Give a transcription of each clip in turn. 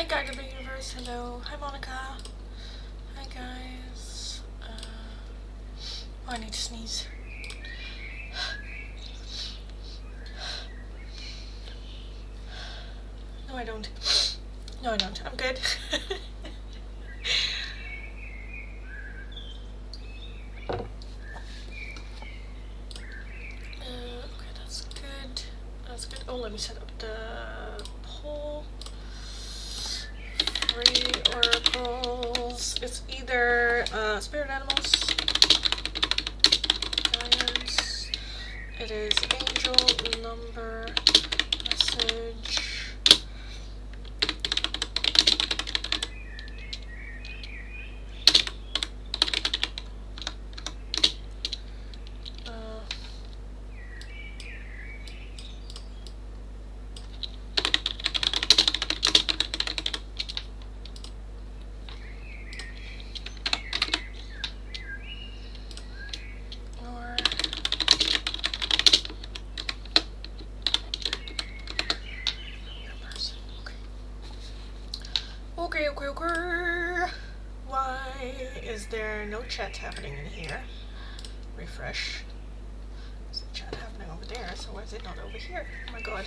Guide of the Universe, hello. Hi Monica. Hi guys. Oh, I need to sneeze. No I don't. No I don't. I'm good. Okay, that's good. That's good. Oh, let me set up the poll. 3 oracles. It's either spirit animals, guidance. It is angel, number, message. Okay. Why is there no chat happening in here? Refresh. There's a chat happening over there, so why is it not over here? Oh my god.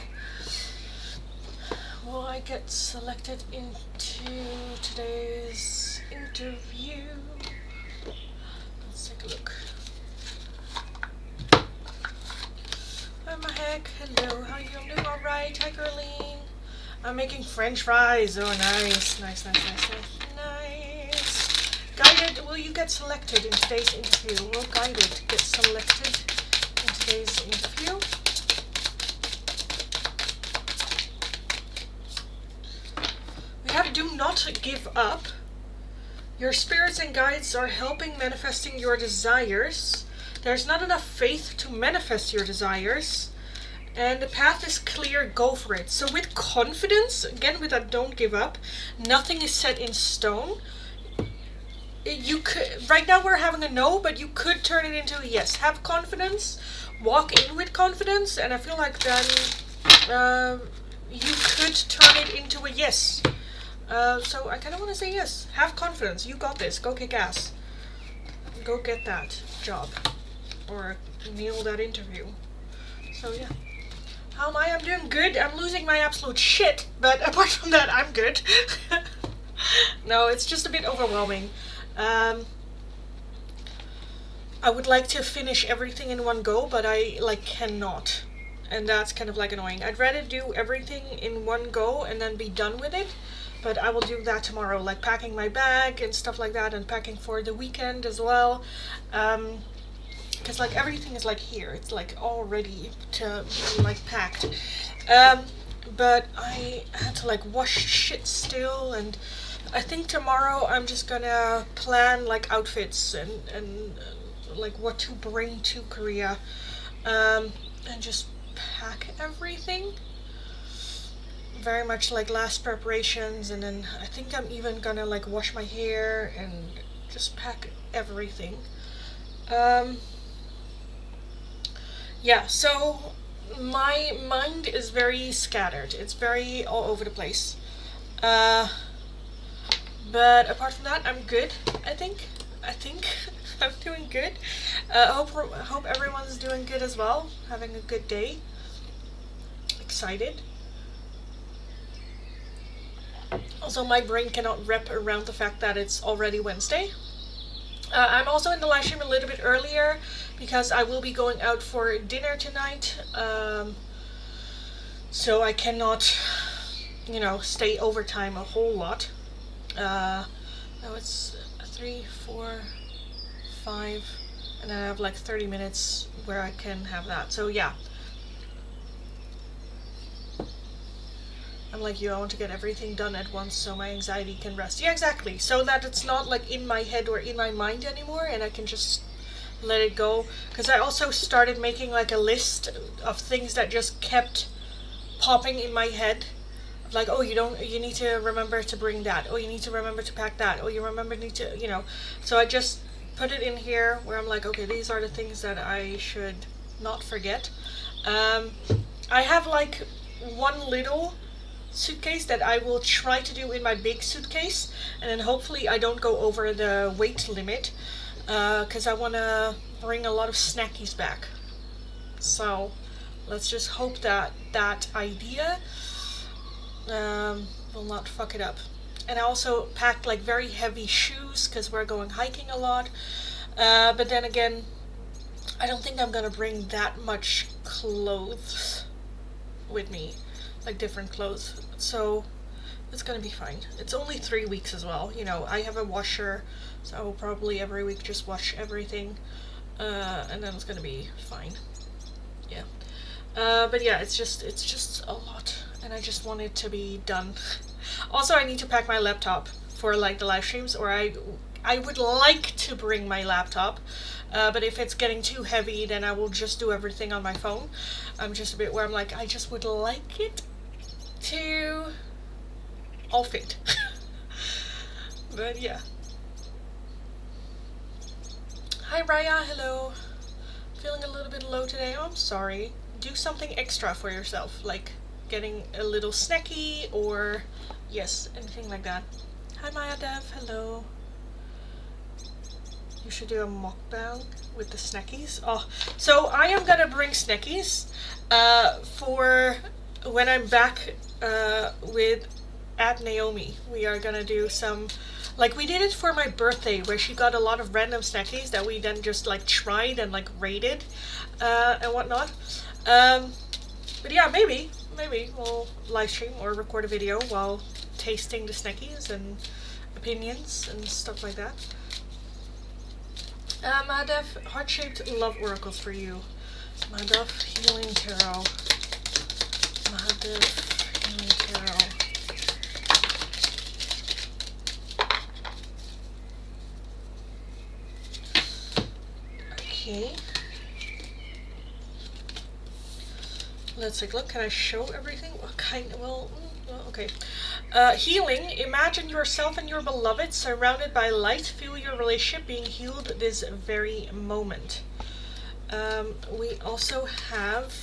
Will I get selected into today's interview? Let's take a look. Oh my heck, hello, how are you? I'm doing alright. Hi Gerline. I'm making French fries. Oh, nice. Nice. Guided, will you get selected in today's interview? Will Guided get selected in today's interview? We have do not give up. Your spirits and guides are helping manifesting your desires. There's not enough faith to manifest your desires. And the path is clear, go for it. So with confidence, again with that don't give up, nothing is set in stone. You could, right now we're having a no, but you could turn it into a yes. Have confidence, walk in with confidence, and I feel like then you could turn it into a yes. So I kind of want to say yes. Have confidence, you got this, go kick ass. Go get that job, or nail that interview. So yeah. How am I? I'm doing good. I'm losing my absolute shit, but apart from that, I'm good. No, it's just a bit overwhelming. I would like to finish everything in one go, but I cannot. And that's kind of annoying. I'd rather do everything in one go and then be done with it. But I will do that tomorrow, packing my bag and stuff like that, and packing for the weekend as well. Because everything is here, it's all ready to be packed, but I had to wash shit still, and I think tomorrow I'm just gonna plan outfits and what to bring to Korea, and just pack everything. Very much last preparations, and then I think I'm even gonna wash my hair and just pack everything. Yeah, so my mind is very scattered. It's very all over the place. But apart from that, I'm good, I think. I'm doing good. Hope everyone's doing good as well. Having a good day. Excited. Also, my brain cannot wrap around the fact that it's already Wednesday. I'm also in the live stream a little bit earlier because I will be going out for dinner tonight, so I cannot, stay overtime a whole lot. Now it's 3, 4, 5, and then I have 30 minutes where I can have that. So yeah, I'm like you, I want to get everything done at once so my anxiety can rest. Yeah, exactly. So that it's not in my head or in my mind anymore, and I can just let it go. Because I also started making a list of things that just kept popping in my head. Oh, you need to remember to bring that. Oh, you need to remember to pack that. Oh, you need to, So I just put it in here where I'm okay, these are the things that I should not forget. I have one little suitcase that I will try to do in my big suitcase, and then hopefully I don't go over the weight limit, because I want to bring a lot of snackies back. So let's just hope that that idea will not fuck it up. And I also packed like very heavy shoes because we're going hiking a lot. But then again, I don't think I'm gonna bring that much clothes with me, like different clothes. So it's gonna be fine. It's only 3 weeks as well. You know, I have a washer, so I will probably every week just wash everything, and then it's gonna be fine. Yeah. But yeah, it's just a lot, and I just want it to be done. Also, I need to pack my laptop for like the live streams, or I would like to bring my laptop, but if it's getting too heavy, then I will just do everything on my phone. I'm just a bit where I'm like, I just would like it to all fit. But yeah. Hi Raya, hello. Feeling a little bit low today. Oh, I'm sorry. Do something extra for yourself, like getting a little snacky, or yes, anything like that. Hi Maya Dev, hello. You should do a mukbang with the snackies. Oh, so I am gonna bring snackies for when I'm back with at Naomi. We are gonna do some, like we did it for my birthday, where she got a lot of random snackies that we then just like tried and like rated and whatnot. But yeah, maybe we'll live stream or record a video while tasting the snackies and opinions and stuff like that. Madev, heart-shaped love oracles for you. Madev, healing tarot. Madev, healing tarot. Okay. Let's take a look. Can I show everything? What kind? Well, okay. Healing. Imagine yourself and your beloved surrounded by light. Feel your relationship being healed this very moment. We also have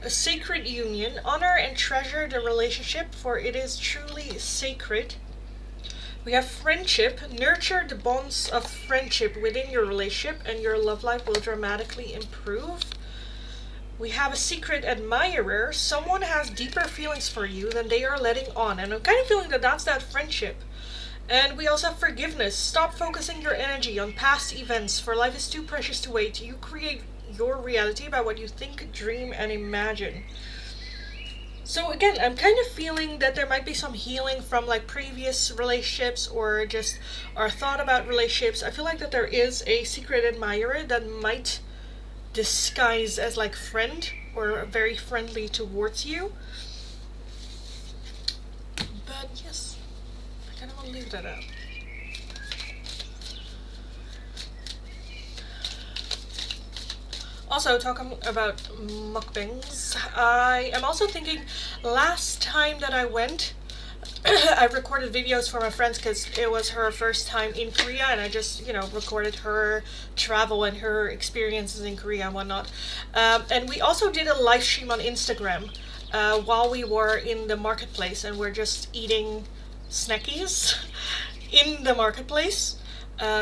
a sacred union. Honor and treasure the relationship, for it is truly sacred. We have friendship. Nurture the bonds of friendship within your relationship, and your love life will dramatically improve. We have a secret admirer. Someone has deeper feelings for you than they are letting on, and I'm kind of feeling that that's that friendship. And we also have forgiveness. Stop focusing your energy on past events, for life is too precious to wait. You create your reality by what you think, dream, and imagine. So again, I'm kind of feeling that there might be some healing from like previous relationships, or just our thought about relationships. I feel like that there is a secret admirer that might disguise as like friend or very friendly towards you. But yes, I kind of want to leave that out. Also, talking about mukbangs, I am also thinking, last time that I went, I recorded videos for my friends because it was her first time in Korea, and I just, you know, recorded her travel and her experiences in Korea and whatnot. And we also did a live stream on Instagram while we were in the marketplace, and we're just eating snackies in the marketplace.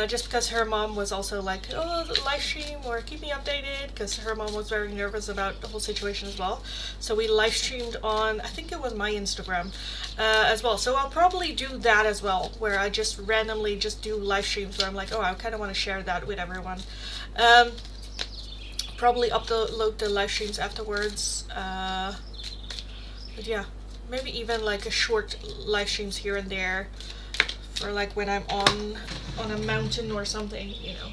Just because her mom was also like, oh, the live stream, or keep me updated, because her mom was very nervous about the whole situation as well. So we live streamed on, I think it was my Instagram as well. So I'll probably do that as well, where I just randomly just do live streams where I'm like, oh, I kind of want to share that with everyone. Probably upload the live streams afterwards. But yeah, maybe even like a short live streams here and there, or like when I'm on a mountain or something, you know.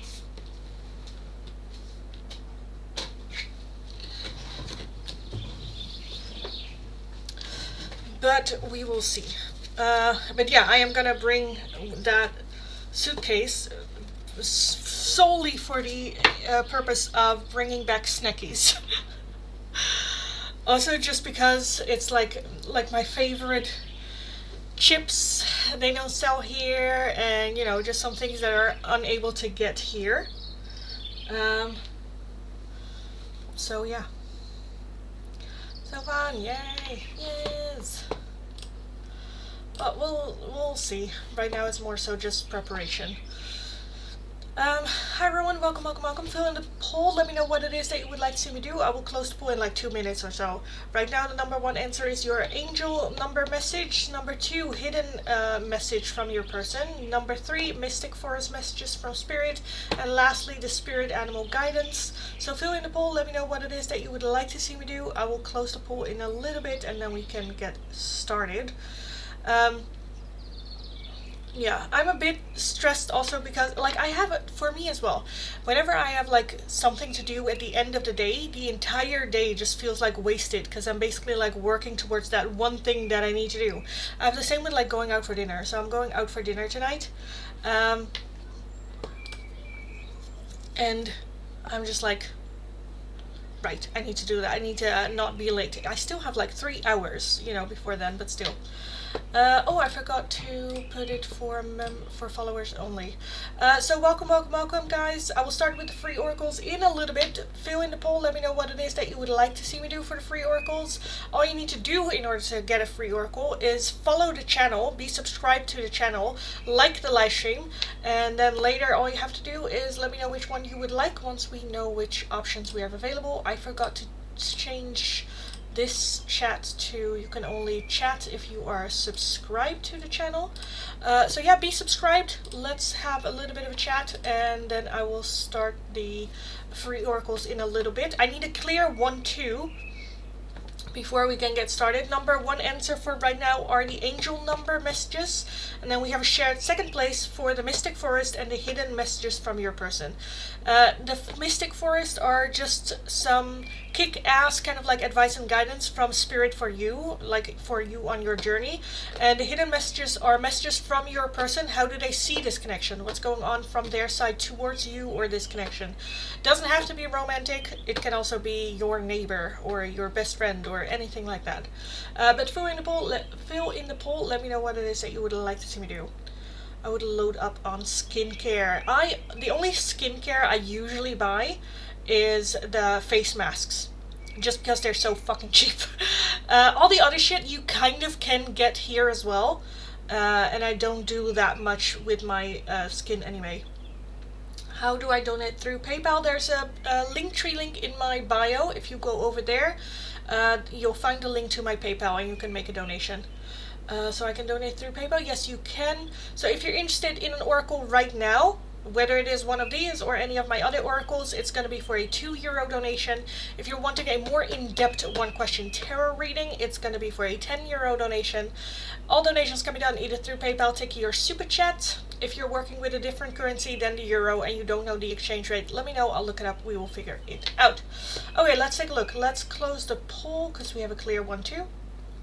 But we will see. But yeah, I am gonna bring that suitcase solely for the purpose of bringing back snackies. Also, just because it's like my favorite chips they don't sell here, and you know, just some things that are unable to get here. So yeah, so fun, yay, yes. But we'll see. Right now it's more so just preparation. Hi everyone, welcome. Fill in the poll, let me know what it is that you would like to see me do. I will close the poll in like 2 minutes or so. Right now the number 1 answer is your angel number message. Number 2, hidden message from your person. Number 3, mystic forest messages from spirit. And lastly, the spirit animal guidance. So fill in the poll, let me know what it is that you would like to see me do. I will close the poll in a little bit and then we can get started. Yeah, I'm a bit stressed also because, like, I have it for me as well. Whenever I have, like, something to do at the end of the day, the entire day just feels, like, wasted because I'm basically, like, working towards that one thing that I need to do. I have the same with, like, going out for dinner. So I'm going out for dinner tonight. And I'm just like, right, I need to do that. I need to not be late. I still have, like, 3 hours, you know, before then, but still. Oh, I forgot to put it for followers only. So welcome guys. I will start with the free oracles in a little bit. Fill in the poll, let me know what it is that you would like to see me do for the free oracles. All you need to do in order to get a free oracle is follow the channel, be subscribed to the channel, like the live stream, and then later all you have to do is let me know which one you would like once we know which options we have available. I forgot to change this chat to you can only chat if you are subscribed to the channel. So yeah, be subscribed. Let's have a little bit of a chat and then I will start the free oracles in a little bit. I need to clear 1, 2 before we can get started. Number 1 answer for right now are the angel number messages, and then we have a shared second place for the mystic forest and the hidden messages from your person. The mystic forest are just some kick-ass kind of like advice and guidance from spirit for you, like for you on your journey. And the hidden messages are messages from your person. How do they see this connection? What's going on from their side towards you or this connection? Doesn't have to be romantic. It can also be your neighbor or your best friend or anything like that. But fill in the poll. Let me know what it is that you would like to see me do. I would load up on skincare. The only skincare I usually buy is the face masks, just because they're so fucking cheap. All the other shit you kind of can get here as well, and I don't do that much with my skin anyway. How do I donate? Through PayPal. There's a Linktree link in my bio. If you go over there, you'll find a link to my PayPal and you can make a donation. So I can donate through PayPal. Yes, you can. So if you're interested in an oracle right now, whether it is one of these or any of my other oracles, it's going to be for a €2 donation. If you're wanting a more in-depth 1-question tarot reading, it's going to be for a €10 donation. All donations can be done either through PayPal, Tiki, or Super Chat. If you're working with a different currency than the euro and you don't know the exchange rate, let me know. I'll look it up. We will figure it out. Okay, let's take a look. Let's close the poll because we have a clear 1, 2.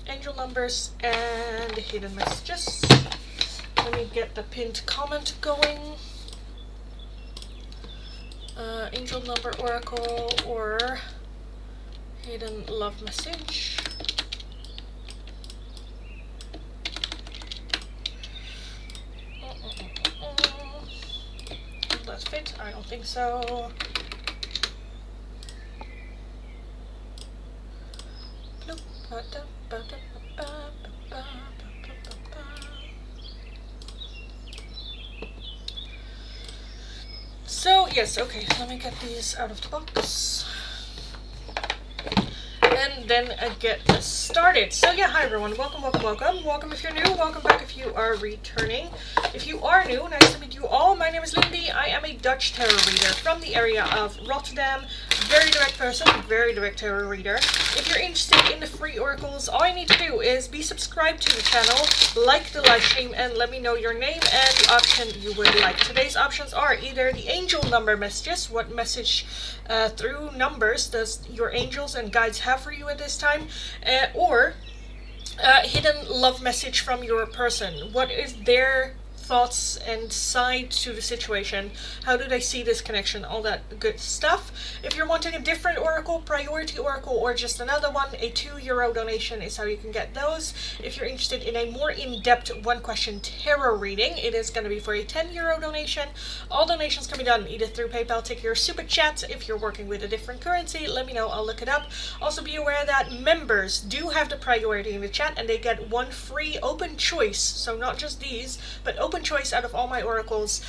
Angel numbers and hidden messages. Let me get the pinned comment going. Angel number oracle or hidden love message. Will that fit? I don't think so. So yes, okay, let me get these out of the box and then get started. So yeah, hi everyone, welcome if you're new, welcome back if you are returning. If you are new, nice to meet you all. My name is Lindy. I am a Dutch tarot reader from the area of Rotterdam. Very direct person, very direct tarot reader. If you're interested in the free oracles, all you need to do is be subscribed to the channel, like the live stream, and let me know your name and the option you would like. Today's options are either the angel number messages, what message through numbers does your angels and guides have for you at this time, or hidden love message from your person. What is their thoughts and side to the situation. How do they see this connection? All that good stuff. If you're wanting a different oracle, priority oracle, or just another one, a €2 donation is how you can get those. If you're interested in a more in-depth one-question tarot reading, it is going to be for a €10 donation. All donations can be done either through PayPal, Ticket, or Super Chat. If you're working with a different currency, let me know, I'll look it up. Also be aware that members do have the priority in the chat, and they get one free open choice, so not just these, but open choice out of all my oracles,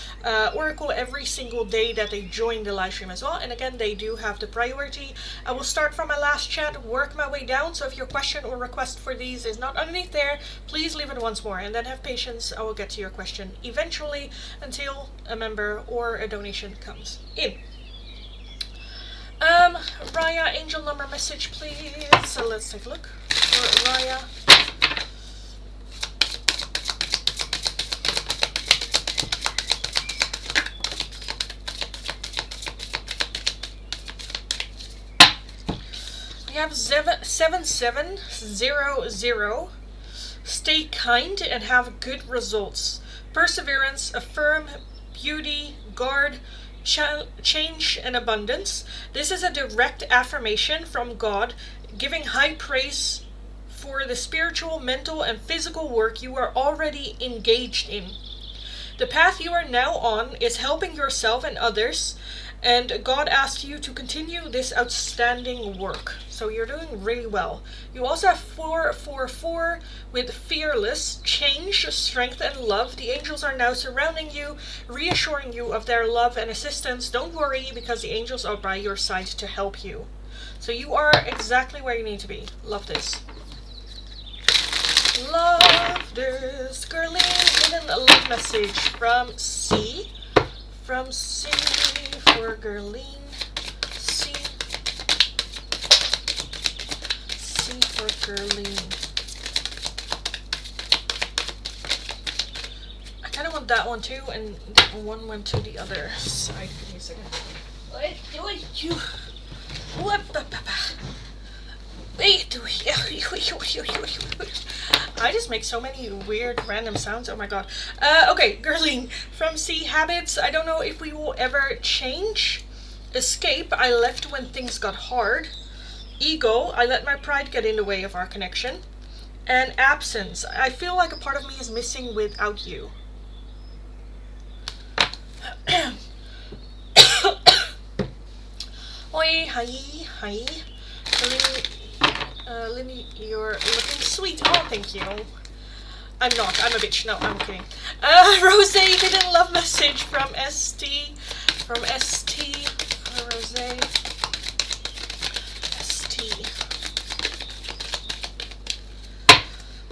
oracle every single day that they join the live stream as well. And again, they do have the priority. I will start from my last chat, work my way down, so if your question or request for these is not underneath there, please leave it once more, and then have patience. I will get to your question eventually until a member or a donation comes in. Raya, angel number message, please. So let's take a look for Raya. We have 7700. Stay kind and have good results. Perseverance, affirm, beauty, guard, change, and abundance. This is a direct affirmation from God, giving high praise for the spiritual, mental, and physical work you are already engaged in. The path you are now on is helping yourself and others, and God asks you to continue this outstanding work. So you're doing really well. You also have 444 with fearless, change, strength, and love. The angels are now surrounding you, reassuring you of their love and assistance. Don't worry, because the angels are by your side to help you. So you are exactly where you need to be. Love this. Love this. Girlie, hidden love message from C. From C for Gerline. C for Gerline. I kind of want that one too, and that one went to the other side. Give me a second. I just make so many weird random sounds. Oh my god. Okay, Gerline from C. Habits. I don't know if we will ever change. Escape. I left when things got hard. Ego. I let my pride get in the way of our connection. And absence. I feel like a part of me is missing without you. Oi, hi. Lindy, you're looking sweet. Oh, thank you. I'm not. I'm a bitch. No, I'm kidding. Rose, hidden love message from ST. From ST. Rose. ST.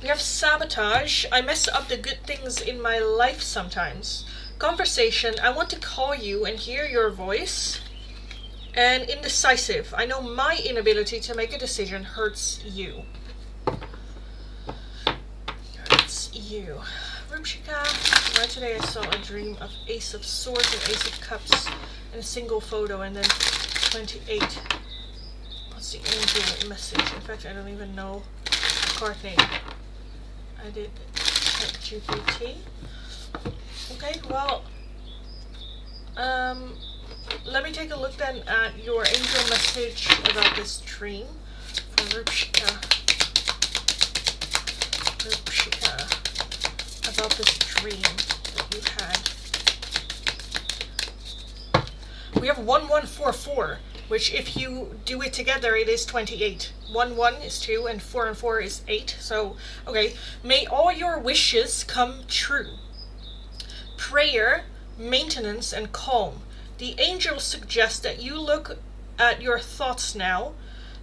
We have sabotage. I mess up the good things in my life sometimes. Conversation. I want to call you and hear your voice. And indecisive. I know my inability to make a decision hurts you. Hurts you. Rupshika. Right today I saw a dream of Ace of Swords and Ace of Cups in a single photo, and then 28. What's the angel message? In fact, I don't even know the card name. I did check GPT. Okay, well, let me take a look then at your angel message about this dream for Rupshika. About this dream that you had. We have 1144, which if you do it together, it is 28. 1 is 2, and 4 and 4 is 8. So, okay. May all your wishes come true. Prayer, maintenance, and calm. The angels suggest that you look at your thoughts now.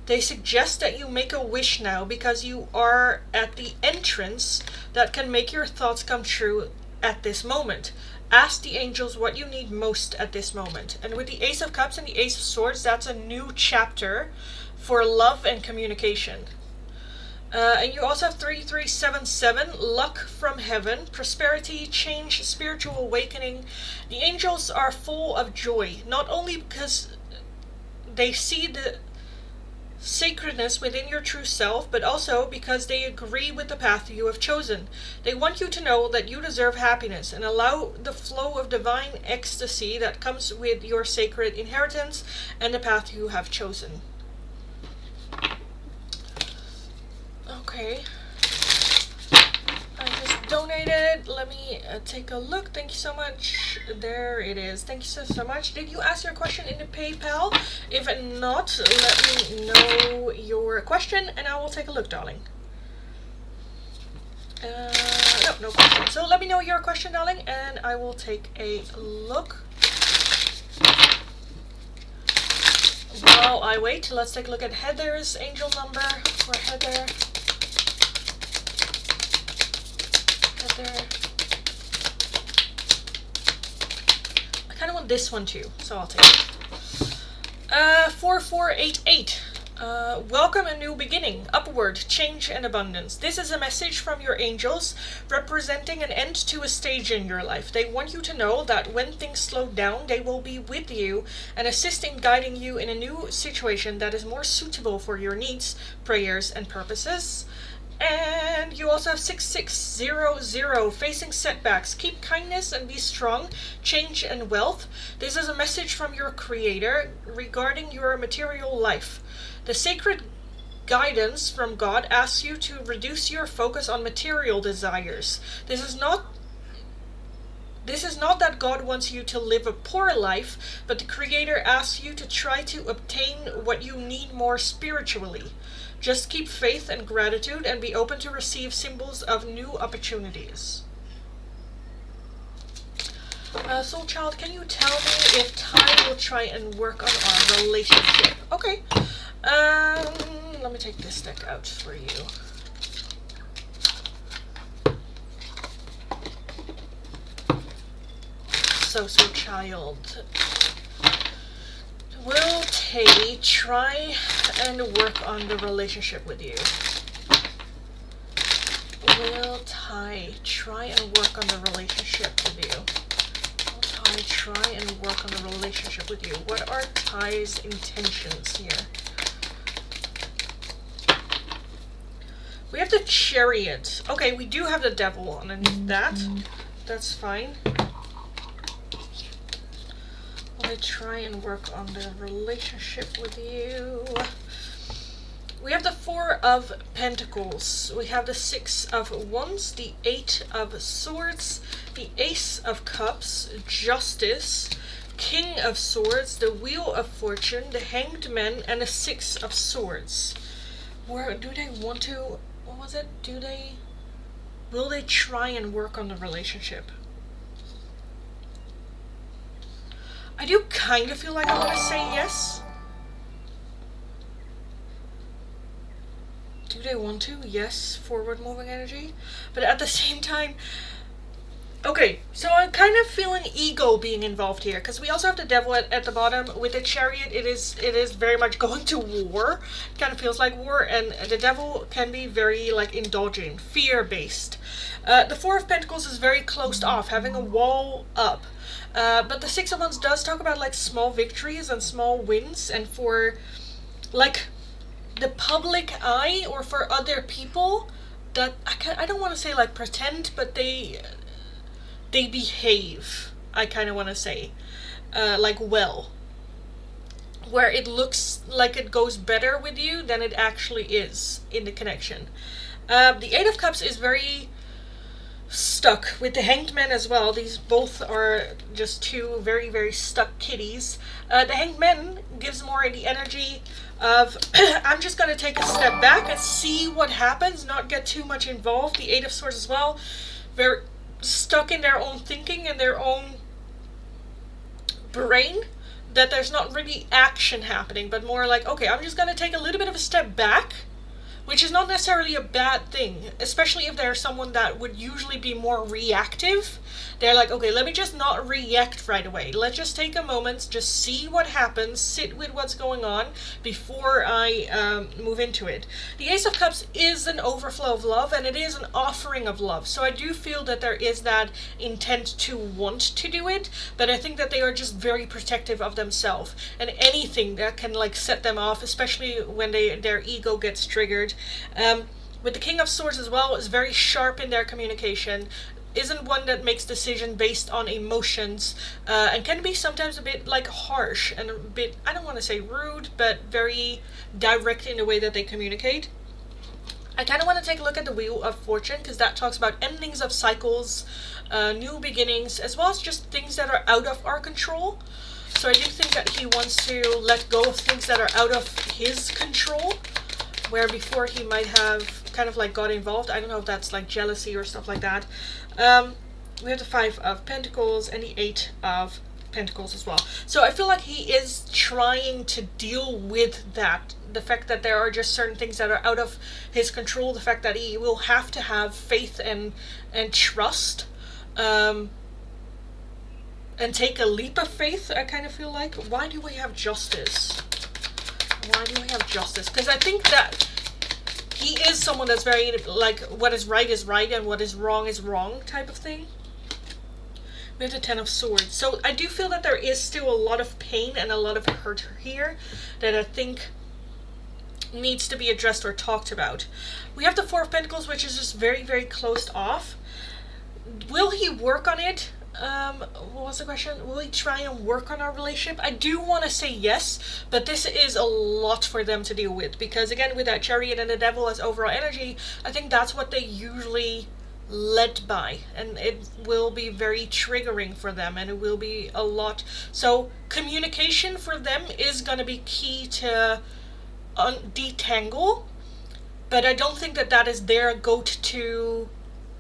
They suggest that you make a wish now, because you are at the entrance that can make your thoughts come true at this moment. Ask the angels what you need most at this moment. And with the Ace of Cups and the Ace of Swords, that's a new chapter for love and communication. And you also have 3377, luck from heaven, prosperity, change, spiritual awakening. The angels are full of joy, not only because they see the sacredness within your true self, but also because they agree with the path you have chosen. They want you to know that you deserve happiness and allow the flow of divine ecstasy that comes with your sacred inheritance and the path you have chosen. Okay. I just donated. Let me take a look. Thank you so much. There it is. Thank you so much. Did you ask your question in the PayPal? If not, let me know your question and I will take a look, darling. No question. So let me know your question, darling, and I will take a look. While I wait, let's take a look at Heather's angel number for Heather. I kind of want this one too, so I'll take it. 4488. Welcome a new beginning, upward, change and abundance. This is a message from your angels representing an end to a stage in your life. They want you to know that when things slow down, they will be with you and assisting, guiding you in a new situation that is more suitable for your needs, prayers and purposes. And you also have 6600, facing setbacks. Keep kindness and be strong, change and wealth. This is a message from your creator regarding your material life. The sacred guidance from God asks you to reduce your focus on material desires. This is not that God wants you to live a poor life, but the creator asks you to try to obtain what you need more spiritually. Just keep faith and gratitude and be open to receive symbols of new opportunities. Soul Child, can you tell me if Ty will try and work on our relationship? Okay. Let me take this deck out for you. So, Soul Child, will Tay try and work on the relationship with you? Will Ty try and work on the relationship with you? Will Ty try and work on the relationship with you? What are Ty's intentions here? We have the Chariot. Okay, we do have the Devil underneath that. That's fine. I try and work on the relationship with you. We have the Four of Pentacles. We have the Six of Wands, the Eight of Swords, the Ace of Cups, Justice, King of Swords, the Wheel of Fortune, the Hanged Man, and the Six of Swords. Where do they want to? What was it? Will they try and work on the relationship? I do kind of feel like I want to say yes. Do they want to? Yes, forward moving energy. But at the same time, okay, so I'm kind of feeling ego being involved here, because we also have the Devil at the bottom. With the Chariot, it is very much going to war. It kind of feels like war, and the Devil can be very like indulgent, fear-based. The Four of Pentacles is very closed off, having a wall up. But the Six of Wands does talk about like small victories and small wins, and for like the public eye or for other people that I don't want to say like pretend, but they behave. I kind of want to say like well, where it looks like it goes better with you than it actually is in the connection. The Eight of Cups is very stuck with the Hanged Man as well. These both are just two very, very stuck kitties. The Hanged Man gives more the energy of I'm just going to take a step back and see what happens, not get too much involved. The Eight of Swords as well, very stuck in their own thinking and their own brain, that there's not really action happening, but more like, okay, I'm just going to take a little bit of a step back which is not necessarily a bad thing, especially if they're someone that would usually be more reactive. They're like, okay, let me just not react right away. Let's just take a moment, just see what happens, sit with what's going on before I move into it. The Ace of Cups is an overflow of love, and it is an offering of love. So I do feel that there is that intent to want to do it, but I think that they are just very protective of themselves, and anything that can like set them off, especially when their ego gets triggered. With the King of Swords as well, is very sharp in their communication, isn't one that makes decision based on emotions, and can be sometimes a bit like harsh and a bit, I don't want to say rude, but very direct in the way that they communicate. I kind of want to take a look at the Wheel of Fortune, because that talks about endings of cycles, new beginnings, as well as just things that are out of our control. So I do think that he wants to let go of things that are out of his control, where before he might have kind of like got involved. I don't know if that's like jealousy or stuff like that. We have the 5 of Pentacles and the 8 of Pentacles as well. So I feel like he is trying to deal with that. The fact that there are just certain things that are out of his control. The fact that he will have to have faith and trust. And take a leap of faith, I kind of feel like. Why do we have Justice? Why do we have Justice? Because I think that he is someone that's very, like, what is right and what is wrong type of thing. We have the 10 of Swords. So I do feel that there is still a lot of pain and a lot of hurt here that I think needs to be addressed or talked about. We have the 4 of Pentacles, which is just very, very closed off. Will he work on it? What was the question? Will we try and work on our relationship? I do want to say yes, but this is a lot for them to deal with, because again, with that Chariot and the Devil as overall energy, I think that's what they usually led by, and it will be very triggering for them, and it will be a lot. So communication for them is going to be key to detangle, but I don't think that that is their go-to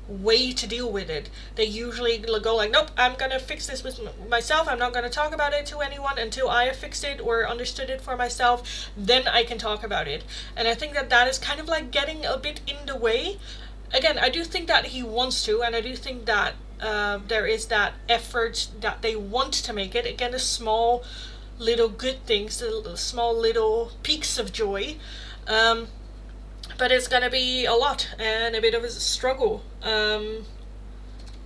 way to deal with it. They usually go like, nope, I'm gonna fix this with myself. I'm not gonna talk about it to anyone until I have fixed it or understood it for myself. Then I can talk about it. And I think that that is kind of like getting a bit in the way. Again, I do think that he wants to, and I do think that there is that effort that they want to make it. Again, the small little good things, the small little peaks of joy. But it's gonna be a lot and a bit of a struggle.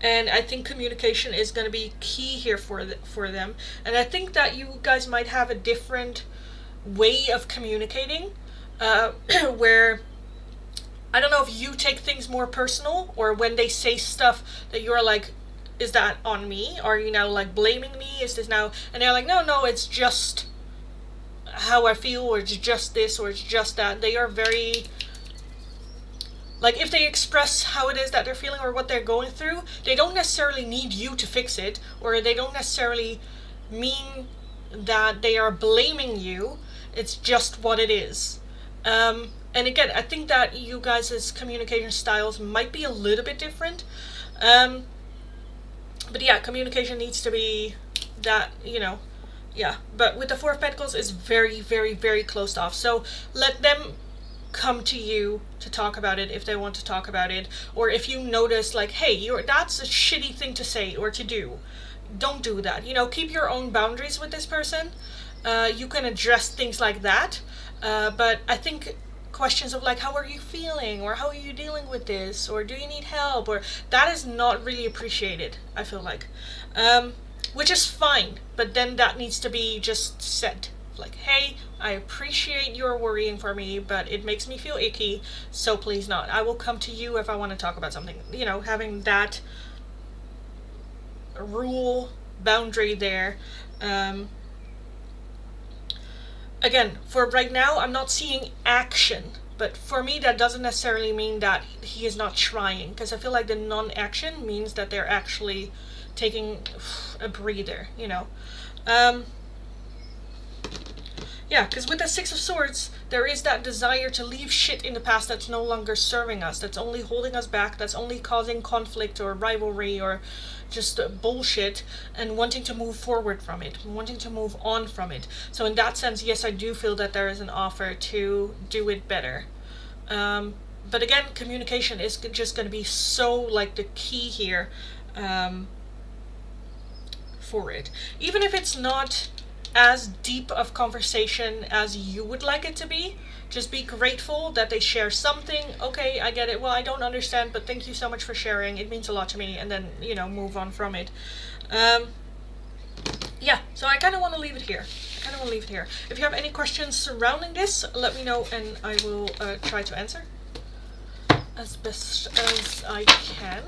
And I think communication is gonna be key here for them. And I think that you guys might have a different way of communicating, where I don't know if you take things more personal, or when they say stuff that you're like, is that on me? Are you now like blaming me? Is this now? And they're like, no, it's just how I feel, or it's just this, or it's just that. They are very, like, if they express how it is that they're feeling or what they're going through, they don't necessarily need you to fix it, or they don't necessarily mean that they are blaming you. It's just what it is. And again, I think that you guys' communication styles might be a little bit different. But yeah, communication needs to be that, yeah. But with the 4 of Pentacles, it's very, very, very closed off. So let them come to you to talk about it if they want to talk about it, or if you notice like, hey, that's a shitty thing to say or to do, don't do that. Keep your own boundaries with this person. You can address things like that, but I think questions of like, how are you feeling, or how are you dealing with this, or do you need help, or that is not really appreciated, I feel like, which is fine, but then that needs to be just said. Like, hey, I appreciate your worrying for me, but it makes me feel icky, so please not. I will come to you if I want to talk about something. Having that rule, boundary there. Again, for right now, I'm not seeing action, but for me, that doesn't necessarily mean that he is not trying, because I feel like the non-action means that they're actually taking a breather, Yeah, because with the 6 of Swords, there is that desire to leave shit in the past that's no longer serving us, that's only holding us back, that's only causing conflict or rivalry or just bullshit, and wanting to move forward from it, wanting to move on from it. So in that sense, yes, I do feel that there is an offer to do it better. But again, communication is just going to be so like the key here for it. Even if it's not as deep of conversation as you would like it to be, just be grateful that they share something. Okay, I get it. Well, I don't understand, but thank you so much for sharing. It means a lot to me. And then, you know, move on from it. Yeah, so I kind of want to leave it here. If you have any questions surrounding this, let me know and I will try to answer as best as I can.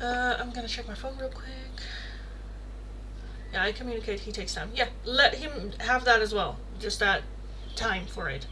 I'm gonna check my phone real quick. Yeah, I communicate, he takes time. Yeah, let him have that as well. Just that time for it.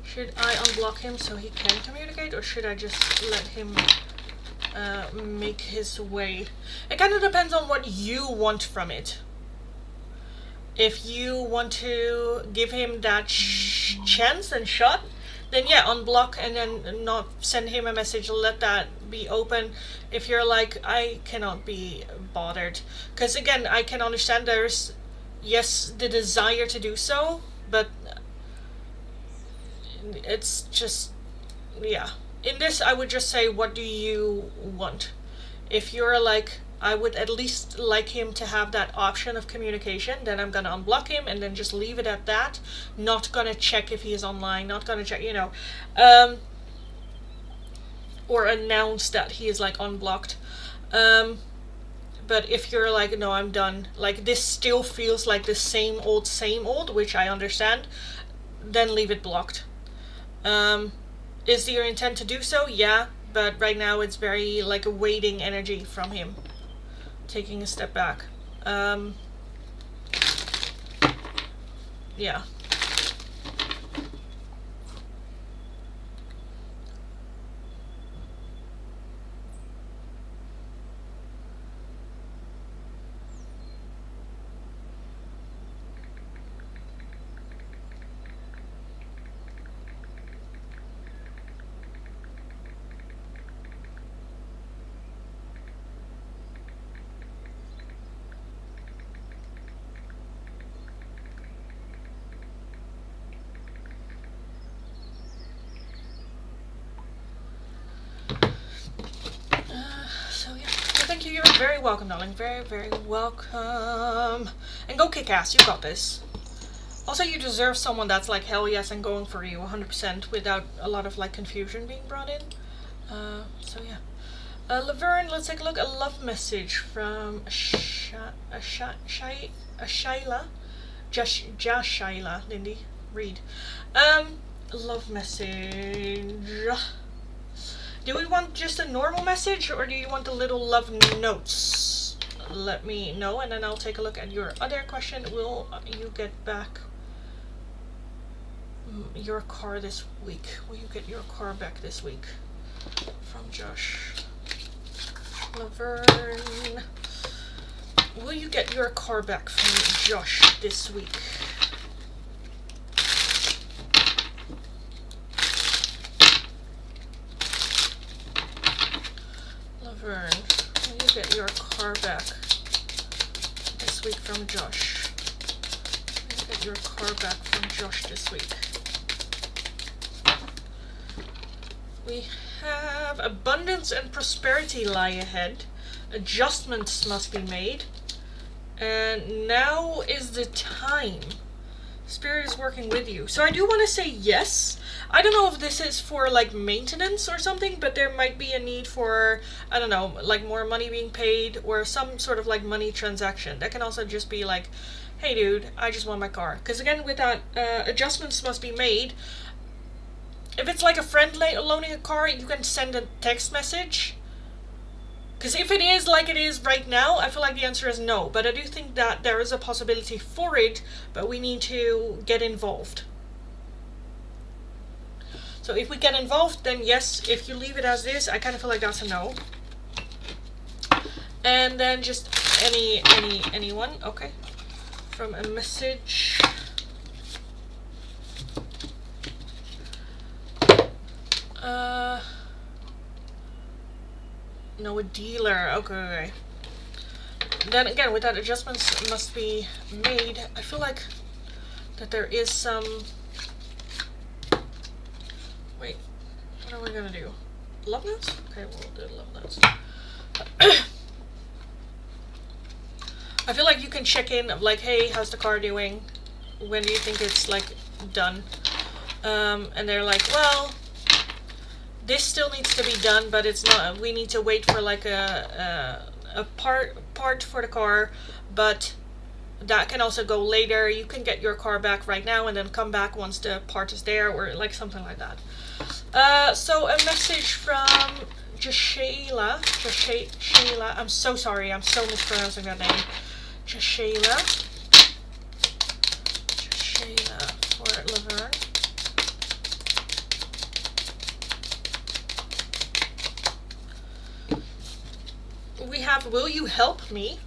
Should I unblock him so he can communicate, or should I just let him make his way? It kind of depends on what you want from it. If you want to give him that chance and shot, then yeah, unblock and then not send him a message, let that be open. If you're like, I cannot be bothered, because again, I can understand there's, yes, the desire to do so, but it's just, yeah. In this, I would just say, what do you want? If you're like, I would at least like him to have that option of communication, then I'm gonna unblock him and then just leave it at that. Not gonna check if he is online, not gonna check, you know, or announce that he is like unblocked. But if you're like, no, I'm done, like this still feels like the same old, which I understand, then leave it blocked. Is your intent to do so? Yeah, but right now it's very like a waiting energy from him, taking a step back. Yeah. Thank you, you're very welcome, darling. Very, very welcome. And go kick ass, you got this. Also, you deserve someone that's like, hell yes, and going for you 100% without a lot of like confusion being brought in. So yeah. Laverne, let's take a look. A love message from Shaila. Shaila, Lindy. Read. Love message. Do we want just a normal message, or do you want the little love notes? Let me know, and then I'll take a look at your other question. Will you get back your car this week? Will you get your car back this week? From Josh. Laverne. Will you get your car back from Josh this week? Laverne, will you get your car back this week from Josh? Will you get your car back from Josh this week? We have abundance and prosperity lie ahead. Adjustments must be made. And now is the time. Spirit is working with you. So I do want to say yes. I don't know if this is for like maintenance or something, but there might be a need for, I don't know, like more money being paid or some sort of like money transaction. That can also just be like, hey dude, I just want my car. Because again, with that, adjustments must be made. If it's like a friend loaning a car, you can send a text message. Because if it is like it is right now, I feel like the answer is no. But I do think that there is a possibility for it, but we need to get involved. So if we get involved, then yes. If you leave it as is, I kind of feel like that's a no. And then just anyone, okay. From a message. No, a dealer. Okay. Then again, with that, adjustments must be made. I feel like that there is some. Wait, what are we gonna do? Love notes? Okay, we'll do love notes. I feel like you can check in of like, hey, how's the car doing? When do you think it's like done? And they're like, well, this still needs to be done, but it's not. We need to wait for like a part for the car, but that can also go later. You can get your car back right now and then come back once the part is there, or like something like that. So a message from Jashayla. Jashayla. I'm so sorry. I'm so mispronouncing that name. Jashayla for Laverne. We have, will you help me?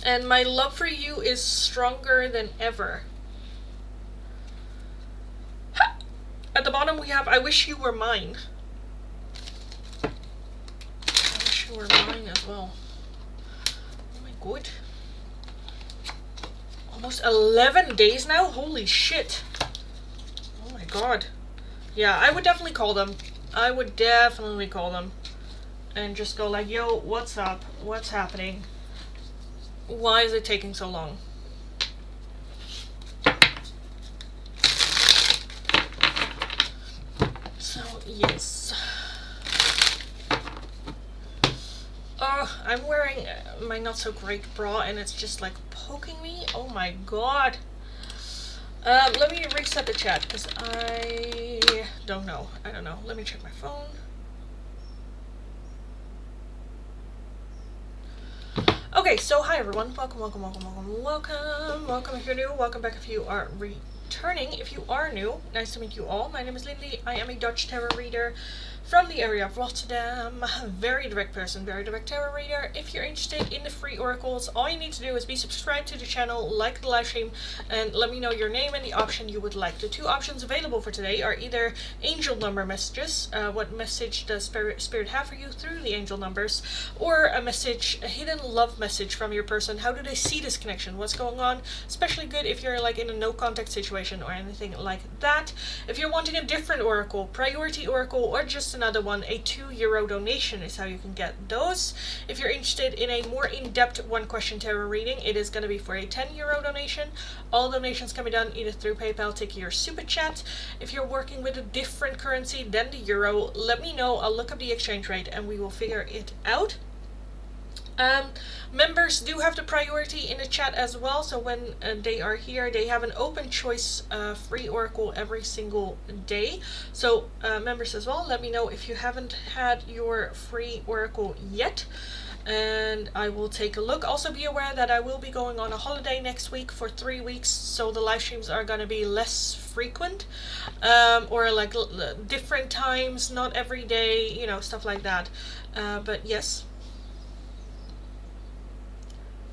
And my love for you is stronger than ever. Ha! At the bottom we have, I wish you were mine. I wish you were mine as well. Oh my god. Almost 11 days now? Holy shit. Oh my god. Yeah, I would definitely call them. I would definitely call them. And just go like, yo, what's up? What's happening? Why is it taking so long? So, yes. Oh, I'm wearing my not so great bra and it's just like poking me. Oh my god. Let me reset the chat because I don't know. I don't know. Let me check my phone. Okay, so hi everyone. Welcome if you're new, welcome back if you are returning. If you are new, nice to meet you all. My name is Lindy. I am a Dutch tarot reader from the area of Rotterdam. Very direct person, very direct tarot reader. If you're interested in the free oracles, all you need to do is be subscribed to the channel, like the live stream, and let me know your name and the option you would like. The two options available for today are either angel number messages, what message does Spirit have for you through the angel numbers, or a message, a hidden love message from your person. How do they see this connection? What's going on? Especially good if you're like in a no contact situation or anything like that. If you're wanting a different oracle, priority oracle, or just another one, a €2 donation is how you can get those. If you're interested in a more in-depth one question tarot reading, it is going to be for a €10 donation. All donations can be done either through PayPal, Tiki, or Super Chat. If you're working with a different currency than the euro, let me know. I'll look up the exchange rate and we will figure it out. Members do have the priority in the chat as well, so when they are here, they have an open choice free oracle every single day. So members as well, let me know if you haven't had your free oracle yet, and I will take a look. Also be aware that I will be going on a holiday next week for 3 weeks, so the live streams are going to be less frequent, or like different times, not every day, you know, stuff like that. But yes.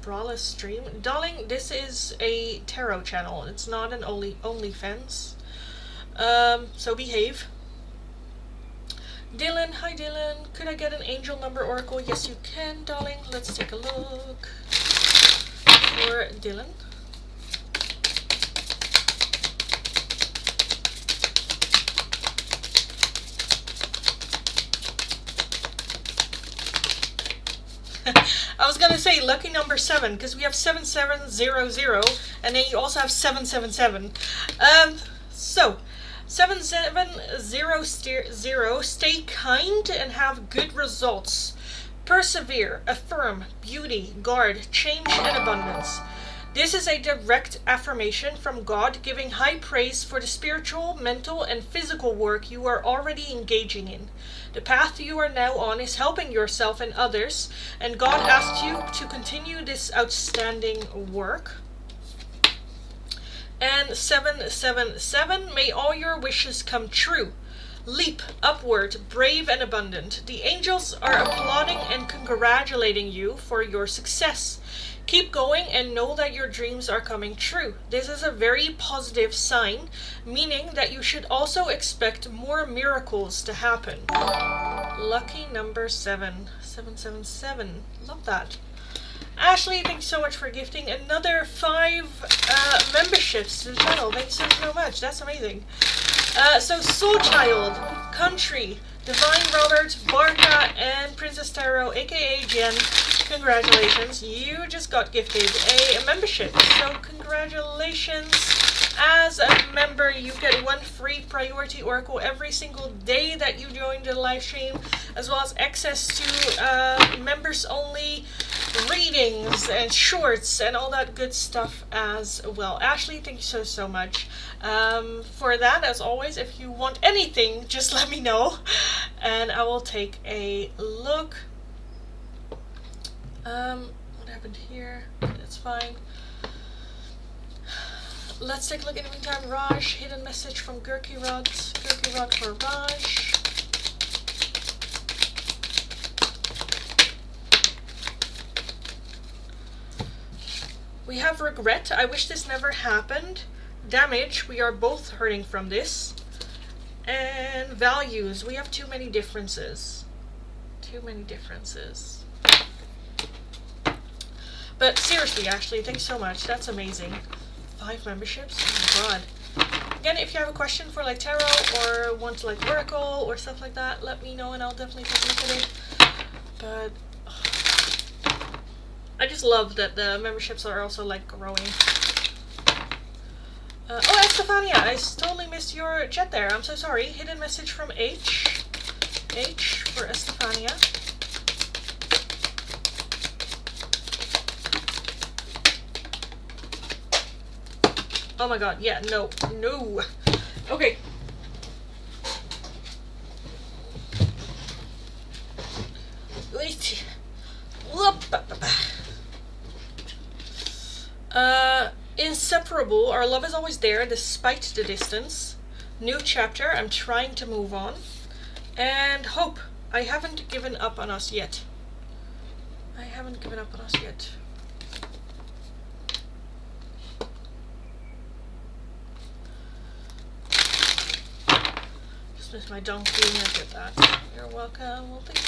Braless stream. Darling, this is a tarot channel. It's not an OnlyFans. So behave. Dylan, hi Dylan. Could I get an angel number oracle? Yes, you can, darling. Let's take a look for Dylan. I was gonna say lucky number 7 because we have 7700 and then you also have 777. So 7700, stay kind and have good results. Persevere, affirm, beauty, guard, change, and abundance. This is a direct affirmation from God, giving high praise for the spiritual, mental, and physical work you are already engaging in. The path you are now on is helping yourself and others, and God asks you to continue this outstanding work. And 777, may all your wishes come true. Leap upward, brave and abundant. The angels are applauding and congratulating you for your success. Keep going and know that your dreams are coming true. This is a very positive sign, meaning that you should also expect more miracles to happen. Lucky number 777. Love that. Ashley, thanks so much for gifting another 5 memberships to the channel. Thanks so much. That's amazing. So Soul Child, Country, Divine Robert, Barca, and Princess Tarot, aka Jen, congratulations. You just got gifted a membership. So congratulations. As a member, you get 1 free priority oracle every single day that you join the live stream, as well as access to members only readings and shorts and all that good stuff as well. Ashley, thank you so much for that. As always, if you want anything, just let me know and I will take a look. What happened here? That's fine. Let's take a look in the meantime. Raj, hidden message from Gurky Rod. Gurky Rod for Raj. We have regret. I wish this never happened. Damage. We are both hurting from this. And values. We have too many differences. Too many differences. But seriously, Ashley, thanks so much. That's amazing. 5 memberships? Oh my god. Again, if you have a question for like tarot or want to like oracle or stuff like that, let me know and I'll definitely take a look at it. But I just love that the memberships are also like growing. Oh, Estefania, I totally missed your chat there. I'm so sorry. Hidden message from H. H for Estefania. Oh my god, yeah, no. Okay. Wait. Inseparable. Our love is always there despite the distance. New chapter. I'm trying to move on. And hope. I haven't given up on us yet. I haven't given up on us yet. Just miss my donkey. Look at that. You're welcome. Well, thank you.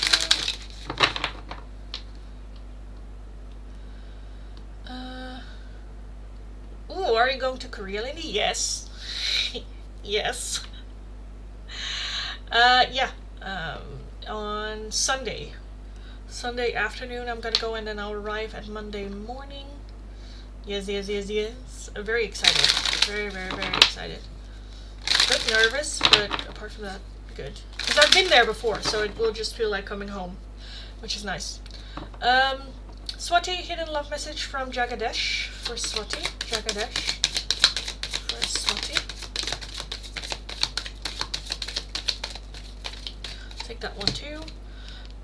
Ooh, are you going to Korea, Lindy? Yes. Yes. Yeah. On Sunday. Sunday afternoon I'm gonna go and then I'll arrive at Monday morning. Yes. I'm very excited. Very excited. A bit nervous, but apart from that, good. Because I've been there before, so it will just feel like coming home, which is nice. Swati, hidden love message from Jagadesh for Swati. Jagadesh for Swati. Take that one too.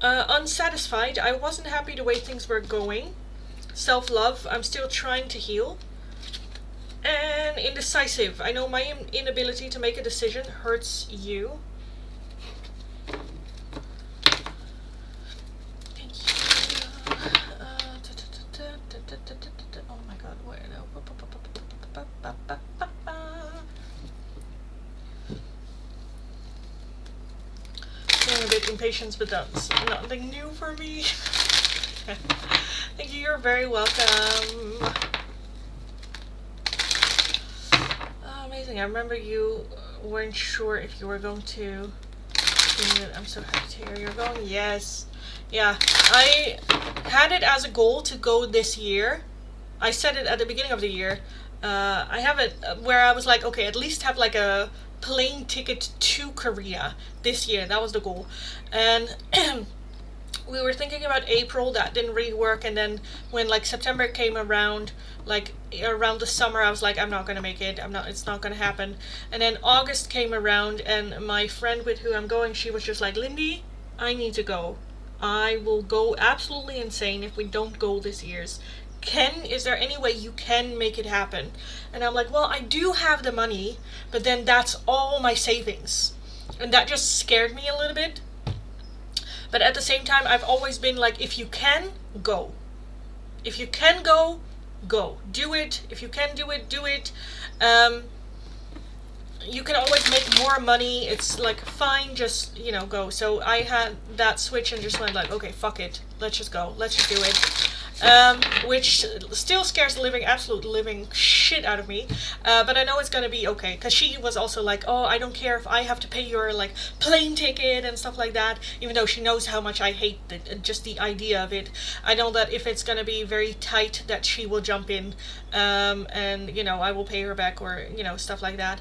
Unsatisfied. I wasn't happy the way things were going. Self-love. I'm still trying to heal. And indecisive. I know my inability to make a decision hurts you. Oh my god, where now? Feeling a bit impatient, but that's nothing new for me. Thank you, you're very welcome. Oh, amazing. I remember you weren't sure if you were going to. I'm so happy to hear you're going. Yes. Yeah, I had it as a goal to go this year. I said it at the beginning of the year. I have it where I was like, okay, at least have like a plane ticket to Korea this year. That was the goal. And we were thinking about April, that didn't really work, and then when like September came around, like around the summer, I was like, I'm not gonna make it, it's not gonna happen. And then August came around, and my friend with who I'm going, she was just like, Lindy, I need to go. I will go absolutely insane if we don't go this year's. Is there any way you can make it happen? And I'm like, well, I do have the money, but then that's all my savings. And that just scared me a little bit. But at the same time, I've always been like, if you can, go. If you can go, go. Do it. If you can do it, do it. You can always make more money. It's like, fine, just, go. So I had that switch and just went like, okay, fuck it. Let's just go. Let's just do it. Which still scares the absolute living shit out of me. But I know it's gonna be okay. Because she was also like, oh, I don't care if I have to pay your, like, plane ticket and stuff like that. Even though she knows how much I hate just the idea of it. I know that if it's gonna be very tight, that she will jump in. And, I will pay her back or, stuff like that.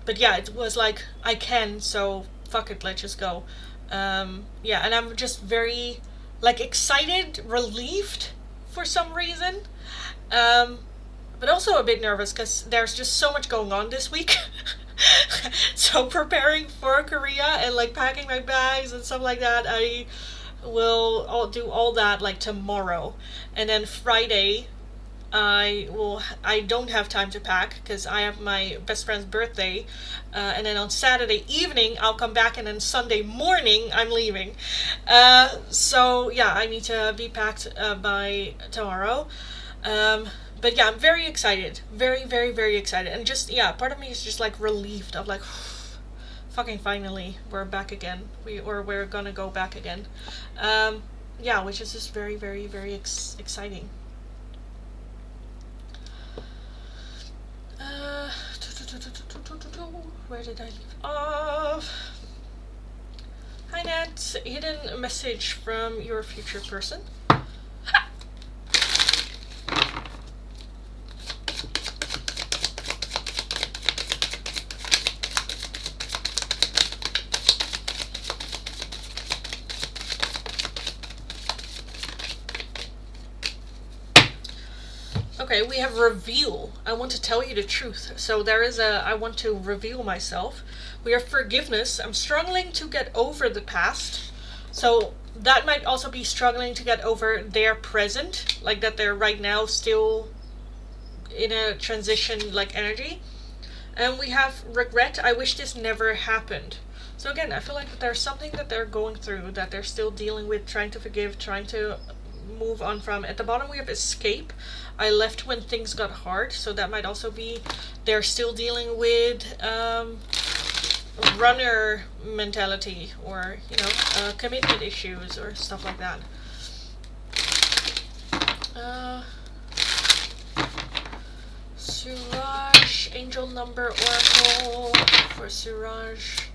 But yeah, it was like, I can, so fuck it, let's just go. And I'm just very, like, excited, relieved for some reason. But also a bit nervous because there's just so much going on this week. So preparing for Korea and like packing my bags and stuff like that, I will do all that like tomorrow. And then Friday, I don't have time to pack because I have my best friend's birthday, and then on Saturday evening I'll come back, and then Sunday morning I'm leaving. So yeah, I need to be packed by tomorrow. But yeah, I'm very excited, very, very, very excited, and just part of me is just like relieved of like, fucking finally we're back again. We're gonna go back again. Which is just very, very, very exciting. Where did I leave off? Hi Nat, hidden message from your future person. Okay, we have reveal. I want to tell you the truth. So there is I want to reveal myself. We have forgiveness. I'm struggling to get over the past. So that might also be struggling to get over their present. Like that they're right now still in a transition like energy. And we have regret. I wish this never happened. So again, I feel like there's something that they're going through that they're still dealing with, trying to forgive, trying to move on from. At the bottom we have escape. I left when things got hard, so that might also be they're still dealing with runner mentality or commitment issues or stuff like that. Suraj, angel number oracle for Suraj.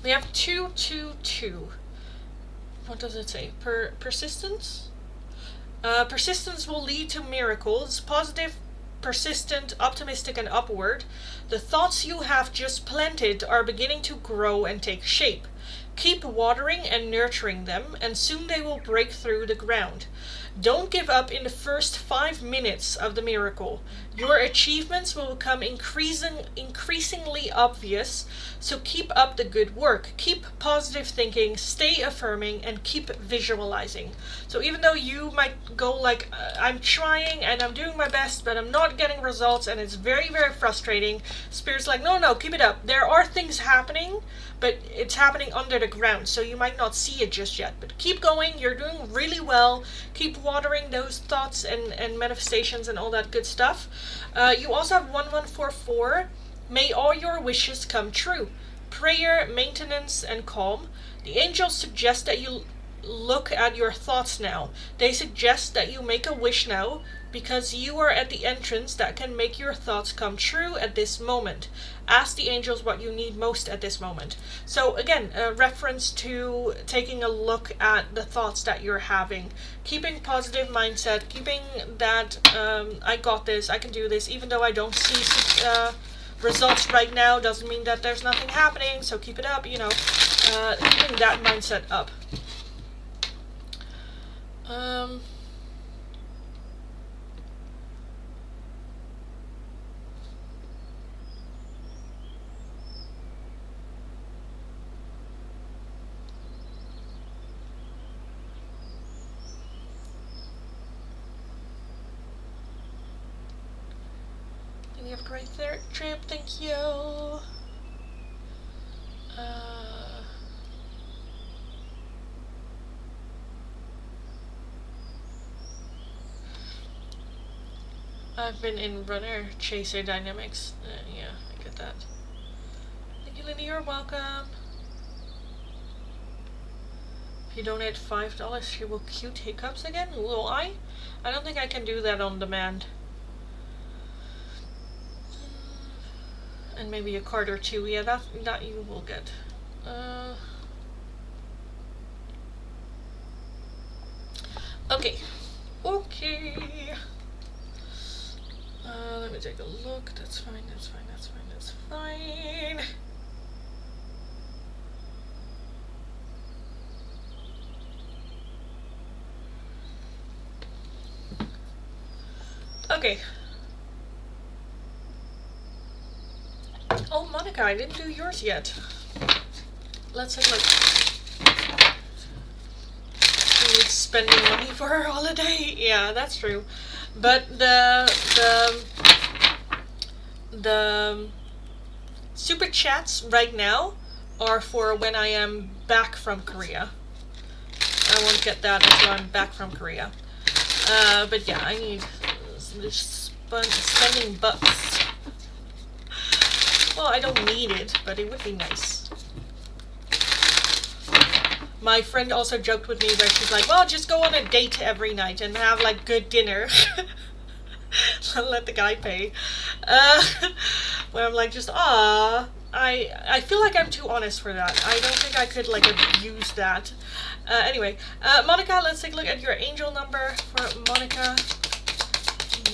We have 222. What does it say? Persistence? Persistence will lead to miracles. Positive, persistent, optimistic, and upward. The thoughts you have just planted are beginning to grow and take shape. Keep watering and nurturing them, and soon they will break through the ground. Don't give up in the first 5 minutes of the miracle. Your achievements will become increasingly obvious, so keep up the good work. Keep positive thinking, stay affirming, and keep visualizing. So even though you might go like, I'm trying and I'm doing my best, but I'm not getting results, and it's very, very frustrating, Spirit's like, no, keep it up. There are things happening, but it's happening under the ground, so you might not see it just yet. But keep going, you're doing really well. Keep watering those thoughts and manifestations and all that good stuff. You also have 1144. May all your wishes come true. Prayer, maintenance, and calm. The angels suggest that you look at your thoughts now. They suggest that you make a wish now. because you are at the entrance that can make your thoughts come true at this moment. Ask the angels what you need most at this moment. So again, a reference to taking a look at the thoughts that you're having, keeping positive mindset, keeping that I got this, I can do this, even though I don't see results right now, doesn't mean that there's nothing happening, so keep it up, you know, keeping that mindset up. You have a great third trip, thank you. I've been in runner chaser dynamics. Yeah, I get that. Thank you, Lindy, you're welcome. If you donate $5, she will cute hiccups again? Will I? I don't think I can do that on demand. And maybe a card or two. Yeah, that you will get. Okay. Okay. Let me take a look. That's fine, that's fine, that's fine, that's fine. Okay. Oh, Monica, I didn't do yours yet. Let's have a look. She's spending money for her holiday? Yeah, that's true. But the super chats right now are for when I am back from Korea. I won't get that until I'm back from Korea. But yeah, I need spending bucks. Well, I don't need it, but it would be nice. My friend also joked with me where she's like, well, just go on a date every night and have like good dinner. Let the guy pay. Where I'm like, just, I feel like I'm too honest for that. I don't think I could like abuse that. Anyway, Monica, let's take a look at your angel number for Monica.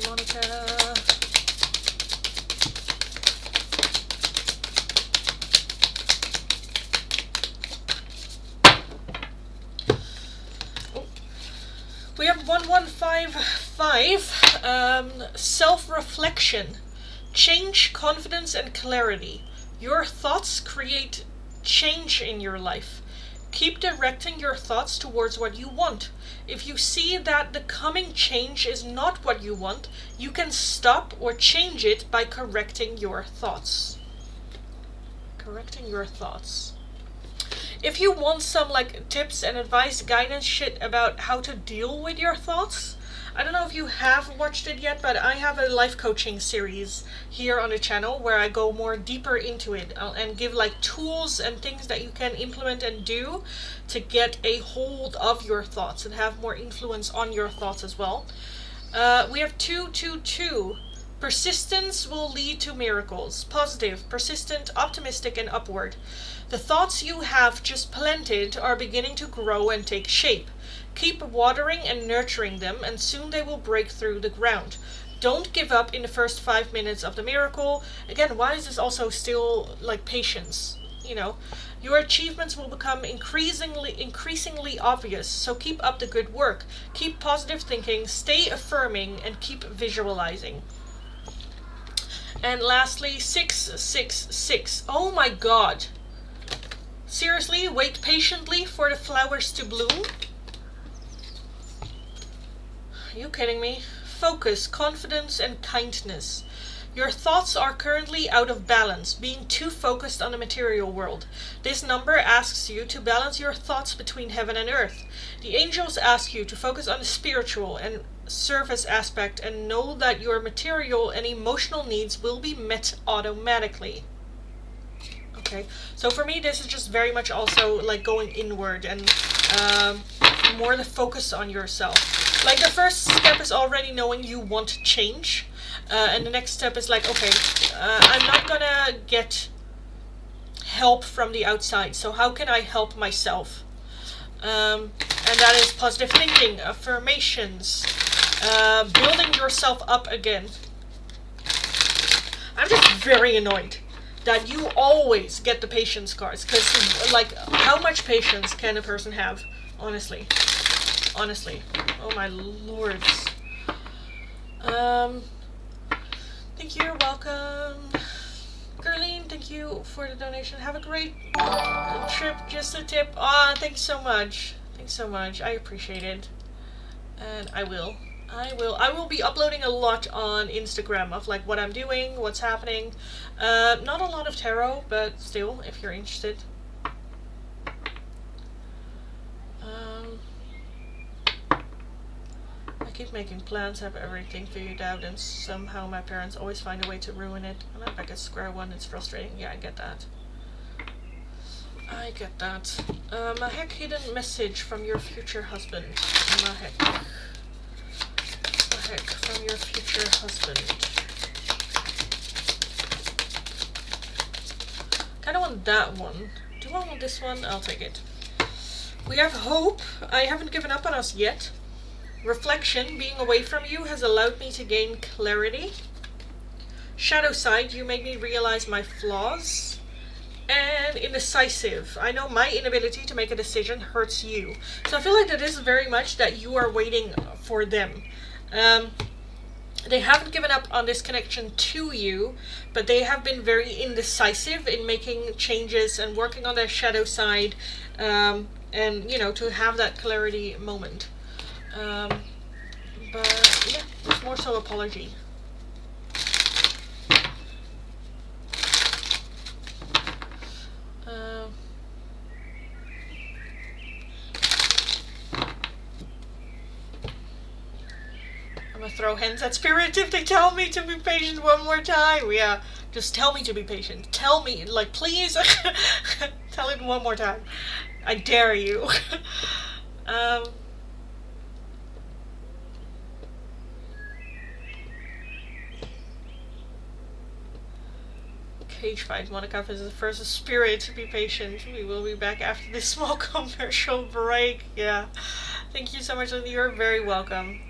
Monica. We have 1155, self-reflection, change, confidence, and clarity. Your thoughts create change in your life. Keep directing your thoughts towards what you want. If you see that the coming change is not what you want, you can stop or change it by correcting your thoughts. Correcting your thoughts. If you want some like tips and advice, guidance shit about how to deal with your thoughts, I don't know if you have watched it yet, but I have a life coaching series here on the channel where I go more deeper into it and give like tools and things that you can implement and do to get a hold of your thoughts and have more influence on your thoughts as well. We have 222. Persistence will lead to miracles. Positive, persistent, optimistic, and upward. The thoughts you have just planted are beginning to grow and take shape. Keep watering and nurturing them, and soon they will break through the ground. Don't give up in the first 5 minutes of the miracle. Again, why is this also still like patience? You know, your achievements will become increasingly obvious, so keep up the good work. Keep positive thinking, stay affirming, and keep visualizing. And lastly, 666. Oh my god. Seriously, wait patiently for the flowers to bloom? Are you kidding me? Focus, confidence, and kindness. Your thoughts are currently out of balance, being too focused on the material world. This number asks you to balance your thoughts between heaven and earth. The angels ask you to focus on the spiritual and surface aspect and know that your material and emotional needs will be met automatically. Okay, so for me this is just very much also like going inward and more the focus on yourself. Like the first step is already knowing you want change, and the next step is like, okay, I'm not gonna get help from the outside, so how can I help myself? And that is positive thinking, affirmations, building yourself up again. I'm just very annoyed that you always get the patience cards, because like, how much patience can a person have? Honestly, oh my lords. Thank you, you're welcome. Gerline, thank you for the donation. Have a great trip. Just a tip. Thanks so much. I appreciate it. And I will be uploading a lot on Instagram of like what I'm doing, what's happening. Not a lot of tarot, but still, if you're interested. I keep making plans, have everything figured out, and somehow my parents always find a way to ruin it. And I'm back at square one. It's frustrating. Yeah, I get that. A hidden message from your future husband. Mahek from your future husband. Kind of want that one. Do I want this one? I'll take it. We have hope. I haven't given up on us yet. Reflection, being away from you has allowed me to gain clarity. Shadow side, you made me realize my flaws. And indecisive, I know my inability to make a decision hurts you. So I feel like that is very much that you are waiting for them. They haven't given up on this connection to you, but they have been very indecisive in making changes and working on their shadow side, and you know, to have that clarity moment. But yeah, it's more so apology. I'm gonna throw hands at spirit if they tell me to be patient one more time. Yeah, just tell me to be patient. Tell me, like, please. Tell it one more time. I dare you. Cage fight. Monica prefers a spirit. Be patient. We will be back after this small commercial break. Yeah. Thank you so much, Lindy. You're very welcome.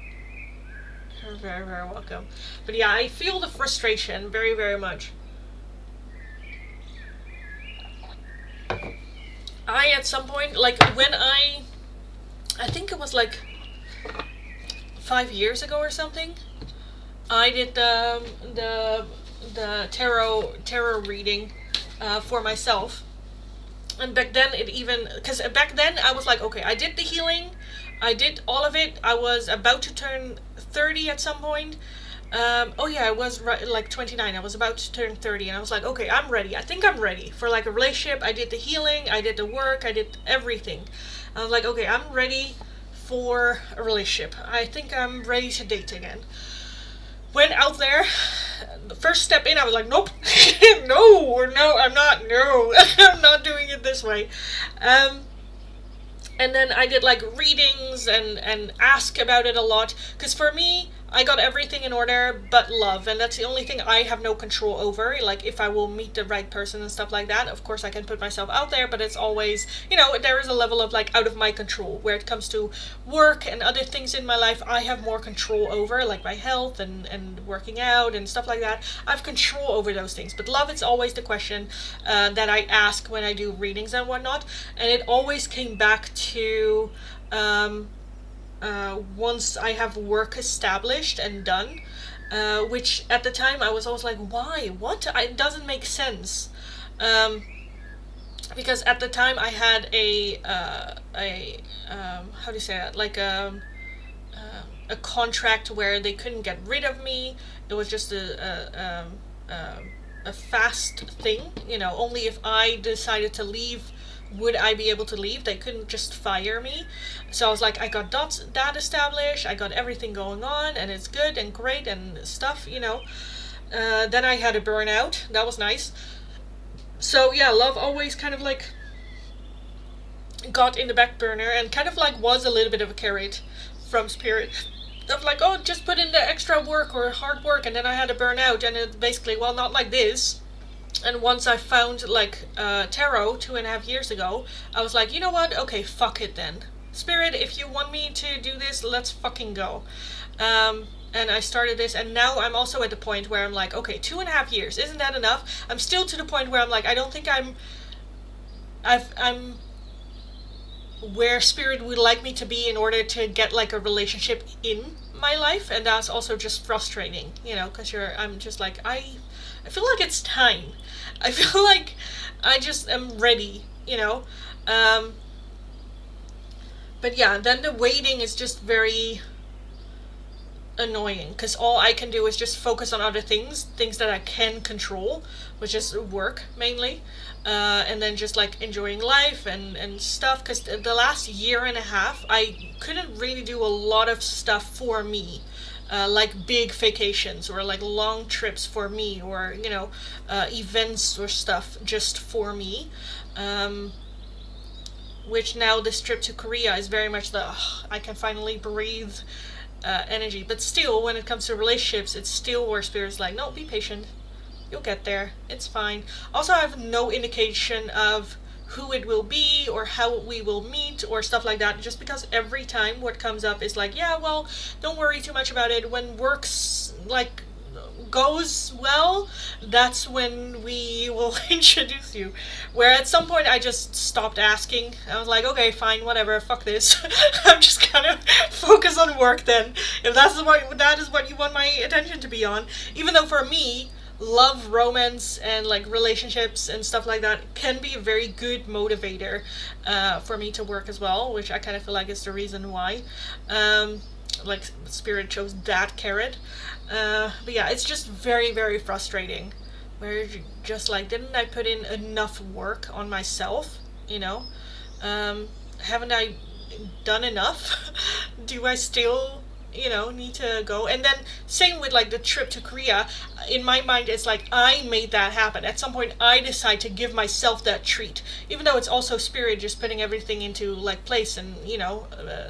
You're very, very welcome. But yeah, I feel the frustration very, very much. At some point, like when I think it was like 5 years ago or something, I did the tarot reading for myself. And back then because back then I was like, okay, I did the healing, I did all of it. I was about to turn 30 at some point. Oh yeah, I was like 29. I was about to turn 30, and I was like, okay, I'm ready. I think I'm ready for like a relationship. I did the healing, I did the work, I did everything. I was like, okay, I'm ready for a relationship. I think I'm ready to date again. Went out there, the first step in, I was like, nope, no, I'm not doing it this way. And then I did like readings and ask about it a lot, because for me, I got everything in order but love, and that's the only thing I have no control over. Like if I will meet the right person and stuff like that, of course I can put myself out there, but it's always, you know, there is a level of like out of my control. Where it comes to work and other things in my life, I have more control over, like my health and working out and stuff like that. I have control over those things. But love is always the question that I ask when I do readings and whatnot, and it always came back to once I have work established and done, which at the time I was always like, why? What? It doesn't make sense. Because at the time I had a how do you say that? Like a contract where they couldn't get rid of me. It was just a fast thing, you know. Only if I decided to leave would I be able to leave. They couldn't just fire me. So I was like, I got that established, I got everything going on, and it's good and great and stuff, you know. Then I had a burnout. That was nice. So yeah, love always kind of like got in the back burner and kind of like was a little bit of a carrot from Spirit. Of like, oh, just put in the extra work or hard work, and then I had to burn out, and it's basically, well, not like this. And once I found like tarot 2.5 years ago, I was like, you know what? Okay, fuck it then. Spirit, if you want me to do this, let's fucking go. And I started this, and now I'm also at the point where I'm like, okay, 2.5 years, isn't that enough? I'm still to the point where I'm like, I don't think I'm where Spirit would like me to be in order to get like a relationship in my life, and that's also just frustrating, because I'm just like, I feel like it's time. I feel like I just am ready, but yeah, then the waiting is just very annoying, because all I can do is just focus on other things that I can control, which is work mainly, and then just like enjoying life and stuff, because the last 1.5 years I couldn't really do a lot of stuff for me, like big vacations or like long trips for me, or events or stuff just for me, which now this trip to Korea is very much the I can finally breathe energy. But still, when it comes to relationships, it's still where Spirit's like, no, be patient, you'll get there, it's fine. Also, I have no indication of who it will be or how we will meet or stuff like that, just because every time what comes up is like, yeah, well, don't worry too much about it. When works like goes well, that's when we will introduce you. Where at some point I just stopped asking. I was like, okay, fine, whatever, fuck this. I'm just gonna focus on work then, if that is what you want my attention to be on. Even though for me, love, romance, and like relationships and stuff like that can be a very good motivator for me to work as well, which I kind of feel like is the reason why like Spirit chose that carrot. But yeah, it's just very, very frustrating, where you're just like, didn't I put in enough work on myself, haven't I done enough? Do I still need to go? And then same with like the trip to Korea. In my mind, it's like I made that happen. At some point I decide to give myself that treat, even though it's also Spirit just putting everything into like place, and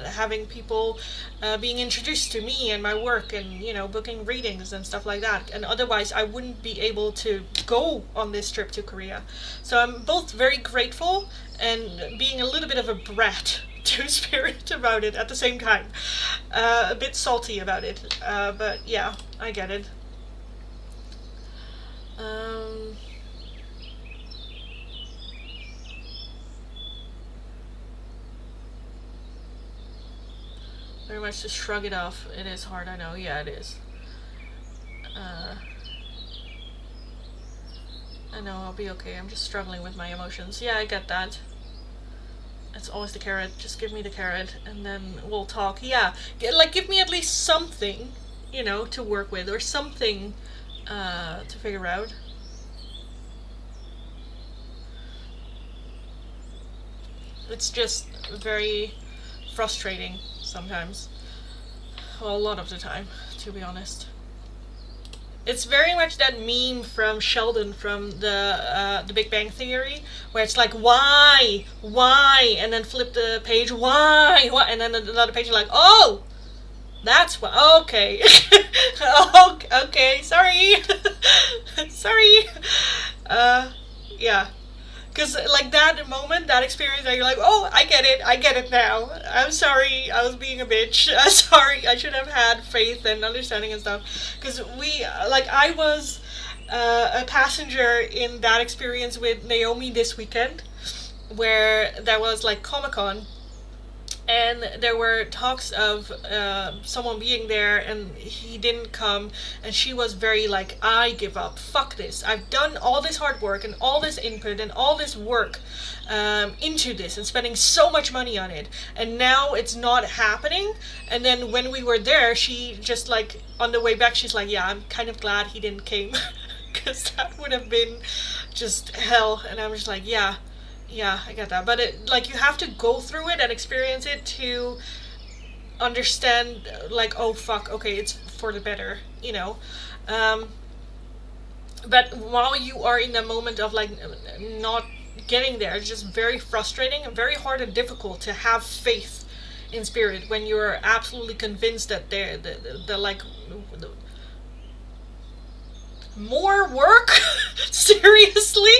having people being introduced to me and my work, and booking readings and stuff like that. And otherwise I wouldn't be able to go on this trip to Korea. So I'm both very grateful and being a little bit of a brat to Spirit about it at the same time. A bit salty about it, but yeah, I get it. Very much to shrug it off. It is hard, I know. Yeah, it is. I know, I'll be okay. I'm just struggling with my emotions. Yeah, I get that. It's always the carrot. Just give me the carrot, and then we'll talk. Yeah, like give me at least something, to work with, or something to figure out. It's just very frustrating sometimes. Well, a lot of the time, to be honest. It's very much that meme from Sheldon from the Big Bang Theory, where it's like, why, and then flip the page, why, and then another page, you're like, oh, that's why, okay, okay, sorry, sorry, yeah. Because, like, that moment, that experience, that you're like, oh, I get it now. I'm sorry, I was being a bitch. Sorry, I should have had faith and understanding and stuff. Because I was a passenger in that experience with Naomi this weekend, where there was, like, Comic-Con, and there were talks of someone being there, and he didn't come, and she was very like, I give up, fuck this, I've done all this hard work and all this input and all this work into this and spending so much money on it, and now it's not happening. And then when we were there, she just like, on the way back, she's like, yeah, I'm kind of glad he didn't came, because that would have been just hell. And I'm just like, yeah, I get that. But you have to go through it and experience it to understand, like, oh fuck, okay, it's for the better, but while you are in the moment of like not getting there, it's just very frustrating and very hard and difficult to have faith in spirit, when you're absolutely convinced that they're like more work. Seriously.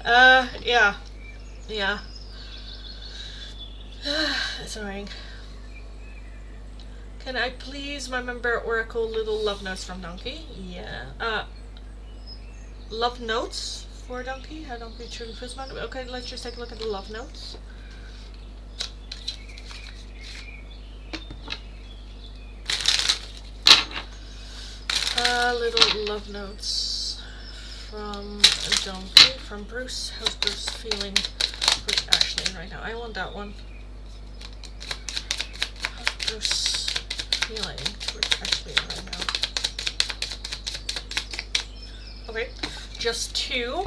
Yeah. It's annoying. Can I please remember Oracle little love notes from Donkey? Yeah. Love notes for Donkey? How Donkey truly feels about it? Okay, let's just take a look at the love notes. Little love notes from Donkey, from Bruce. How's Bruce feeling with Ashley right now? I want that one. How's Bruce feeling with Ashley right now? Okay, just 2.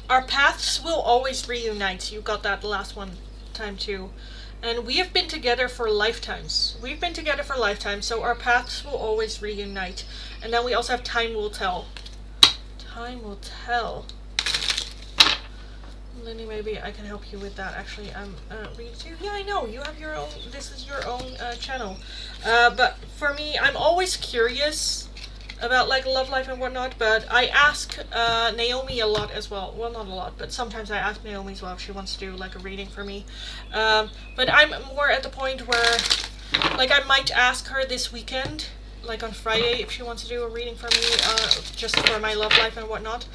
Our paths will always reunite. You got that last one time too. And we have been together for lifetimes. We've been together for lifetimes, so our paths will always reunite. And then we also have time will tell. Time will tell. Lindy, maybe I can help you with that. Actually, I'm reading too. Yeah, I know. You have your own, this is your own channel. But for me, I'm always curious about like love life and whatnot, but I ask Naomi a lot as well. Well, not a lot, but sometimes I ask Naomi as well if she wants to do like a reading for me. But I'm more at the point where like I might ask her this weekend, like on Friday, if she wants to do a reading for me, just for my love life and whatnot.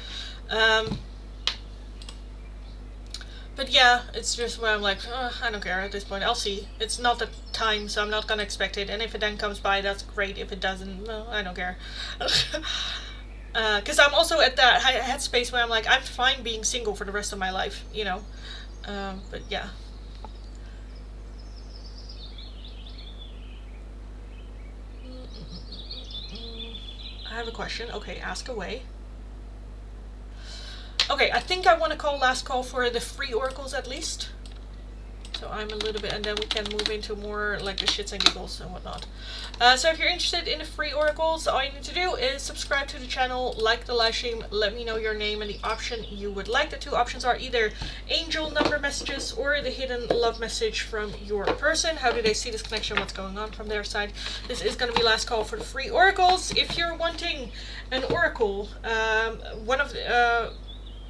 But yeah, it's just where I'm like, I don't care at this point. I'll see. It's not the time, so I'm not gonna expect it. And if it then comes by, that's great. If it doesn't, well, I don't care. Because I'm also at that headspace where I'm like, I'm fine being single for the rest of my life, you know. But yeah. I have a question. Okay, ask away. Okay, I think I want to call last call for the free oracles at least. So I'm a little bit, and then we can move into more like the shits and giggles and whatnot. So if you're interested in the free oracles, all you need to do is subscribe to the channel, like the live stream, let me know your name and the option you would like. The 2 options are either angel number messages or the hidden love message from your person. How do they see this connection? What's going on from their side? This is going to be last call for the free oracles. If you're wanting an oracle, one of the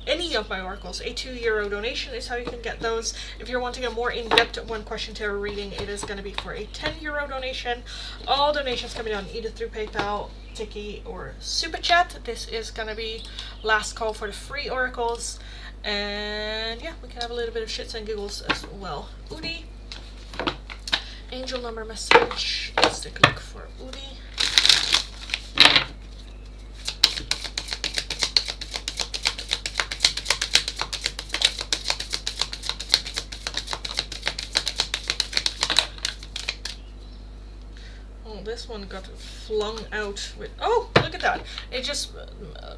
any of my oracles, a €2 donation is how you can get those. If you're wanting a more in-depth one question tarot reading, it is going to be for a €10 donation. All donations can be done either through PayPal, Tiki, or Super Chat. This is going to be last call for the free oracles. And yeah, we can have a little bit of shits and giggles as well. Udi. Angel number message. Let's take a look for Udi. This one got flung out with, oh, look at that, it just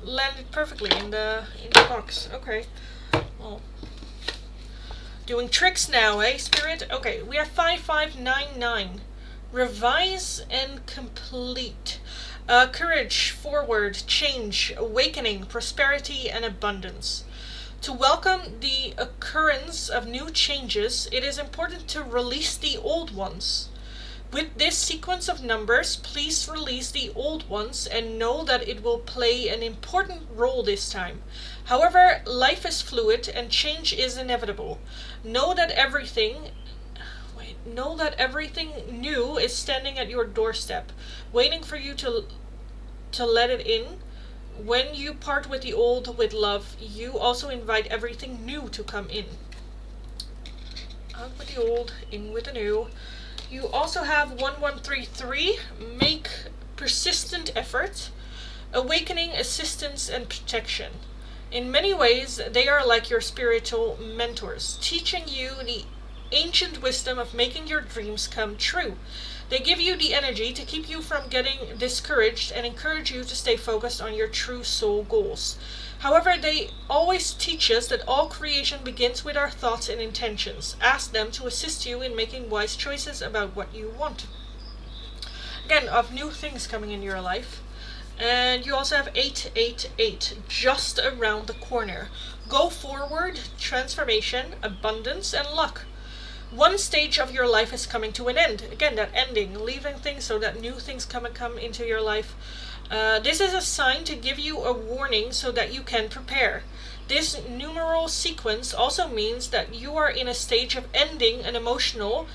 landed perfectly in the box. Okay, well, doing tricks now, eh, Spirit? Okay, we have 5599. Revise and complete. Courage, forward, change, awakening, prosperity, and abundance. To welcome the occurrence of new changes, it is important to release the old ones. With this sequence of numbers, please release the old ones and know that it will play an important role this time. However, life is fluid and change is inevitable. Know that everything new is standing at your doorstep, waiting for you to let it in. When you part with the old with love, you also invite everything new to come in. Out with the old, in with the new. You also have 1133, make persistent effort, awakening, assistance, and protection. In many ways, they are like your spiritual mentors, teaching you the ancient wisdom of making your dreams come true. They give you the energy to keep you from getting discouraged and encourage you to stay focused on your true soul goals. However, they always teach us that all creation begins with our thoughts and intentions. Ask them to assist you in making wise choices about what you want. Again, of new things coming in your life. And you also have 888, just around the corner. Go forward, transformation, abundance, and luck. One stage of your life is coming to an end. Again, that ending, leaving things so that new things come into your life. This is a sign to give you a warning so that you can prepare. This numeral sequence also means that you are in a stage of ending an emotional,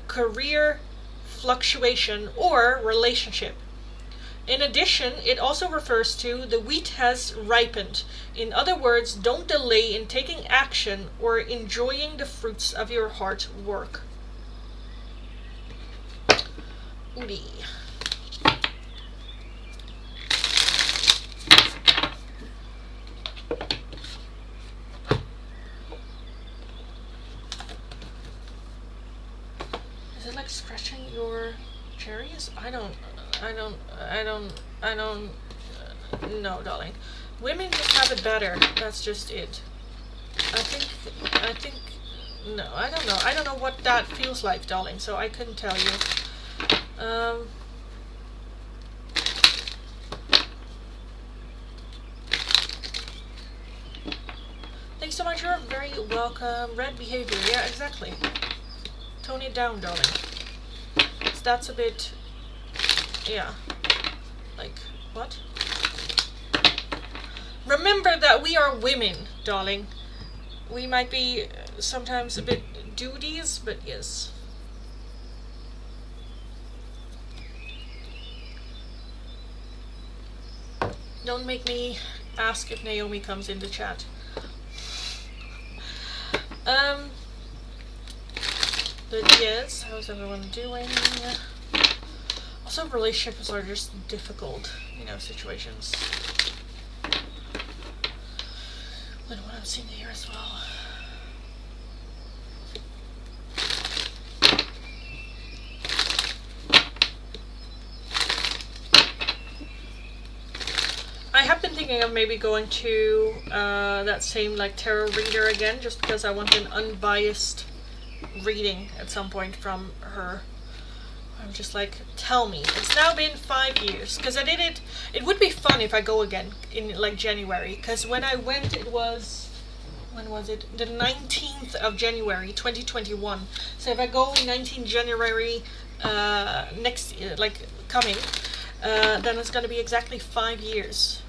career fluctuation or relationship. In addition, it also refers to the wheat has ripened. In other words, don't delay in taking action or enjoying the fruits of your hard work. Oodie. Is it like scratching your cherries? I don't no, darling. Women just have it better. That's just it. I think, no, I don't know. I don't know what that feels like, darling, so I couldn't tell you. Thanks so much, you're very welcome. Red behavior, yeah, exactly. Tone it down, darling. So that's a bit, yeah. Like, what? Remember that we are women, darling. We might be sometimes a bit duties, but yes. Don't make me ask if Naomi comes in the chat. But yes, how's everyone doing? Also, relationships are just difficult, situations. What I'm seeing here as well. I have been thinking of maybe going to that same tarot reader again, just because I want an unbiased reading at some point from her. I'm just like, tell me. It's now been 5 years, because I did it. It would be fun if I go again in January, because when I went it was, when was it? The 19th of January 2021. So if I go in 19th January next coming, then it's going to be exactly 5 years.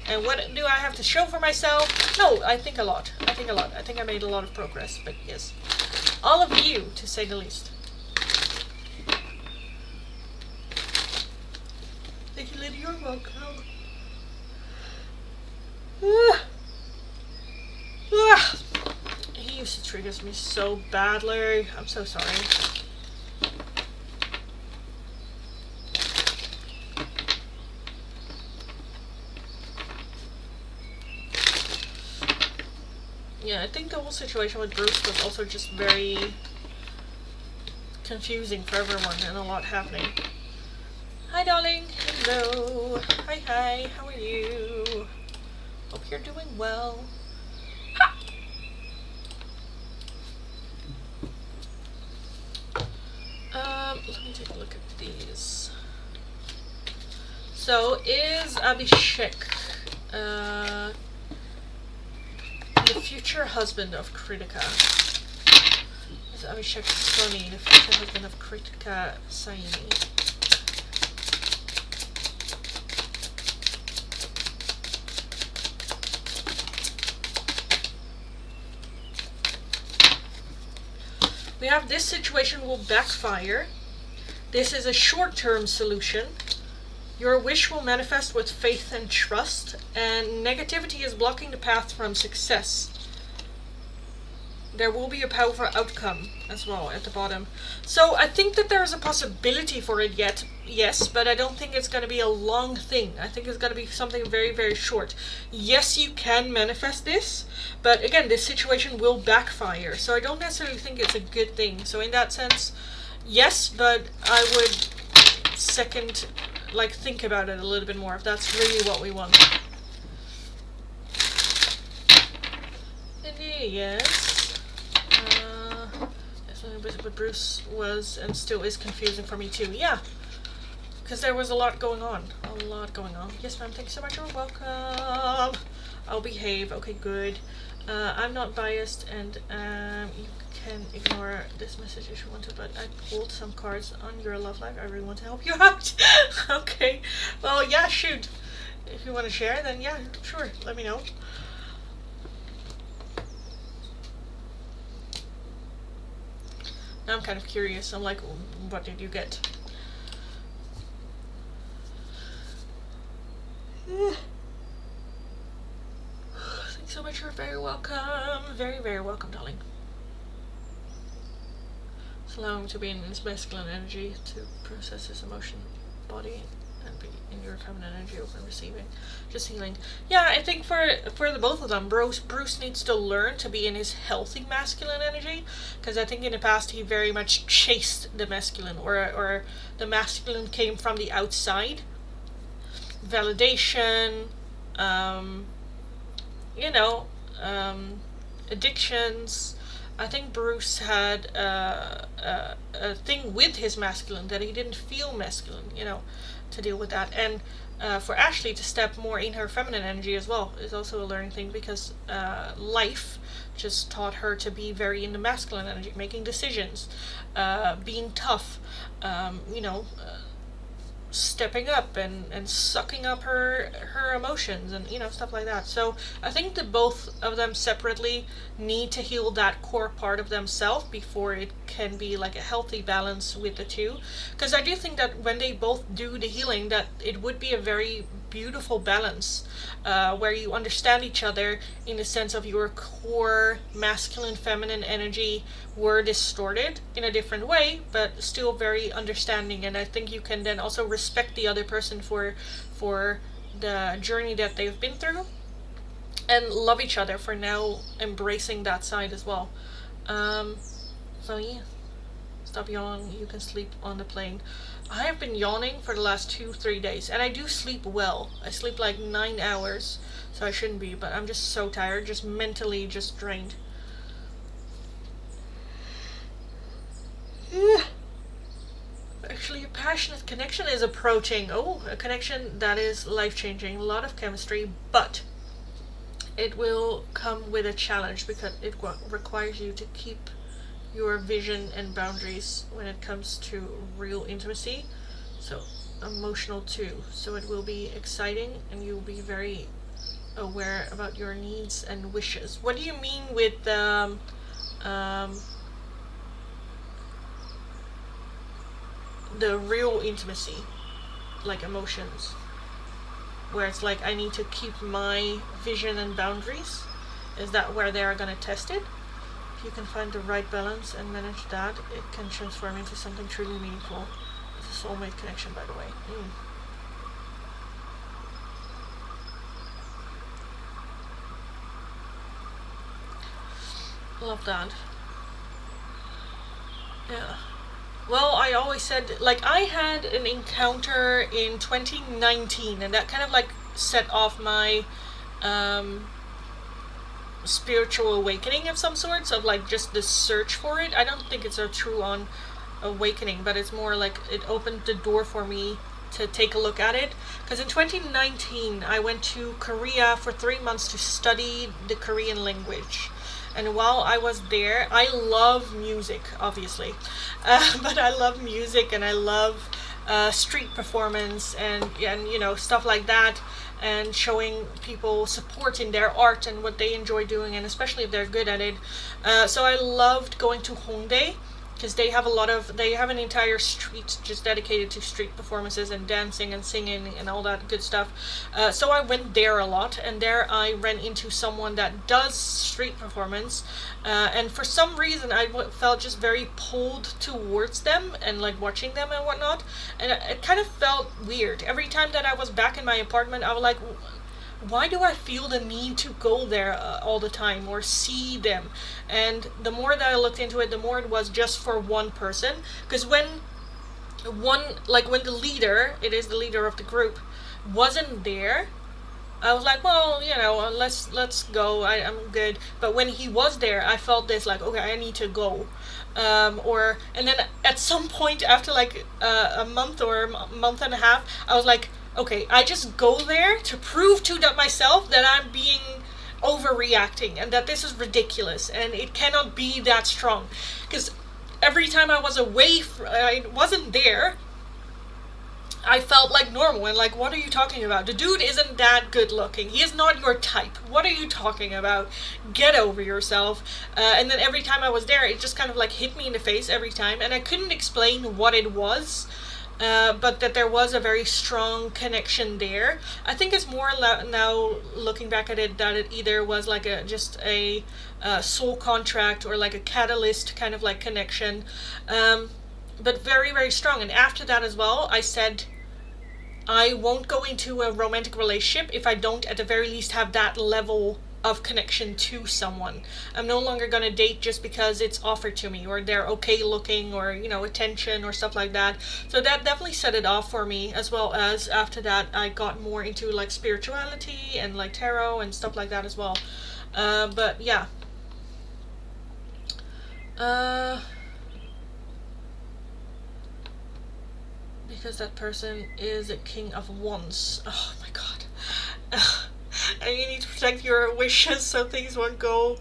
And what do I have to show for myself? No, I think a lot. I think I made a lot of progress, but yes. All of you, to say the least. Thank you, Lydia. You're welcome. He used to trigger me so badly. I'm so sorry. Yeah, I think the whole situation with Bruce was also just very confusing for everyone and a lot happening. Hi, darling. Hello. Hi. How are you? Hope you're doing well. Ha! Let me take a look at these. So, is Abhishek the future husband of Kritika? Is Abhishek Soni the future husband of Kritika Saini? We have this situation will backfire. This is a short-term solution. Your wish will manifest with faith and trust, and negativity is blocking the path from success. There will be a powerful outcome as well at the bottom. So I think that there is a possibility for it yet, yes, but I don't think it's going to be a long thing. I think it's going to be something very, very short. Yes, you can manifest this, but again, this situation will backfire. So I don't necessarily think it's a good thing. So in that sense, yes, but I would think about it a little bit more if that's really what we want. Indeed, yes. But Bruce was and still is confusing for me too. Yeah, because there was a lot going on. Yes, ma'am. Thank you so much. You're welcome. I'll behave. Okay, good. I'm not biased, and you can ignore this message if you want to, but I pulled some cards on your love life. I really want to help you out. Okay. Well, yeah, shoot. If you want to share, then yeah, sure. Let me know. Now I'm kind of curious. I'm like, what did you get? Thanks so much. You're very welcome. Very, very welcome, darling. It's allowing him to be in his masculine energy to process his emotion body and be in your feminine energy, open receiving, just healing. Yeah, I think for the both of them, Bruce needs to learn to be in his healthy masculine energy, because I think in the past he very much chased the masculine, or the masculine came from the outside, validation, addictions. I think Bruce had a thing with his masculine that he didn't feel masculine, to deal with that. And for Ashley to step more in her feminine energy as well is also a learning thing, because life just taught her to be very in the masculine energy, making decisions, being tough, stepping up and sucking up her emotions, and stuff like that. So I think that both of them separately need to heal that core part of themselves before it can be like a healthy balance with the two, because I do think that when they both do the healing, that it would be a very beautiful balance, where you understand each other in the sense of your core masculine feminine energy were distorted in a different way, but still very understanding. And I think you can then also respect the other person for the journey that they've been through, and love each other for now embracing that side as well. So yeah, stop yawning, you can sleep on the plane. I have been yawning for the last 2-3 days, and I do sleep well. I sleep like 9 hours, so I shouldn't be, but I'm just so tired, just mentally just drained. Actually, a passionate connection is approaching. Oh, a connection that is life-changing. A lot of chemistry, but it will come with a challenge, because it requires you to keep your vision and boundaries when it comes to real intimacy. So emotional too. So it will be exciting, and you'll be very aware about your needs and wishes. What do you mean with the real intimacy, like emotions, where it's like I need to keep my vision and boundaries? Is that where they are going to test it? If you can find the right balance and manage that, it can transform into something truly meaningful. It's a soulmate connection, by the way. Love that. Yeah. Well, I always said, like, I had an encounter in 2019, and that kind of like set off my spiritual awakening of some sorts, of like just the search for it. I don't think it's a true on awakening, but it's more like it opened the door for me to take a look at it. Because in 2019 I went to Korea for 3 months to study the Korean language, and while I was there, I love music, obviously, but I love music, and I love street performance, and stuff like that, and showing people support in their art and what they enjoy doing, and especially if they're good at it. So I loved going to Hongdae, because they have an entire street just dedicated to street performances and dancing and singing and all that good stuff. So I went there a lot, and there I ran into someone that does street performance, and for some reason I felt just very pulled towards them and like watching them and whatnot, and it kind of felt weird. Every time that I was back in my apartment, I was like, why do I feel the need to go there all the time or see them? And the more that I looked into it, the more it was just for one person. Because when the leader, it is the leader of the group, wasn't there, I was like, well, let's go. I'm good. But when he was there, I felt this like, okay, I need to go. And then at some point after like a month or a month and a half, I was like, okay, I just go there to prove to myself that I'm being, overreacting and that this is ridiculous and it cannot be that strong. Because every time I was away, I wasn't there, I felt like normal and like, what are you talking about? The dude isn't that good looking. He is not your type. What are you talking about? Get over yourself. And then every time I was there, it just kind of like hit me in the face every time, and I couldn't explain what it was. But that there was a very strong connection there. I think it's more now looking back at it that it either was like just a soul contract or like a catalyst kind of like connection. But very, very strong. And after that as well, I said, I won't go into a romantic relationship if I don't at the very least have that level of connection to someone. I'm no longer going to date just because it's offered to me or they're okay looking or, you know, attention or stuff like that. So that definitely set it off for me, as well as after that I got more into like spirituality and like tarot and stuff like that as well. But yeah. Because that person is a king of wands. Oh my god. And you need to protect your wishes so things won't go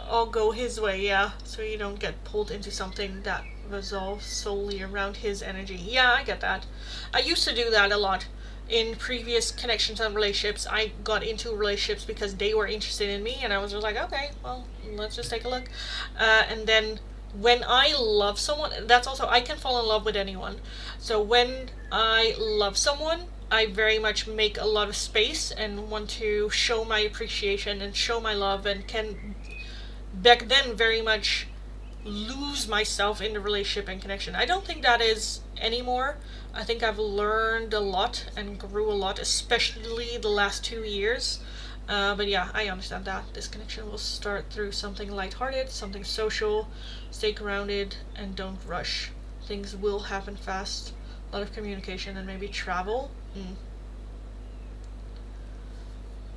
all go his way, yeah. So you don't get pulled into something that resolves solely around his energy. Yeah, I get that. I used to do that a lot. In previous connections and relationships, I got into relationships because they were interested in me, and I was just like, okay, well, let's just take a look. And then when I love someone, that's also, I can fall in love with anyone. So when I love someone, I very much make a lot of space and want to show my appreciation and show my love, and can back then very much lose myself in the relationship and connection. I don't think that is anymore. I think I've learned a lot and grew a lot, especially the last 2 years. But yeah, I understand that. This connection will start through something lighthearted, something social. Stay grounded and don't rush. Things will happen fast. A lot of communication and maybe travel.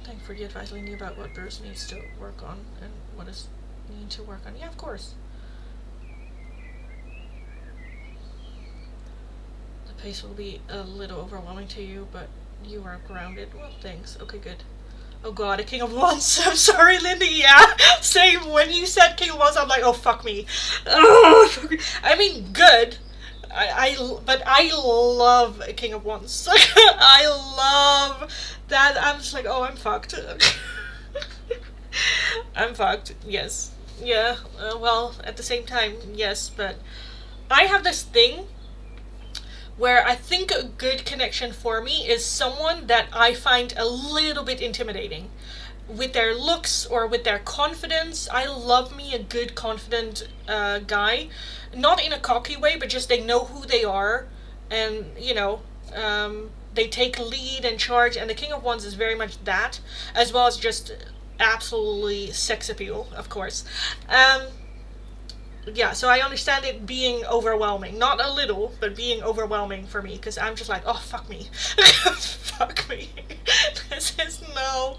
Thank you for the advice, Lindy, about what Bruce needs to work on and what is need to work on. Yeah, of course. The pace will be a little overwhelming to you, but you are grounded. Well, thanks. Okay, good. Oh god, a King of Wands. I'm sorry, Lindy. Yeah, same. When you said King of Wands, I'm like, oh, fuck me. Oh, fuck me. I mean, good. But I love a King of Wands. I love that. I'm just like, oh, I'm fucked. I'm fucked. Yes. Yeah. Well, at the same time, yes. But I have this thing where I think a good connection for me is someone that I find a little bit intimidating with their looks or with their confidence. I love me a good confident guy, not in a cocky way, but just they know who they are, and you know, they take lead and charge, and the King of Wands is very much that, as well as just absolutely sex appeal, of course. Yeah, so I understand it being overwhelming. Not a little, but being overwhelming for me, because I'm just like, oh, fuck me. Fuck me. This is no.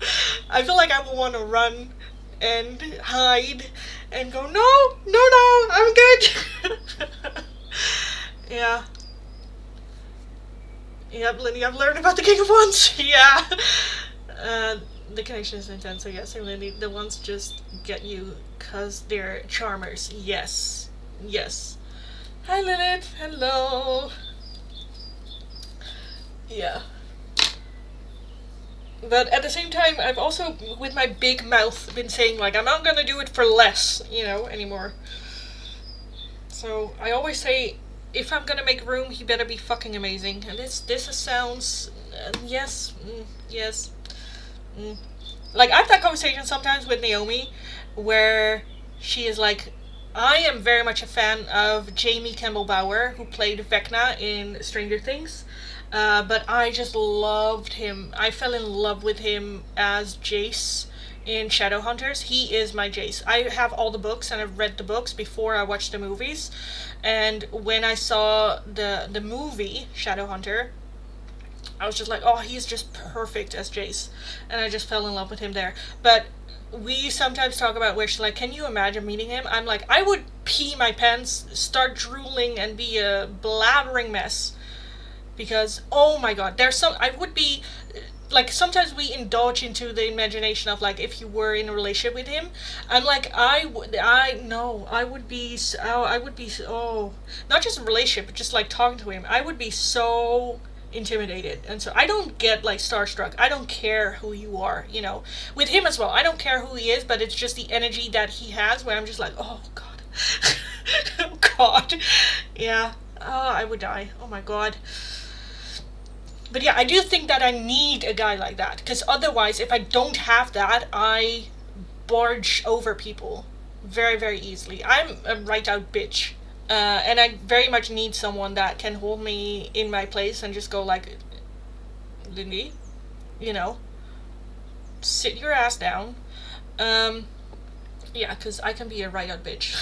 I feel like I will want to run and hide and go, no, I'm good. Yeah. Yep, Lindy, I've learned about the King of Wands. Yeah. The connection is intense, so yes, Lindy, the ones just get you because they're charmers. Yes. Yes. Hi, Lilith. Hello. Yeah. But at the same time, I've also, with my big mouth, been saying, like, I'm not gonna do it for less, you know, anymore. So, I always say, if I'm gonna make room, he better be fucking amazing. And this sounds, yes, yes. Like, I've had conversations sometimes with Naomi where she is like, I am very much a fan of Jamie Campbell Bower, who played Vecna in Stranger Things. But I just loved him. I fell in love with him as Jace in Shadowhunters. He is my Jace. I have all the books, and I've read the books before I watched the movies. And when I saw the movie, Shadowhunter, I was just like, oh, he's just perfect as Jace. And I just fell in love with him there. But we sometimes talk about where she's like, can you imagine meeting him? I'm like, I would pee my pants, start drooling, and be a blabbering mess. Because, oh my god, I would be like sometimes we indulge into the imagination of like if you were in a relationship with him. I'm like I no I would be I would be not just a relationship but just like talking to him I would be so intimidated. And so I don't get like starstruck. I don't care who you are, you know, with him as well. I don't care who he is, but it's just the energy that he has where I'm just like, oh god. Oh god. Yeah. Oh, I would die. Oh my god. But yeah, I do think that I need a guy like that, because otherwise if I don't have that I barge over people very very easily. I'm a right out bitch. And I very much need someone that can hold me in my place and just go like, Lindy, you know, sit your ass down. Yeah, because I can be a right out bitch.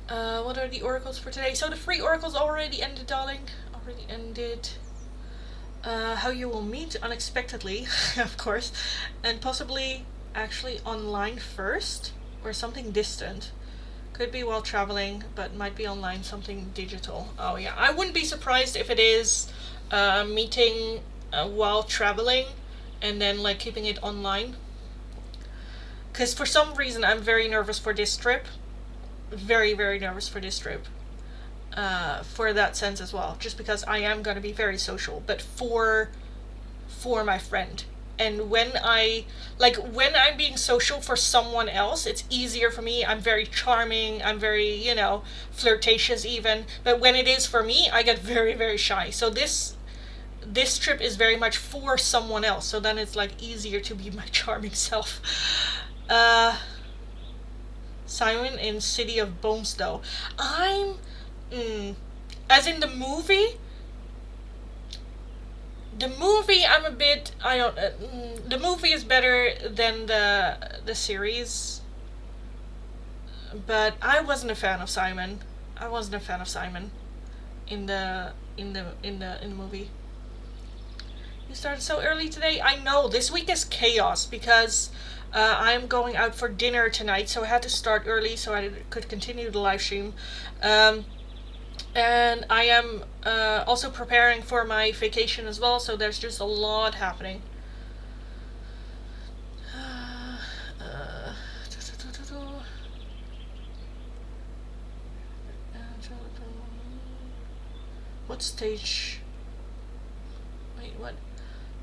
What are the oracles for today? So the free oracles already ended, darling. Already ended. How you will meet unexpectedly, of course, and possibly actually online first, or something distant. Could be while traveling, but might be online, something digital. Oh yeah, I wouldn't be surprised if it is meeting while traveling and then like keeping it online. Because for some reason I'm very nervous for this trip. Very, very nervous for this trip. For that sense as well. Just because I am going to be very social, but for my friend. And when I'm being social for someone else, it's easier for me. I'm very charming. I'm very, you know, flirtatious even. But when it is for me, I get very, very shy. So this trip is very much for someone else. So then it's like easier to be my charming self. Simon in City of Bones though. As in the movie, I'm a bit, I don't, the movie is better than the series, but I wasn't a fan of Simon. In the movie. You started so early today. I know this week is chaos because I'm going out for dinner tonight, so I had to start early so I could continue the live stream. And I am also preparing for my vacation as well, so there's just a lot happening. What stage? Wait, what?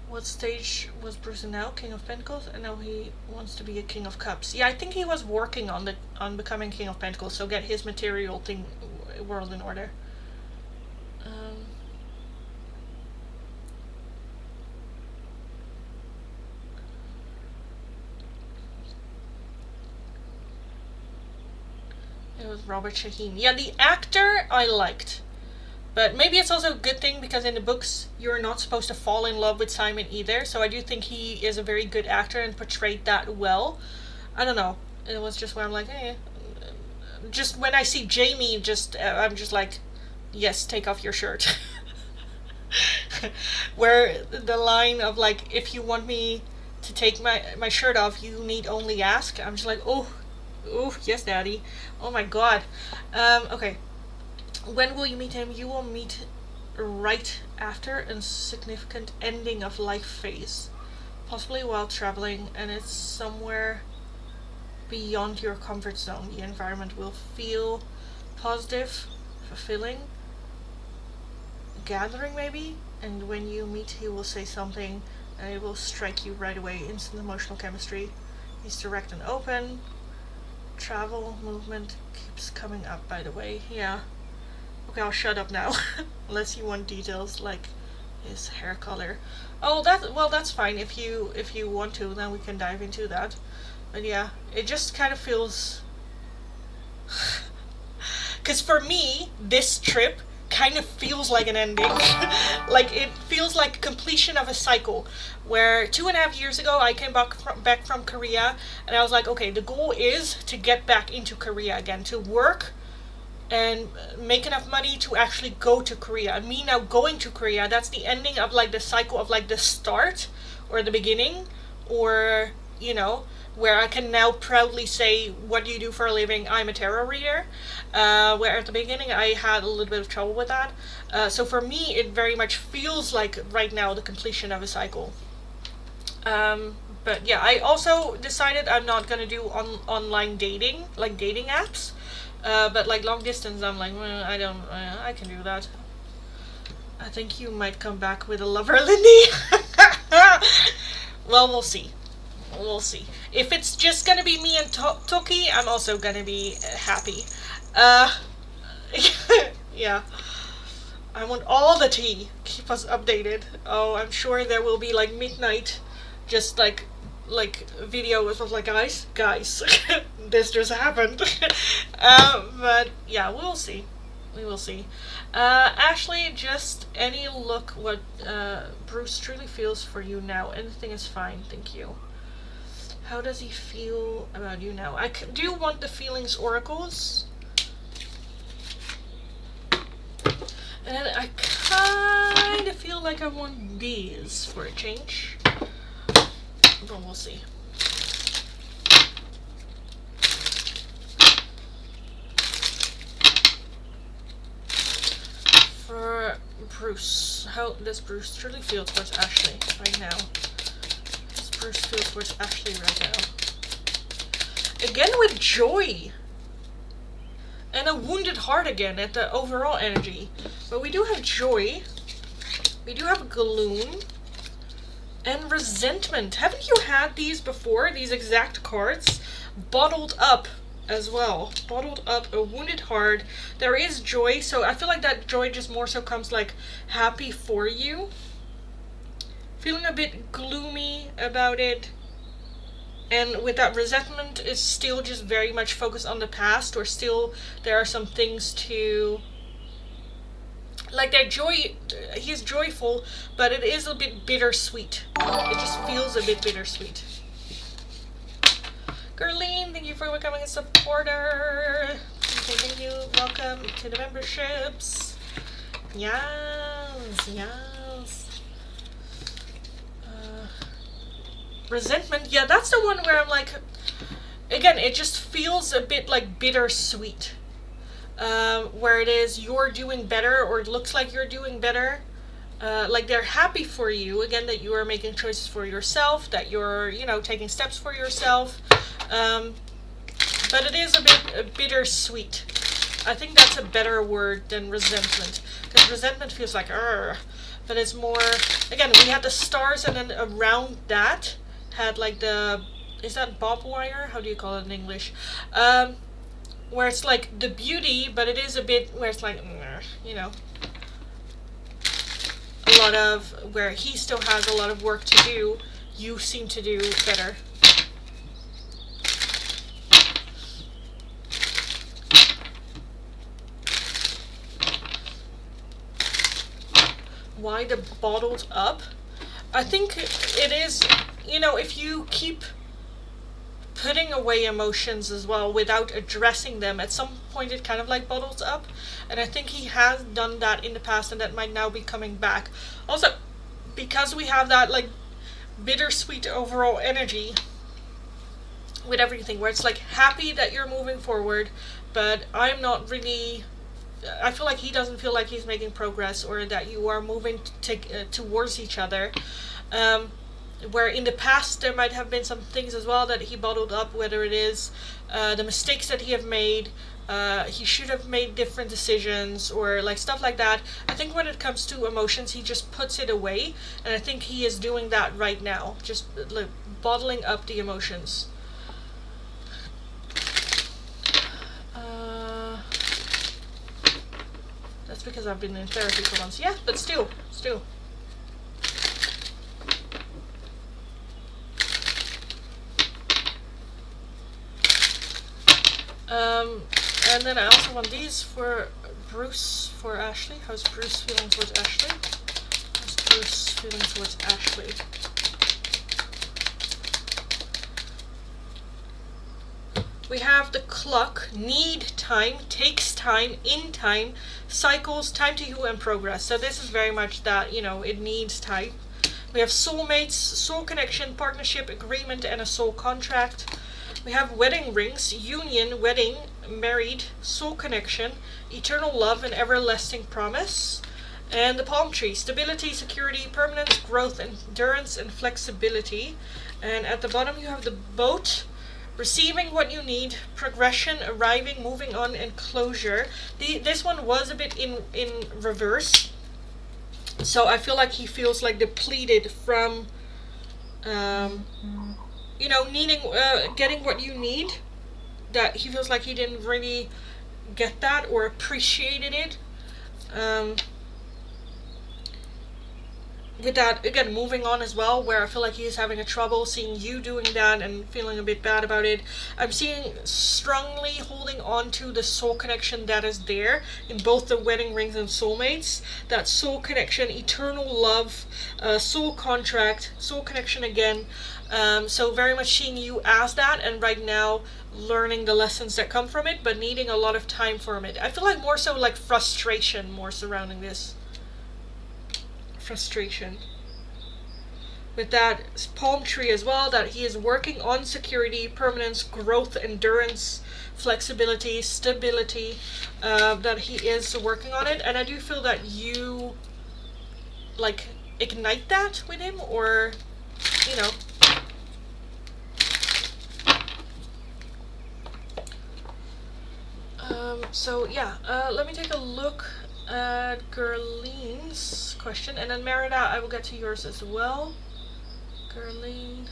What stage was Bruce now? King of Pentacles, and now he wants to be a King of Cups. Yeah, I think he was working on becoming King of Pentacles, so get his material thing world in order. It was Robert Shaheen. Yeah, the actor I liked. But maybe it's also a good thing because in the books you're not supposed to fall in love with Simon either. So I do think he is a very good actor and portrayed that well. I don't know. It was just where I'm like, eh. Just when I see Jamie, I'm just like, yes, take off your shirt. Where the line of like, if you want me to take my shirt off, you need only ask. I'm just like, oh, yes, daddy. Oh my god. Okay. When will you meet him? You will meet right after a significant ending of life phase. Possibly while traveling, and it's somewhere beyond your comfort zone. The environment will feel positive, fulfilling, gathering maybe, and when you meet he will say something and it will strike you right away. Instant emotional chemistry. He's direct and open. Travel, movement keeps coming up, by the way. Yeah. Okay, I'll shut up now. Unless you want details like his hair color. Oh, that's fine. If you want to, then we can dive into that. But yeah, it just kind of feels. Because for me, this trip kind of feels like an ending. Like it feels like completion of a cycle. Where 2.5 years ago I came back from Korea, and I was like, okay, the goal is to get back into Korea again, to work and make enough money to actually go to Korea. And me now going to Korea, that's the ending of like the cycle of like the start or the beginning, or you know. where I can now proudly say, what do you do for a living? I'm a tarot reader. Where at the beginning I had a little bit of trouble with that. So for me, it very much feels like right now the completion of a cycle. But yeah, I also decided I'm not gonna do online dating, like dating apps. But like long distance, I'm like, well, I can do that. I think you might come back with a lover, Lindy. Well, we'll see. We'll see. If it's just gonna be me and Toki, I'm also gonna be happy. Yeah. I want all the tea. Keep us updated. Oh, I'm sure there will be like midnight, just like videos of like, guys, this just happened. But yeah, we'll see. We will see. Ashley, just any look what Bruce truly feels for you now. Anything is fine, thank you. How does he feel about you now? I do want the feelings oracles. And I kind of feel like I want these for a change. But we'll see. For Bruce, how does Bruce truly feel towards Ashley right now? How does Bruce feel towards Ashley right now? Again with joy. And a wounded heart again at the overall energy. But we do have joy. We do have gloom. And resentment. Haven't you had these before? These exact cards? Bottled up as well. Bottled up, a wounded heart. There is joy, so I feel like that joy just more so comes like happy for you. Feeling a bit gloomy about it. And with that resentment is still just very much focused on the past, or still there are some things to... Like that joy, he's joyful, but it is a bit bittersweet. It just feels a bit bittersweet. Gerline, thank you for becoming a supporter. Thank you. Welcome to the memberships. Yes, yes. Resentment, yeah, that's the one where I'm like, again, it just feels a bit like bittersweet. Where it is you're doing better, or it looks like you're doing better. Like they're happy for you, again, that you are making choices for yourself, that you're, you know, taking steps for yourself. But it is a bit bittersweet. I think that's a better word than resentment. Because resentment feels like, but it's more, again, we had the stars, and then around that had like the, is that barbed wire? How do you call it in English? Where it's like the beauty, but it is a bit where it's like, you know, a lot of, where he still has a lot of work to do, you seem to do better. Why the bottled up? I think it is, you know, if you keep putting away emotions as well without addressing them, at some point it kind of like bottles up, and I think he has done that in the past, and that might now be coming back. Also, because we have that like bittersweet overall energy with everything, where it's like happy that you're moving forward, but I'm not really, I feel like he doesn't feel like he's making progress, or that you are moving towards each other. Where in the past there might have been some things as well that he bottled up, whether it is the mistakes that he have made, he should have made different decisions, or like stuff like that. I think when it comes to emotions, he just puts it away, and I think he is doing that right now, just like bottling up the emotions. That's because I've been in therapy for months. Yeah, but still. And then I also want these for Bruce, for Ashley. How's Bruce feeling towards Ashley? How's Bruce feeling towards Ashley? We have the clock, need time, takes time, in time, cycles, time to heal and progress. So this is very much that, you know, it needs time. We have soulmates, soul connection, partnership, agreement, and a soul contract. We have wedding rings, union, wedding, married, soul connection, eternal love, and everlasting promise. And the palm tree, stability, security, permanence, growth, endurance, and flexibility. And at the bottom you have the boat, receiving what you need, progression, arriving, moving on, and closure. This one was a bit in reverse. So I feel like he feels like depleted from, you know, needing, getting what you need. That he feels like he didn't really get that or appreciated it. With that, again, moving on as well, where I feel like he is having a trouble seeing you doing that and feeling a bit bad about it. I'm seeing strongly holding on to the soul connection that is there in both the wedding rings and soulmates. That soul connection, eternal love, soul contract, soul connection again. So very much seeing you as that, and right now learning the lessons that come from it, but needing a lot of time from it. I feel like more so like frustration more surrounding this. Frustration. With that palm tree as well, that he is working on security, permanence, growth, endurance, flexibility, stability, that he is working on it. And I do feel that you like ignite that with him, or you know. So yeah, let me take a look at Gerlene's question, and then Merida, I will get to yours as well. Gerlene,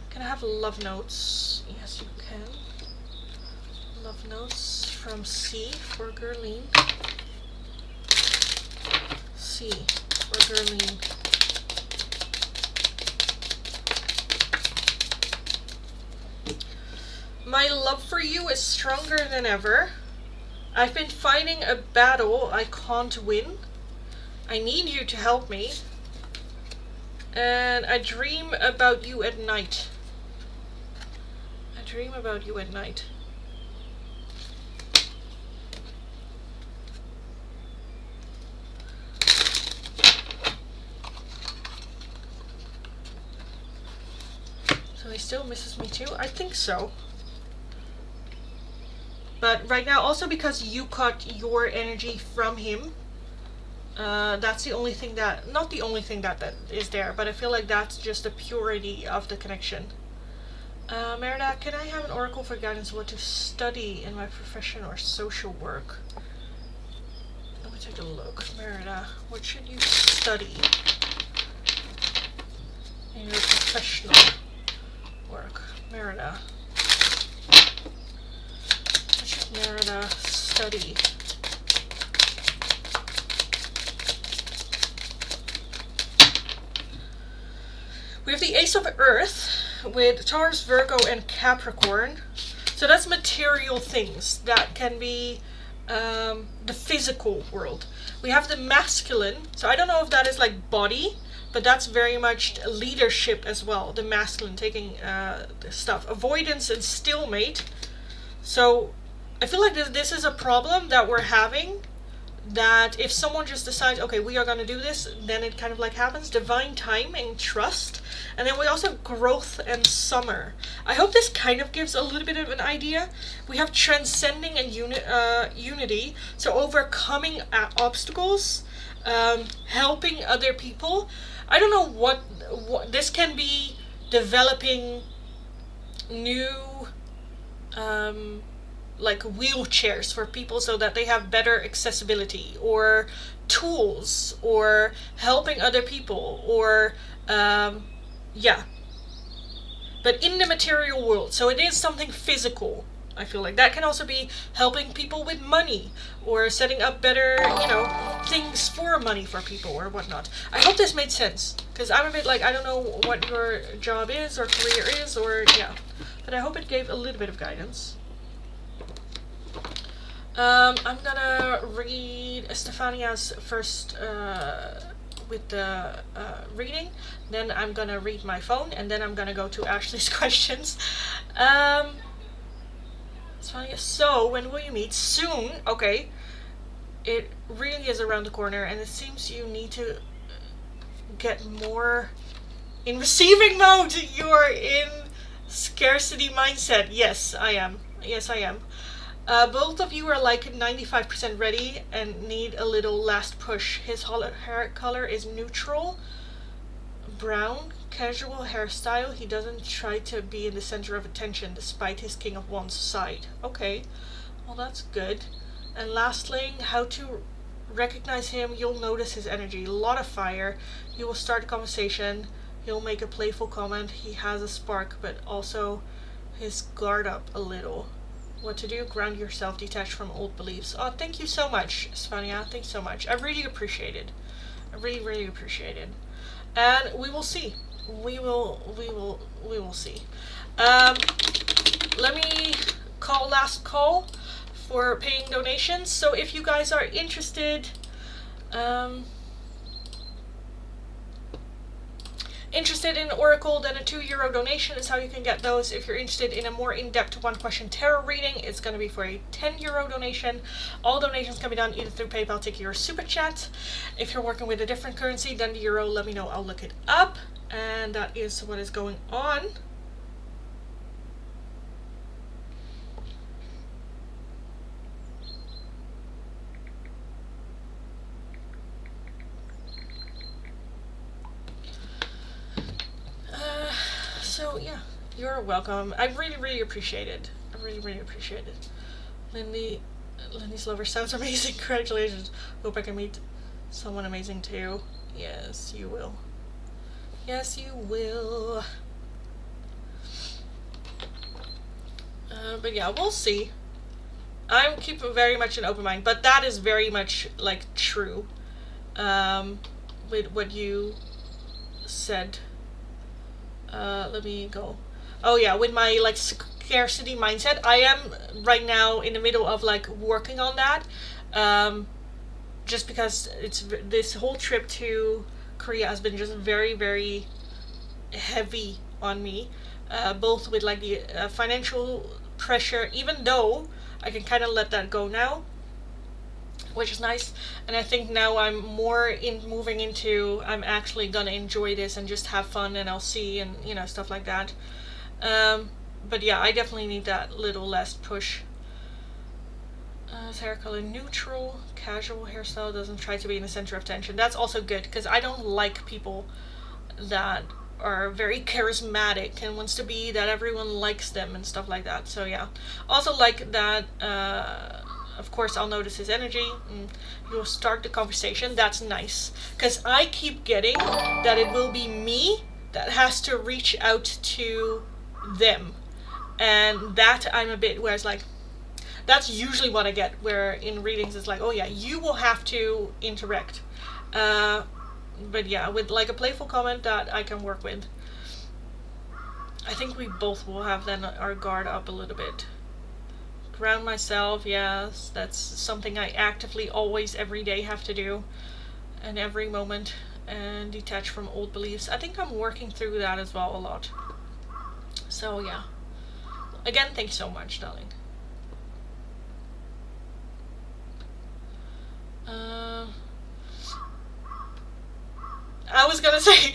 can I have love notes? Yes, you can. Love notes from C for Gerlene. C for Gerlene. My love for you is stronger than ever. I've been fighting a battle I can't win. I need you to help me. And I dream about you at night. I dream about you at night. So he still misses me too? I think so. But right now, also because you cut your energy from him, that's the only thing that, not the only thing that is there, but I feel like that's just the purity of the connection. Merida, can I have an oracle for guidance what to study in my profession or social work? Let me take a look. Merida, what should you study in your professional work? Merida. Merida study. We have the Ace of Earth with Taurus, Virgo, and Capricorn. So that's material things that can be the physical world. We have the masculine. So I don't know if that is like body, but that's very much leadership as well. The masculine, taking stuff. Avoidance and stalemate. So I feel like this is a problem that we're having, that if someone just decides, okay, we are going to do this, then it kind of like happens. Divine time and trust. And then we also have growth and summer. I hope this kind of gives a little bit of an idea. We have transcending and unity. So overcoming obstacles, helping other people. I don't know what this can be, developing new like wheelchairs for people so that they have better accessibility, or tools, or helping other people, or yeah, but in the material world. So it is something physical. I feel like that can also be helping people with money, or setting up better, you know, things for money for people or whatnot. I hope this made sense, because I'm a bit like, I don't know what your job is or career is, or yeah, but I hope it gave a little bit of guidance. I'm gonna read Stefania's first with the reading, then I'm gonna read my phone, and then I'm gonna go to Ashley's questions. So, when will you meet? Soon. Okay. It really is around the corner, and it seems you need to get more in receiving mode. You're in scarcity mindset. Yes, I am. Yes, I am. Both of you are like 95% ready and need a little last push. His hair color is neutral, brown, casual hairstyle. He doesn't try to be in the center of attention despite his King of Wands side. Okay, well that's good. And lastly, how to recognize him. You'll notice his energy, a lot of fire. You will start a conversation. He'll make a playful comment. He has a spark, but also his guard up a little. What to do? Ground yourself, detach from old beliefs. Oh, thank you so much, Svania. Thanks so much. I really appreciate it. I really appreciate it. And we will see. We will see. Let me call last call for paying donations. So if you guys are interested, interested in Oracle, then a €2 donation is how you can get those. If you're interested in a more in-depth one-question tarot reading, it's going to be for a €10 donation. All donations can be done either through PayPal, Tiki, or Super Chat. If you're working with a different currency than the euro, let me know. I'll look it up. And that is what is going on. So yeah, you're welcome. I really appreciate it. I really appreciate it. Lindy's lover sounds amazing. Congratulations. Hope I can meet someone amazing too. Yes, you will. Yes, you will. But yeah, we'll see. I'm keeping very much an open mind, but that is very much like true. With what you said. Let me go. Oh yeah, with my like scarcity mindset, I am right now in the middle of like working on that. Just because this whole trip to Korea has been just very heavy on me. Both with like the financial pressure, even though I can kind of let that go now, which is nice. And I think now I'm more moving into I'm actually gonna enjoy this and just have fun, and I'll see, and you know, stuff like that. But yeah, I definitely need that little less push. His hair color neutral, casual hairstyle, doesn't try to be in the center of attention. That's also good, because I don't like people that are very charismatic and wants to be that everyone likes them and stuff like that. So yeah, also like that. Of course, I'll notice his energy. You'll start the conversation. That's nice, because I keep getting that it will be me that has to reach out to them, and that I'm a bit where it's like, that's usually what I get, where in readings it's like, oh yeah, you will have to interact. But yeah, with like a playful comment that I can work with. I think we both will have then our guard up a little bit. Ground myself, yes, that's something I actively always every day have to do, and every moment, and detach from old beliefs. I think I'm working through that as well a lot. So yeah, again, thanks so much, darling. I was gonna say,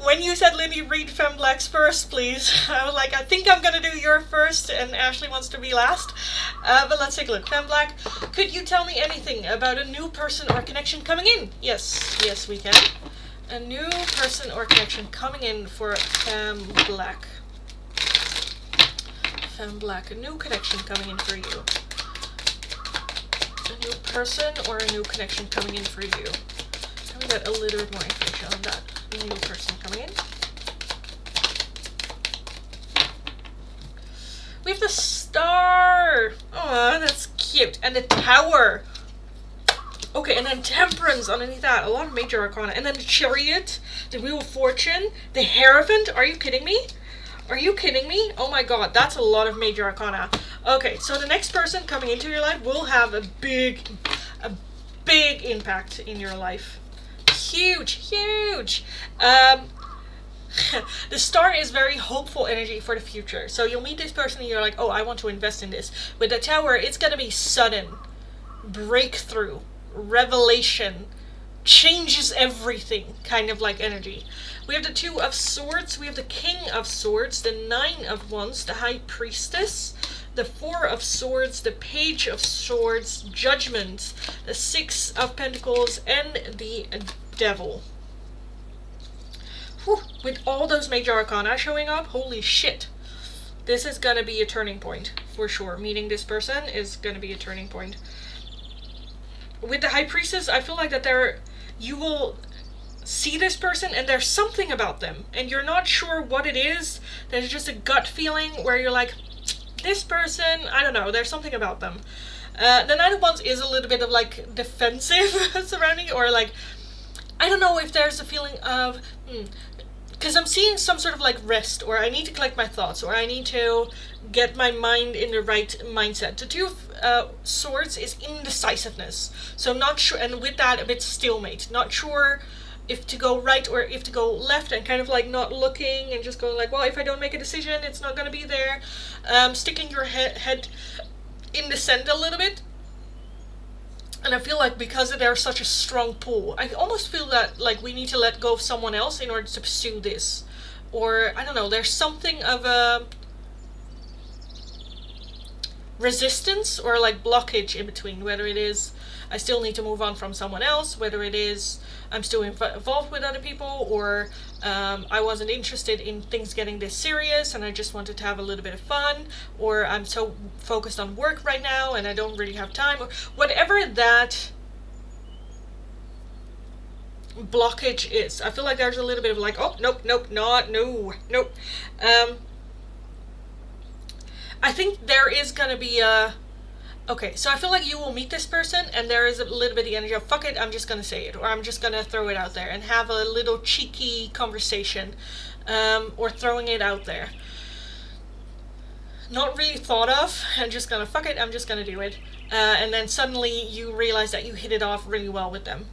when you said, Lindy, read Femme Black's first, please, I was like, I think I'm gonna do your first, and Ashley wants to be last. But let's take a look. Femme Black, could you tell me anything about a new person or connection coming in? Yes, we can. A new person or connection coming in for Femme Black. Femme Black, a new connection coming in for you. A new person or a new connection coming in for you. Can we get a little bit more information on that new person coming in? We have the star! Oh, that's cute. And the tower. Okay, and then temperance underneath that. A lot of major arcana. And then the chariot, the wheel of fortune, the hierophant. Are you kidding me? Are you kidding me? Oh my god, that's a lot of major arcana. Okay, so the next person coming into your life will have a big impact in your life. Huge. The star is very hopeful energy for the future. So you'll meet this person and you're like, oh, I want to invest in this. With the tower, it's going to be sudden, breakthrough, revelation, changes everything kind of like energy. We have the Two of Swords, we have the King of Swords, the Nine of Wands, the High Priestess, the Four of Swords, the Page of Swords, Judgment, the Six of Pentacles, and the Devil. Whew. With all those major arcana showing up, holy shit. This is gonna be a turning point, for sure. Meeting this person is gonna be a turning point. With the High Priestess, I feel like that you will see this person and there's something about them and you're not sure what it is. There's just a gut feeling where you're like, this person, I don't know, there's something about them. The Nine of Wands is a little bit of like defensive surrounding, or like, I don't know if there's a feeling of, because I'm seeing some sort of like rest, or I need to collect my thoughts, or I need to get my mind in the right mindset. The Two of Swords is indecisiveness. So I'm not sure, and with that a bit stalemate. Not sure if to go right or if to go left, and kind of like not looking and just going like, well, if I don't make a decision, it's not going to be there. Sticking your head in the sand a little bit. And I feel like because there's such a strong pull, I almost feel that like we need to let go of someone else in order to pursue this. Or, I don't know, there's something of a resistance or like blockage in between, whether it is I still need to move on from someone else, whether it is I'm still involved with other people, or I wasn't interested in things getting this serious and I just wanted to have a little bit of fun, or I'm so focused on work right now and I don't really have time, or whatever that blockage is. I feel like there's a little bit of like, oh, nope, I think there is gonna be a, okay, so I feel like you will meet this person and there is a little bit of the energy of, fuck it, I'm just gonna say it, or I'm just gonna throw it out there and have a little cheeky conversation, or throwing it out there. Not really thought of, and just gonna, fuck it, I'm just gonna do it. And then suddenly you realize that you hit it off really well with them.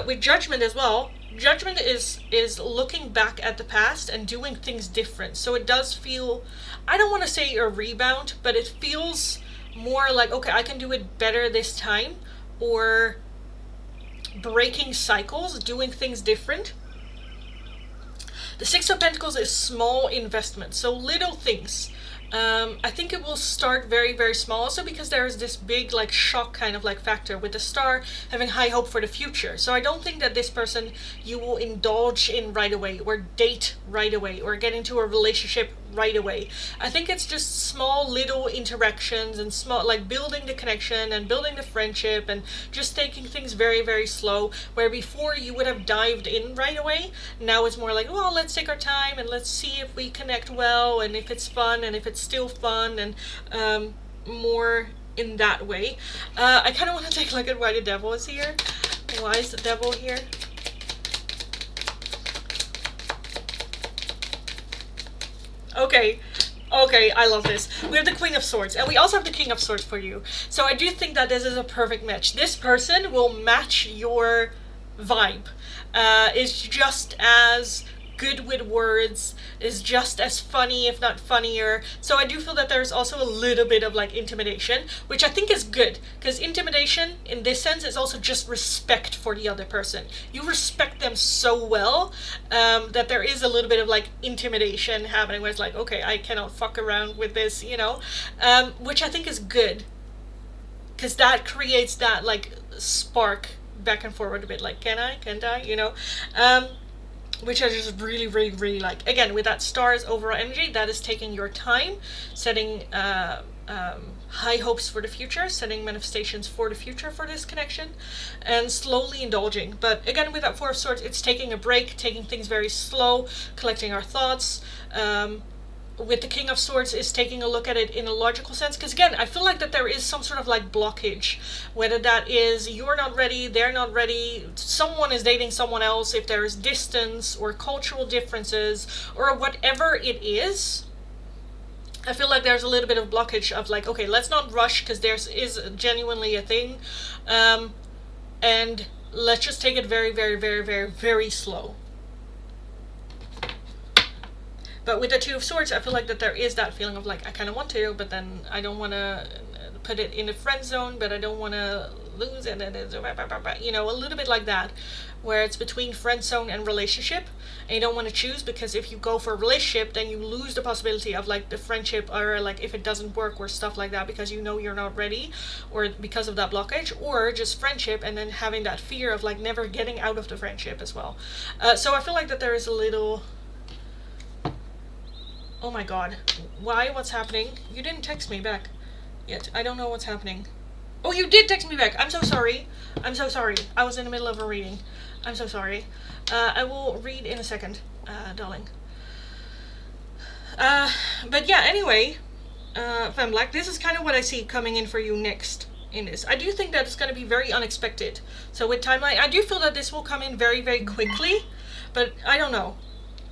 With Judgment as well, Judgment is looking back at the past and doing things different. So it does feel, I don't want to say a rebound, but it feels more like, okay, I can do it better this time, or breaking cycles, doing things different. The Six of Pentacles is small investments, so little things. I think it will start very, very small, also because there is this big like shock kind of like factor with the Star having high hope for the future. So I don't think that this person you will indulge in right away, or date right away, or get into a relationship right away. I think it's just small little interactions and small, like building the connection and building the friendship and just taking things very, very slow, where before you would have dived in right away. Now it's more like, well, let's take our time and let's see if we connect well and if it's fun and if it's still fun, and more in that way. I kind of want to take a look at why the Devil is here. Why is the Devil here? Okay, I love this. We have the Queen of Swords, and we also have the King of Swords for you. So I do think that this is a perfect match. This person will match your vibe. Is just as good with words, is just as funny, if not funnier. So I do feel that there's also a little bit of like intimidation, which I think is good, because intimidation in this sense is also just respect for the other person. You respect them so well, that there is a little bit of like intimidation happening, where it's like, okay, I cannot fuck around with this, you know, which I think is good, because that creates that like spark back and forward a bit, like, can't I, you know, which I just really, really, really like. Again, with that Star's overall energy, that is taking your time, setting high hopes for the future, setting manifestations for the future for this connection, and slowly indulging. But again, with that Four of Swords, it's taking a break, taking things very slow, collecting our thoughts. With the King of Swords is taking a look at it in a logical sense, because again, I feel like that there is some sort of like blockage, whether that is you're not ready, they're not ready, someone is dating someone else, if there is distance or cultural differences or whatever it is. I feel like there's a little bit of blockage of like, okay, let's not rush, because there is genuinely a thing, and let's just take it very, very, very, very, very slow. But with the Two of Swords, I feel like that there is that feeling of like, I kind of want to, but then I don't want to, put it in the friend zone, but I don't want to lose it, and it's, you know, a little bit like that, where it's between friend zone and relationship, and you don't want to choose, because if you go for a relationship, then you lose the possibility of like the friendship, or like if it doesn't work or stuff like that, because you know you're not ready, or because of that blockage, or just friendship and then having that fear of like never getting out of the friendship as well. So I feel like that there is a little. Oh my god. Why? What's happening? You didn't text me back yet. I don't know what's happening. Oh, you did text me back. I'm so sorry. I'm so sorry. I was in the middle of a reading. I'm so sorry. I will read in a second, darling. But yeah, anyway, Femme Black, this is kind of what I see coming in for you next in this. I do think that it's going to be very unexpected. So with timeline, I do feel that this will come in very, very quickly, but I don't know.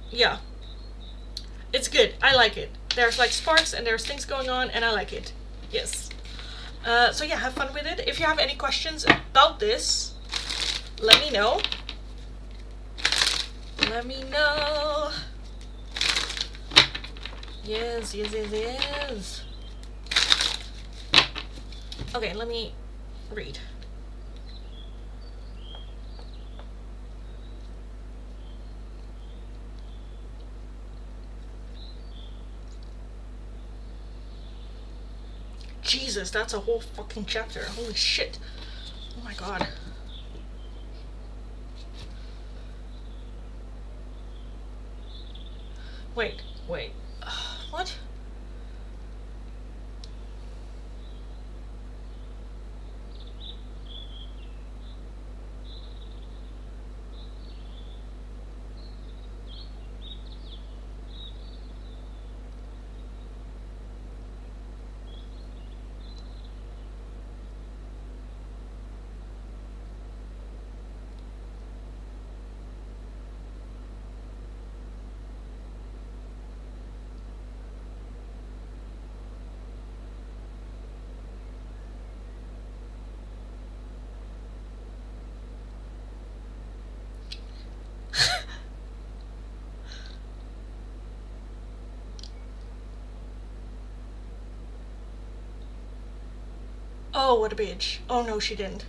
Yeah. It's good. I like it. There's like sparks and there's things going on, and I like it. Yes. So yeah, have fun with it. If you have any questions about this, let me know. Let me know. Yes, yes, yes, yes. Okay, let me read. Jesus, that's a whole fucking chapter. Holy shit. Oh my god. Wait. What? Oh, what a bitch. Oh no, she didn't.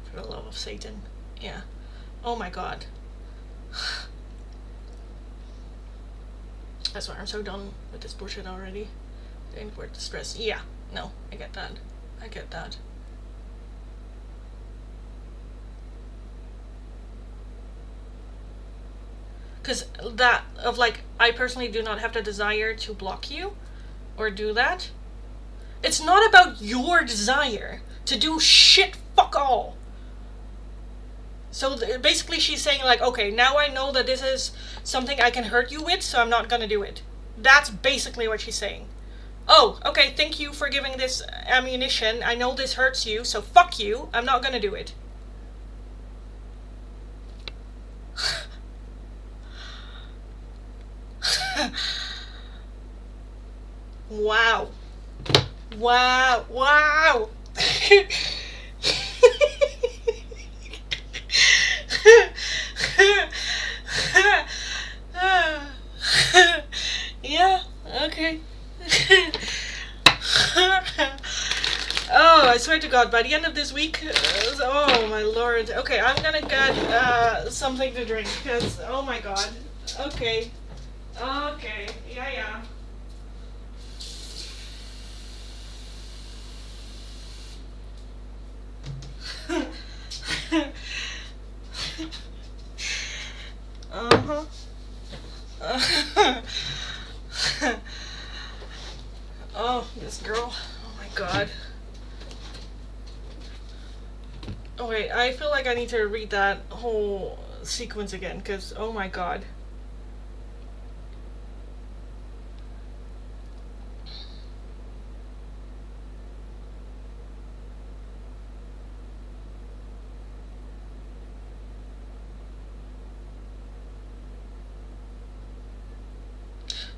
For the love of Satan. Yeah. Oh my god. I swear, I'm so done with this bullshit already. It ain't worth the stress. Yeah. No, I get that. I get that. Because that, of like, I personally do not have the desire to block you or do that. It's not about your desire to do shit fuck all. So basically she's saying like, okay, now I know that this is something I can hurt you with, so I'm not gonna do it. That's basically what she's saying. Oh, okay, thank you for giving this ammunition. I know this hurts you, so fuck you. I'm not gonna do it. Wow. Wow. Wow. Yeah, okay. Oh, I swear to God, by the end of this week, oh my lord. Okay, I'm gonna get something to drink, because, oh my god. Okay. Okay, yeah. Uh-huh. Oh, this girl. Oh my my god. Oh wait, I feel like I need to read that whole sequence again, because oh my god.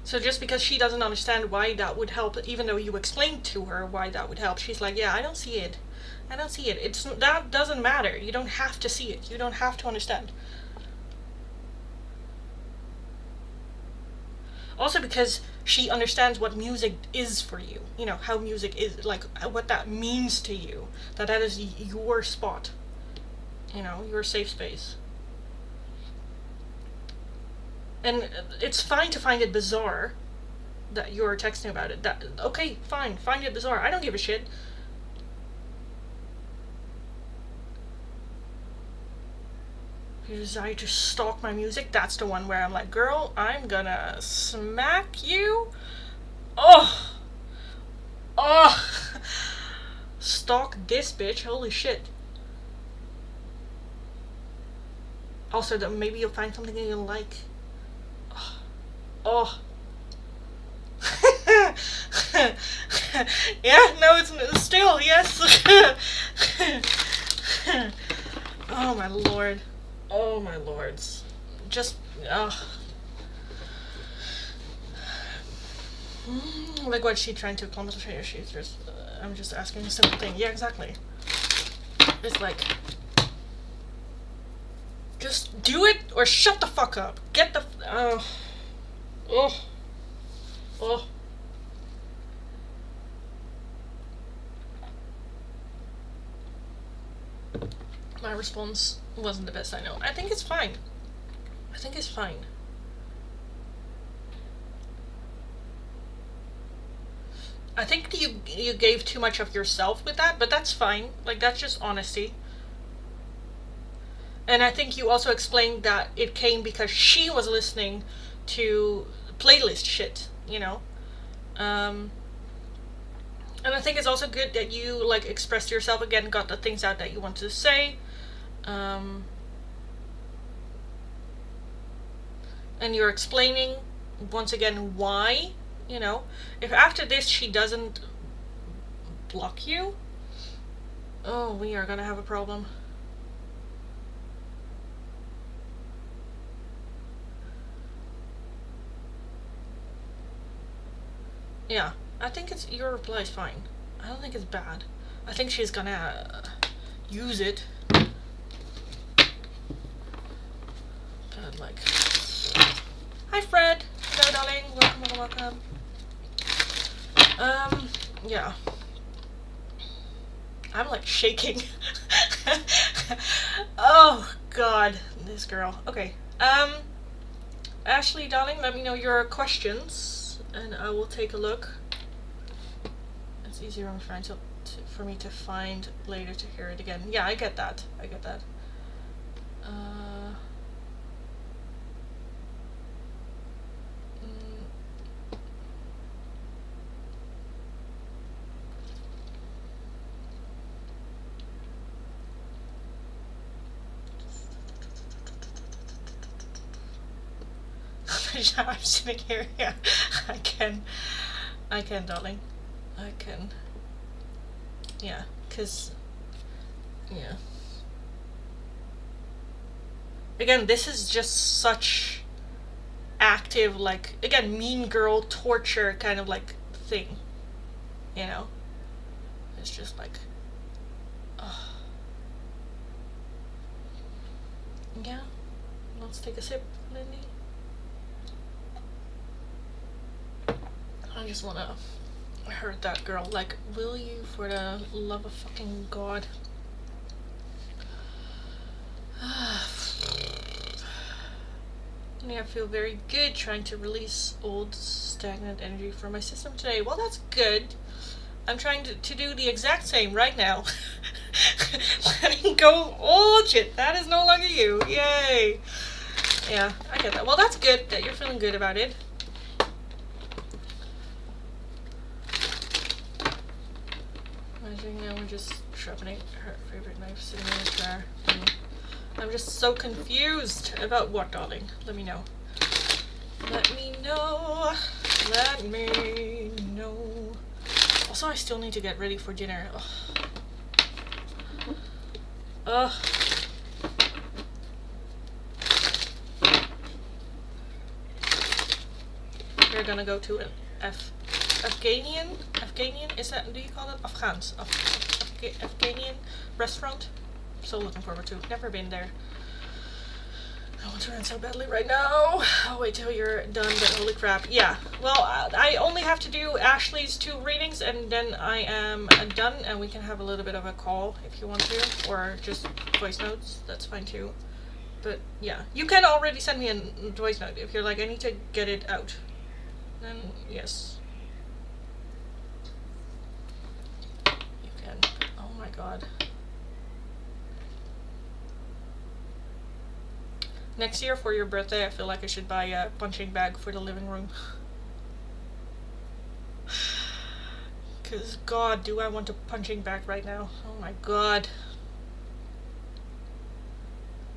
So just because she doesn't understand why that would help, even though you explained to her why that would help, she's like, yeah, I don't see it. I don't see it. That doesn't matter. You don't have to see it. You don't have to understand. Also because she understands what music is for you. You know, how music is, like, what that means to you. That is your spot. You know, your safe space. And it's fine to find it bizarre that you're texting about it. Okay, fine, find it bizarre. I don't give a shit. You desire to stalk my music? That's the one where I'm like, girl, I'm gonna smack you. Oh! Oh! Stalk this bitch, holy shit. Also, maybe you'll find something you like. Oh. Yeah, no, it's still, yes. Oh my lord. Oh my lords. Just, like what's she trying to accomplish here? She's just, I'm just asking a simple thing. Yeah, exactly. It's like, just do it or shut the fuck up. Get the, oh. My response wasn't the best, I know. I think it's fine. I think it's fine. I think you gave too much of yourself with that, but that's fine. Like, that's just honesty. And I think you also explained that it came because she was listening to playlist shit, you know? And I think it's also good that you, like, expressed yourself again, got the things out that you wanted to say. And you're explaining, once again, why, you know? If after this she doesn't block you, oh, we are gonna have a problem. Yeah, I think your reply is fine. I don't think it's bad. I think she's gonna use it. But like, hi Fred. Hello, darling. Welcome. Yeah. I'm like shaking. Oh God, this girl. Okay. Ashley, darling, let me know your questions, and I will take a look. It's easier for me to find later to hear it again. Yeah, I get that. I'm sitting here. Yeah, I can, darling. I can. Yeah, cause, yeah. Again, this is just such active, like, again, mean girl torture kind of like thing, you know? It's just like, yeah. Let's take a sip, Lindy. I just wanna hurt that girl. Like, will you, for the love of fucking God? I feel very good trying to release old stagnant energy from my system today. Well, that's good. I'm trying to do the exact same right now. Letting go old shit. That is no longer you. Yay. Yeah, I get that. Well, that's good that you're feeling good about it. Imagine now we're just sharpening her favorite knife sitting in the chair. I'm just so confused about what, darling? Let me know. Let me know. Let me know. Also, I still need to get ready for dinner. Ugh. We're gonna go to an Afghanian, is that, do you call it Afghans? Afghanian restaurant. So looking forward to it. Never been there. I want to run so badly right now. I'll wait till you're done, but holy crap. Yeah, well, I only have to do Ashley's 2 readings and then I am done, and we can have a little bit of a call if you want to, or just voice notes, that's fine too. But yeah, you can already send me a voice note if you're like, I need to get it out. Then yes. You can. Oh my god. Next year for your birthday, I feel like I should buy a punching bag for the living room. Cause god, do I want a punching bag right now. Oh my god.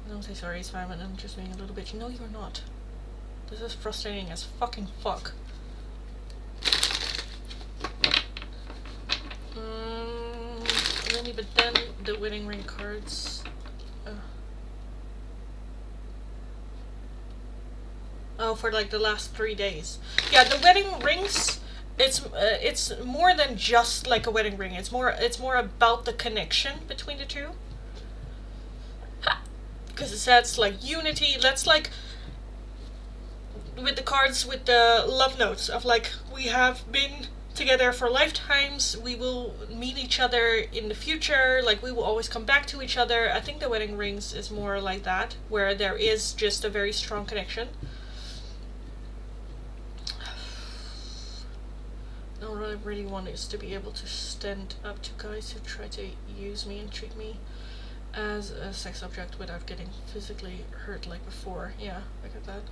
Don't say sorry, Simon, I'm just being a little bitch. No, you're not. This is frustrating as fucking fuck. Really, but then the wedding ring cards. Oh, for like the last 3 days. Yeah, the wedding rings. It's more than just like a wedding ring. It's more about the connection between the two. Because that's like unity. That's like with the cards with the love notes of like, we have been together for lifetimes, we will meet each other in the future, like we will always come back to each other. I think the wedding rings is more like that, where there is just a very strong connection. No, what I really want is to be able to stand up to guys who try to use me and treat me as a sex object without getting physically hurt like before. Yeah, I get that.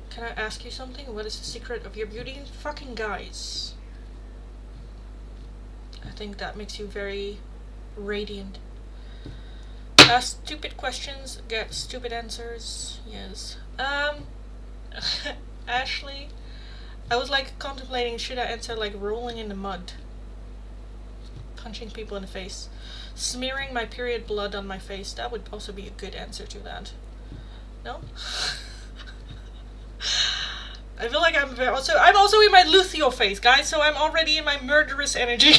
Can I ask you something? What is the secret of your beauty? Fucking guys. I think that makes you very radiant. Ask stupid questions, get stupid answers. Yes. Ashley, I was like contemplating, should I answer like rolling in the mud, punching people in the face, smearing my period blood on my face. That would also be a good answer to that. No? I feel like I'm also in my Luthio phase, guys, so I'm already in my murderous energy.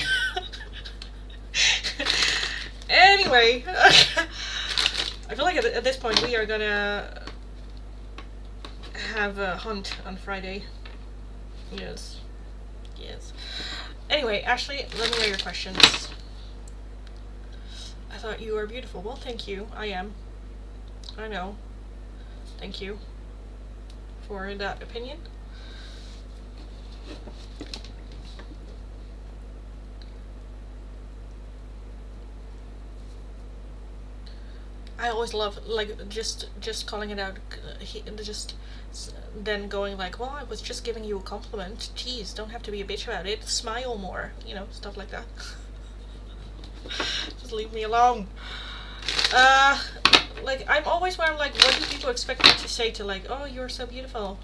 Anyway, I feel like at this point we are gonna have a hunt on Friday. Yes. Yes. Anyway, Ashley, let me know your questions. I thought you were beautiful. Well, thank you. I am. I know. Thank you for that opinion. I always love like just calling it out. Just then going like, well, I was just giving you a compliment. Jeez, don't have to be a bitch about it. Smile more, you know, stuff like that. Just leave me alone. Like I'm always where I'm like, what do people expect me to say to like, oh, you're so beautiful.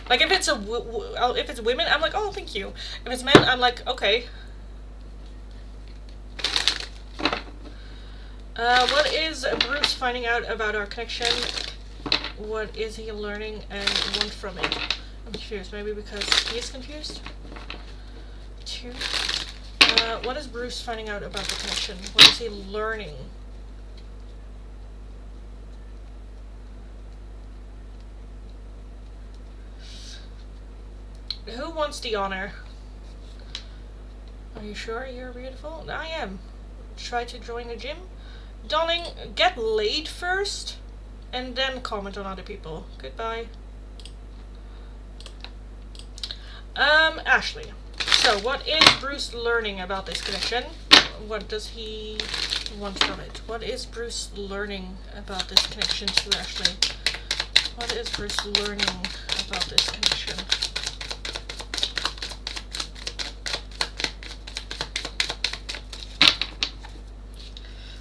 Like if it's if it's women, I'm like, oh, thank you. If it's men, I'm like, okay. What is Bruce finding out about our connection? What is he learning and want from it? I'm confused. Maybe because he is confused? 2. What is Bruce finding out about the connection? What is he learning? Who wants the honor? Are you sure you're beautiful? I am. Try to join the gym? Darling, get laid first, and then comment on other people. Goodbye. Ashley. So, what is Bruce learning about this connection? what does he want from it? What is Bruce learning about this connection to Ashley? What is Bruce learning about this connection?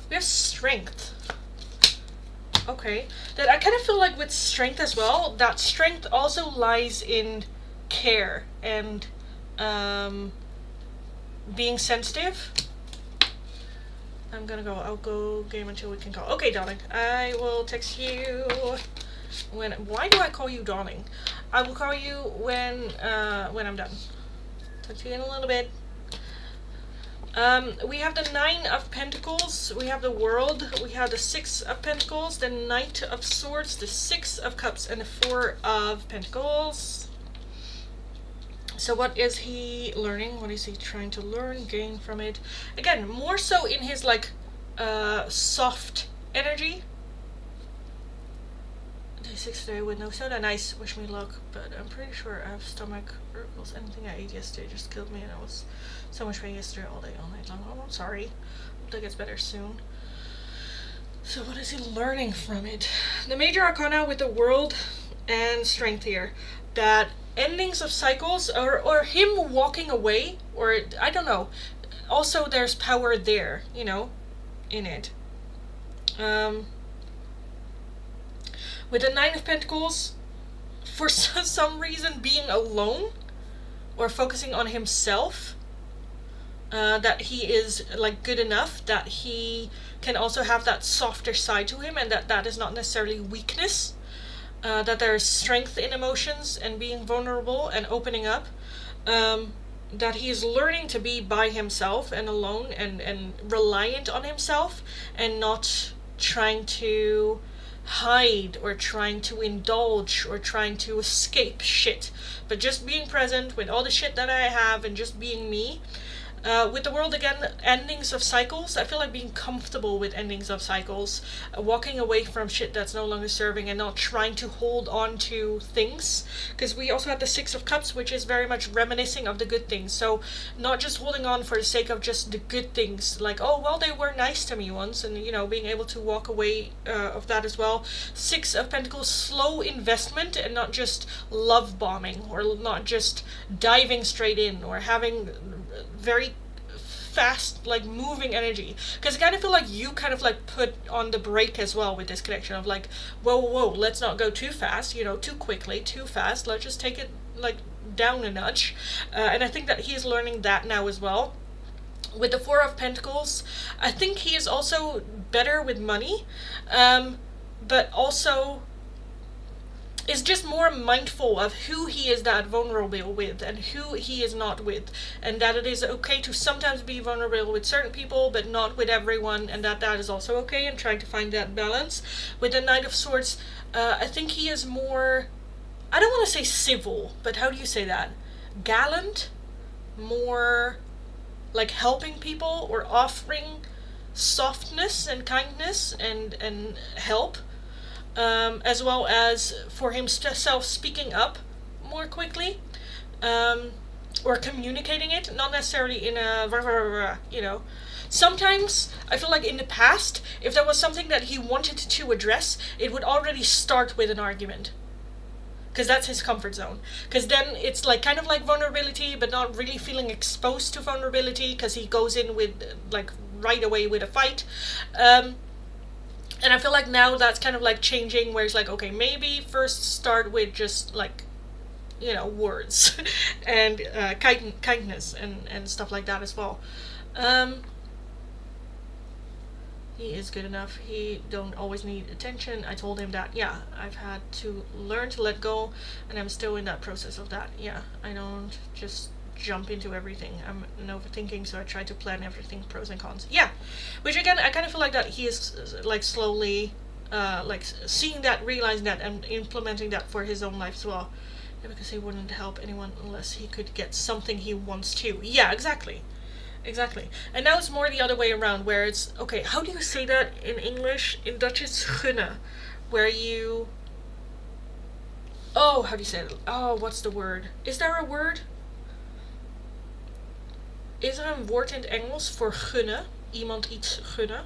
We have strength. Okay. That I kind of feel like with strength as well, that strength also lies in care and being sensitive. I'll go game until we can call. Okay, darling. I will text you when. Why do I call you darling? I will call you when I'm done. Talk to you in a little bit. We have the 9 of Pentacles, we have the World, we have the 6 of Pentacles, the Knight of Swords, the 6 of Cups, and the 4 of Pentacles. So what is he learning? What is he trying to learn, gain from it? Again, more so in his like soft energy. Day 6 today with no soda. Nice, wish me luck, but I'm pretty sure I have stomach gurgles. Anything I ate yesterday just killed me, and I was so much pain yesterday all day, all night long. Oh, I'm sorry. Hope that gets better soon. So what is he learning from it? The major arcana with the World and Strength here. That endings of cycles, or him walking away, or I don't know. Also, there's power there, you know, in it. With the 9 of Pentacles, for some reason being alone or focusing on himself, that he is like good enough, that he can also have that softer side to him, and that is not necessarily weakness, that there's strength in emotions and being vulnerable and opening up, that he is learning to be by himself and alone and reliant on himself, and not trying to hide or trying to indulge or trying to escape shit, but just being present with all the shit that I have and just being me. With the World again, endings of cycles, I feel like being comfortable with endings of cycles, walking away from shit that's no longer serving and not trying to hold on to things, because we also have the 6 of Cups, which is very much reminiscing of the good things, so not just holding on for the sake of just the good things, like, oh, well, they were nice to me once, and, you know, being able to walk away of that as well. 6 of Pentacles, slow investment and not just love bombing, or not just diving straight in, or having very fast, like, moving energy, because I kind of feel like you kind of like put on the brake as well with this connection of like, whoa, let's not go too fast, you know, too quickly, too fast, let's just take it like down a notch, and I think that he's learning that now as well. With the 4 of Pentacles, I think he is also better with money, but also is just more mindful of who he is that vulnerable with and who he is not with, and that it is okay to sometimes be vulnerable with certain people but not with everyone, and that is also okay, and trying to find that balance. With the Knight of Swords, I think he is more, I don't want to say civil, but how do you say that? Gallant? More like helping people or offering softness and kindness and help. As well as for himself speaking up more quickly, or communicating it, not necessarily in a, you know. Sometimes I feel like in the past, if there was something that he wanted to address, it would already start with an argument, because that's his comfort zone, because then it's like kind of like vulnerability but not really feeling exposed to vulnerability, because he goes in with like right away with a fight. And I feel like now that's kind of like changing, where it's like, okay, maybe first start with just like, you know, words and kindness and stuff like that as well. He is good enough. He don't always need attention. I told him that, yeah, I've had to learn to let go, and I'm still in that process of that. Yeah, I don't just jump into everything. I'm an overthinking, so I try to plan everything, pros and cons. Yeah, which again, I kind of feel like that he is like slowly like seeing that, realizing that, and implementing that for his own life as well. Yeah, because he wouldn't help anyone unless he could get something he wants to. Yeah, exactly. And now it's more the other way around, where it's, okay, how do you say that in English? In Dutch it's gunnen, where you, oh, how do you say it? Oh, what's the word? Is there a word? Is er een woord in het Engels voor gunnen? Iemand iets gunnen?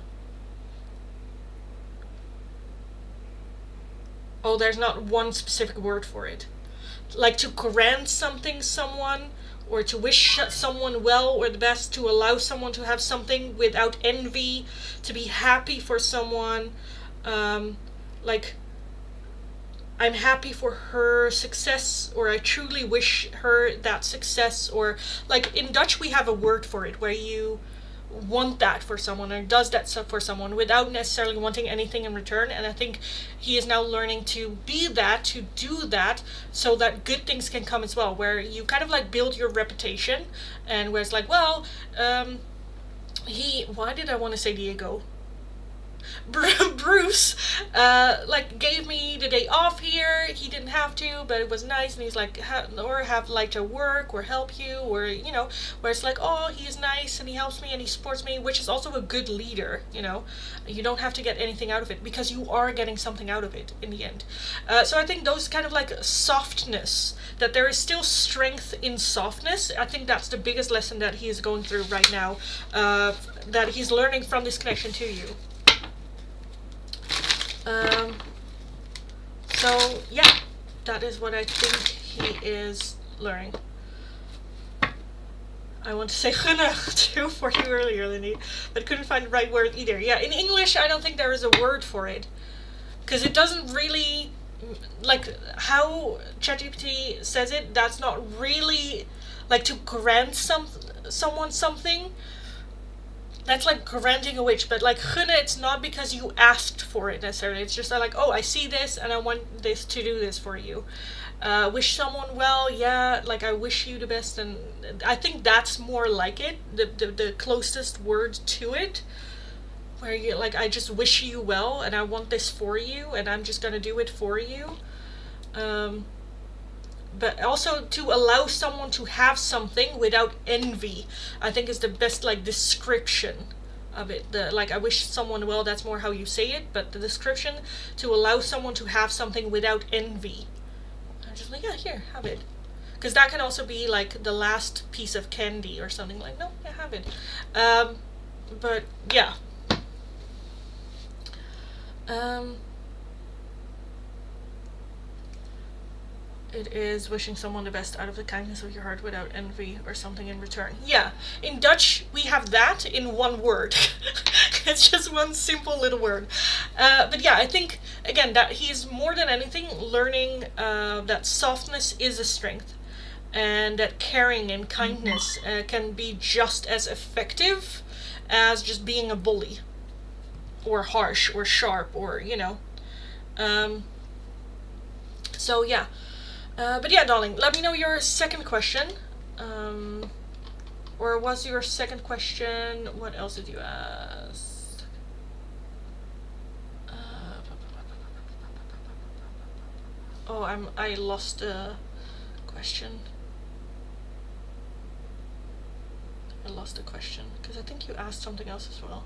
Oh, there's not one specific word for it. Like to grant something someone, or to wish someone well or the best, to allow someone to have something without envy, to be happy for someone. Like, I'm happy for her success, or I truly wish her that success, or like in Dutch we have a word for it where you want that for someone or does that stuff for someone without necessarily wanting anything in return. And I think he is now learning to be that, to do that, so that good things can come as well, where you kind of like build your reputation, and where it's like, well, why did I want to say Diego? Bruce like gave me the day off here. He didn't have to, but it was nice, and he's like, or have like to work or help you, or you know, where it's like, oh, he's nice and he helps me and he supports me, which is also a good leader. You know, you don't have to get anything out of it because you are getting something out of it in the end. So I think those kind of like softness, that there is still strength in softness. I think that's the biggest lesson that he is going through right now, that he's learning from this connection to you. So yeah, that is what I think he is learning. I want to say gunnen too for you earlier, Lindy, but couldn't find the right word either. Yeah, in English I don't think there is a word for it, because it doesn't really, like how ChatGPT says it, that's not really like to grant someone something. That's like granting a wish, but like gunnen, it's not because you asked for it necessarily. It's just like, oh, I see this and I want this to do this for you. Wish someone well, yeah, like I wish you the best, and I think that's more like it, the closest word to it, where you like, I just wish you well and I want this for you and I'm just gonna do it for you. But also to allow someone to have something without envy, I think is the best like description of it. The like, I wish someone well, that's more how you say it, but the description, to allow someone to have something without envy. I'm just like, yeah, here, have it. Because that can also be like the last piece of candy or something, like, no, yeah, have it. But yeah. It is wishing someone the best out of the kindness of your heart without envy or something in return. Yeah, in Dutch we have that in one word. It's just one simple little word. But yeah, I think, again, that he's more than anything learning that softness is a strength, and that caring and kindness can be just as effective as just being a bully, or harsh, or sharp, or, you know. So yeah. But yeah, darling, let me know your second question. Or was your second question, what else did you ask? Oh, I lost the question. I lost the question, because I think you asked something else as well.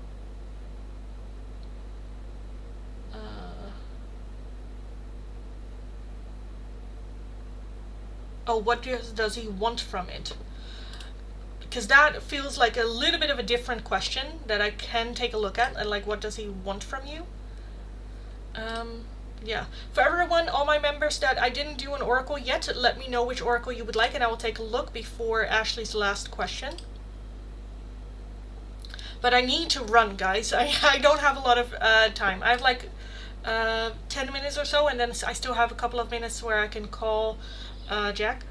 Oh, what does he want from it? Because that feels like a little bit of a different question that I can take a look at. And like, what does he want from you? Yeah. For everyone, all my members that I didn't do an oracle yet, let me know which oracle you would like, and I will take a look before Ashley's last question. But I need to run, guys. I don't have a lot of time. I have like 10 minutes or so, and then I still have a couple of minutes where I can call Jack.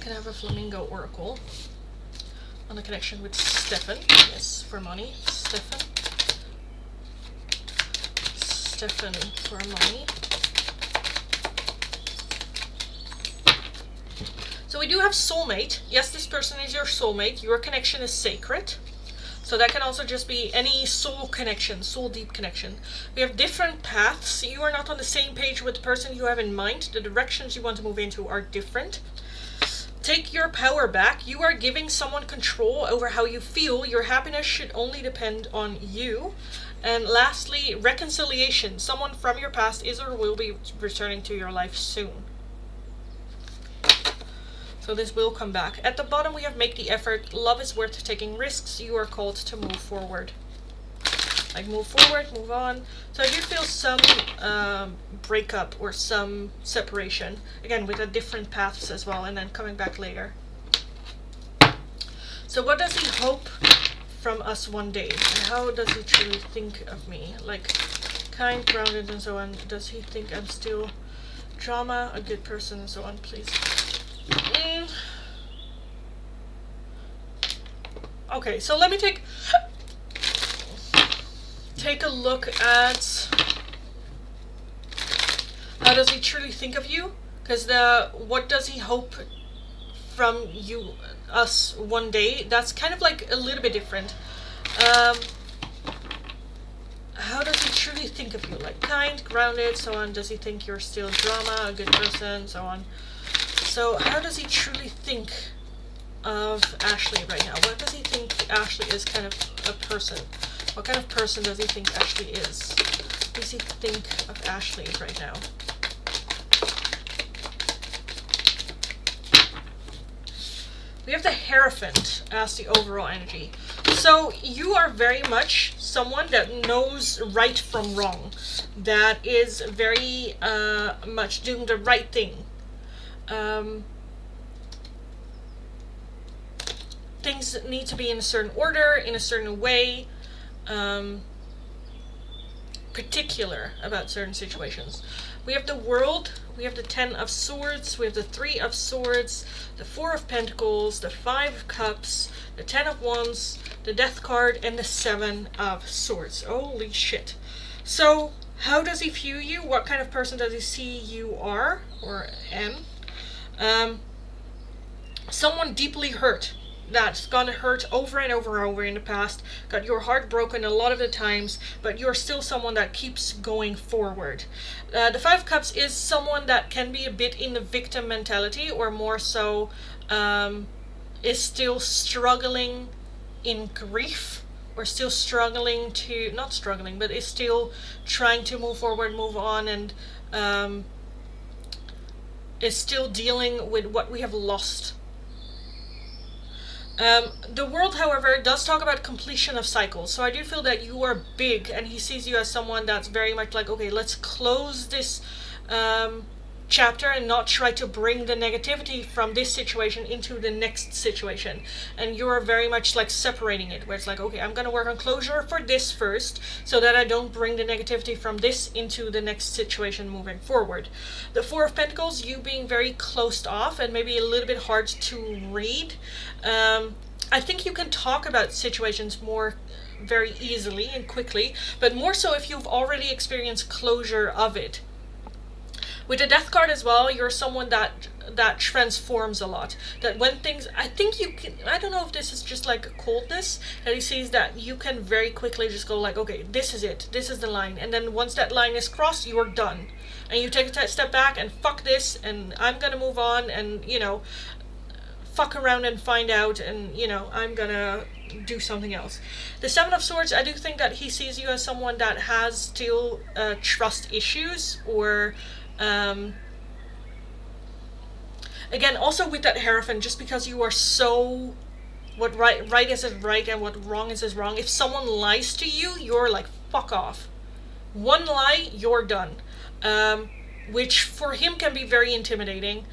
Can I have a flamingo oracle on a connection with Stefan? Yes, for money. Stefan for money. So we do have soulmate. Yes, this person is your soulmate. Your connection is sacred. So that can also just be any soul connection, soul deep connection. We have different paths. You are not on the same page with the person you have in mind. The directions you want to move into are different. Take your power back. You are giving someone control over how you feel. Your happiness should only depend on you. And lastly, reconciliation. Someone from your past is or will be returning to your life soon. So this will come back. At the bottom we have make the effort. Love is worth taking risks. You are called to move forward. Like move forward, move on. So I do feel some breakup or some separation. Again, with the different paths as well, and then coming back later. So what does he hope from us one day? And how does he truly think of me? Like, kind, grounded, and so on. Does he think I'm still drama, a good person, and so on, please? Okay, so let me take a look at how does he truly think of you, because what does he hope from us one day, that's kind of like a little bit different. How does he truly think of you? Like kind, grounded, so on. Does he think you're still drama, a good person, so on. So how does he truly think of Ashley right now? What does he think Ashley is kind of a person? What kind of person does he think Ashley is? What does he think of Ashley right now? We have the Hierophant as the overall energy. So you are very much someone that knows right from wrong. That is very much doing the right thing. Things need to be in a certain order, in a certain way. Particular about certain situations. We have the World, we have the 10 of Swords, we have the 3 of Swords, the 4 of Pentacles, the 5 of Cups, the 10 of Wands, the Death card, and the 7 of Swords. Holy shit. So, how does he view you? What kind of person does he see you are, or am? Someone deeply hurt. That's gonna hurt over and over and over in the past, got your heart broken a lot of the times, but you're still someone that keeps going forward. The 5 Cups is someone that can be a bit in the victim mentality, or more so is still struggling in grief, or still struggling to, not struggling, but is still trying to move forward, move on, and is still dealing with what we have lost. The World, however, does talk about completion of cycles. So I do feel that you are big, and he sees you as someone that's very much like, okay, let's close this chapter and not try to bring the negativity from this situation into the next situation. And you're very much like separating it, where it's like, okay, I'm going to work on closure for this first, so that I don't bring the negativity from this into the next situation moving forward. The 4 of Pentacles, you being very closed off and maybe a little bit hard to read. I think you can talk about situations more very easily and quickly, but more so if you've already experienced closure of it. With the Death card as well, you're someone that transforms a lot. That when things, I think you can, I don't know if this is just like a coldness, that he sees that you can very quickly just go like, okay, this is it, this is the line. And then once that line is crossed, you're done. And you take a step back and fuck this, and I'm gonna move on, and, you know, fuck around and find out, and, you know, I'm gonna do something else. The 7 of Swords, I do think that he sees you as someone that has still trust issues, or again, also with that Hierophant, just because you are so, what right is right and what wrong is wrong. If someone lies to you, you're like, fuck off. One lie, you're done. Which for him can be very intimidating.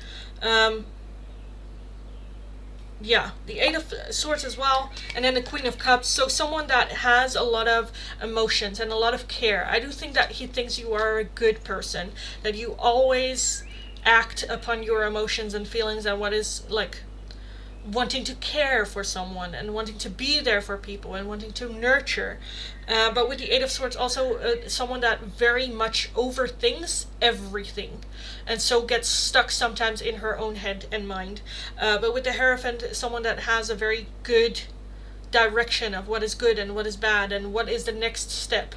Yeah, the 8 of Swords as well, and then the Queen of Cups. So someone that has a lot of emotions and a lot of care. I do think that he thinks you are a good person, that you always act upon your emotions and feelings, and what is like wanting to care for someone and wanting to be there for people and wanting to nurture. But with the 8 of Swords, also someone that very much overthinks everything, and so gets stuck sometimes in her own head and mind. But with the Hierophant, someone that has a very good direction of what is good and what is bad, and what is the next step,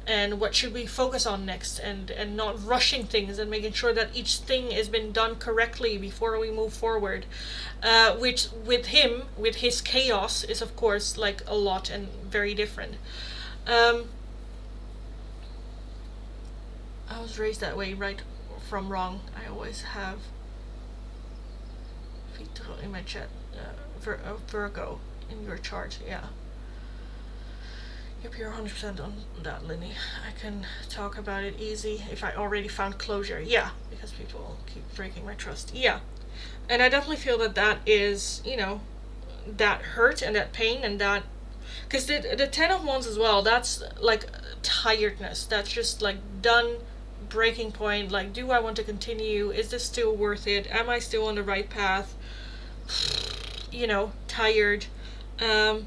and what should we focus on next, and not rushing things, and making sure that each thing has been done correctly before we move forward. Which with him, with his chaos, is of course like a lot and very different. I was raised that way, right from wrong. I always have Vitro in my chat. Virgo in your chart, yeah. Yep, you're 100% on that, Linny. I can talk about it easy if I already found closure. Yeah, because people keep breaking my trust. Yeah. And I definitely feel that that is, you know, that hurt and that pain and that... Because the Ten of Wands as well, that's like tiredness. That's just like done, breaking point. Like, do I want to continue? Is this still worth it? Am I still on the right path? You know, tired. But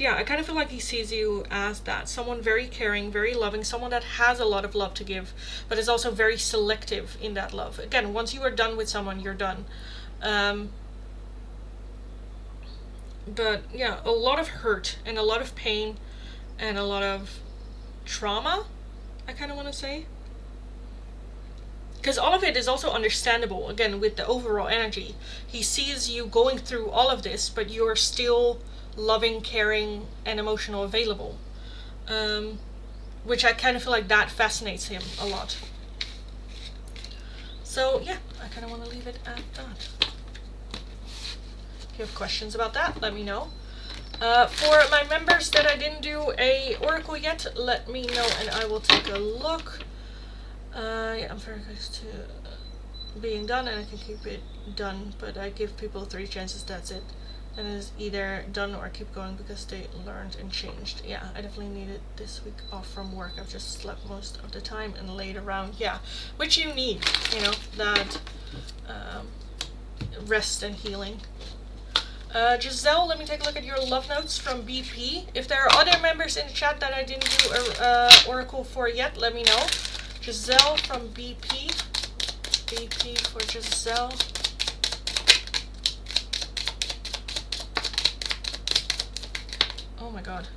yeah, I kind of feel like he sees you as that. Someone very caring, very loving, someone that has a lot of love to give, but is also very selective in that love. Again, once you are done with someone, you're done. But yeah, a lot of hurt and a lot of pain and a lot of trauma, I kind of want to say. Because all of it is also understandable, again, with the overall energy. He sees you going through all of this, but you're still loving, caring, and emotional available. Which I kind of feel like that fascinates him a lot. So yeah, I kind of want to leave it at that. If you have questions about that, let me know. For my members that I didn't do a oracle yet, let me know and I will take a look. Yeah, I'm very close to being done and I can keep it done, but I give people 3 chances, that's it. And it's either done or keep going because they learned and changed. Yeah, I definitely needed this week off from work. I've just slept most of the time and laid around. Yeah, which you need, you know, that rest and healing. Giselle, let me take a look at your love notes from BP. If there are other members in the chat that I didn't do an oracle for yet, let me know. Giselle from BP. BP for Giselle. Oh my god.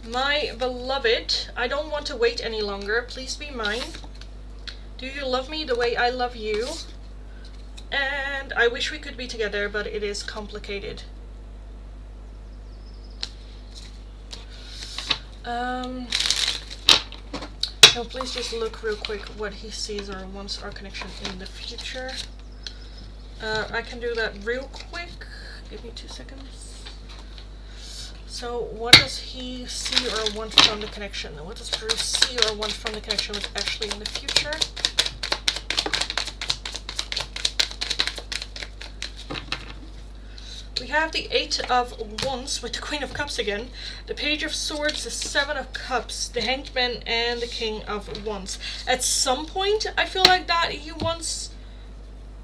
My beloved, I don't want to wait any longer. Please be mine. Do you love me the way I love you? And I wish we could be together, but it is complicated. So please just look real quick what he sees or wants our connection in the future. I can do that real quick. Give me 2 seconds. So what does he see or want from the connection? What does Bruce see or want from the connection with Ashley in the future? We have the 8 of Wands with the Queen of Cups again, the Page of Swords, the 7 of Cups, the Hanged Man, and the King of Wands. At some point, I feel like that he wants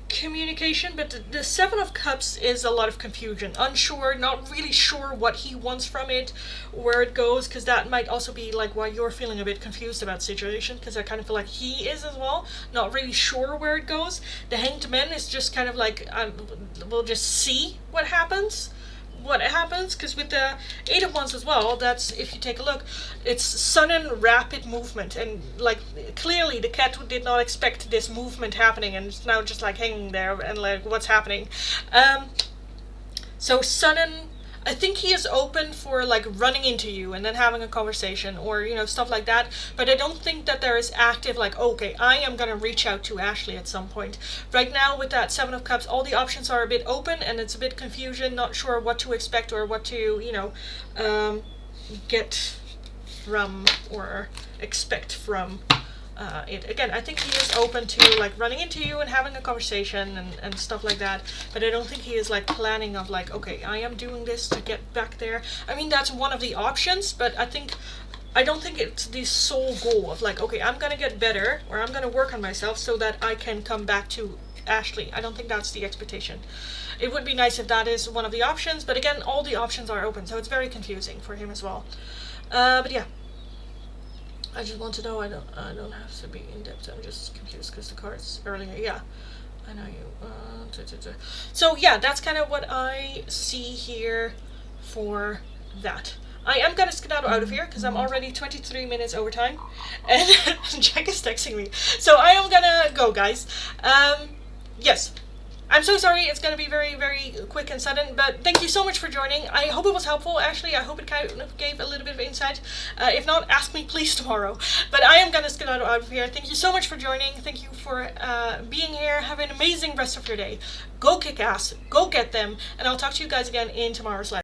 communication, but the 7 of Cups is a lot of confusion. Unsure, not really sure what he wants from it, where it goes, because that might also be like why you're feeling a bit confused about the situation, because I kind of feel like he is as well, not really sure where it goes. The Hanged Man is just kind of like, we'll just see what happens, because with the 8 of Wands as well, that's, if you take a look, it's sudden rapid movement, and like clearly the cat did not expect this movement happening, and it's now just like hanging there and like what's happening. So sudden, I think he is open for like running into you and then having a conversation or, you know, stuff like that. But I don't think that there is active like, okay, I am going to reach out to Ashley at some point. Right now with that 7 of Cups, all the options are a bit open and it's a bit confusion, not sure what to expect or what to, you know, get from or expect from it. Again, I think he is open to like running into you and having a conversation and stuff like that, but I don't think he is like planning of like, okay, I am doing this to get back there. I mean, that's one of the options, but I don't think it's the sole goal of like, okay, I'm gonna get better or I'm gonna work on myself so that I can come back to Ashley. I don't think that's the expectation. It would be nice if that is one of the options, but again, all the options are open, so it's very confusing for him as well. But yeah, I just want to know. I don't have to be in depth. I'm just confused because the cards earlier. Yeah, I know you. So yeah, that's kind of what I see here for that. I am gonna skedaddle out of here because I'm already 23 minutes over time, and Jack is texting me. So I am gonna go, guys. Yes. I'm so sorry, it's going to be very, very quick and sudden, but thank you so much for joining. I hope it was helpful. Actually, I hope it kind of gave a little bit of insight. If not, ask me please tomorrow. But I am going to skedaddle out of here. Thank you so much for joining. Thank you for being here. Have an amazing rest of your day. Go kick ass. Go get them. And I'll talk to you guys again in tomorrow's live.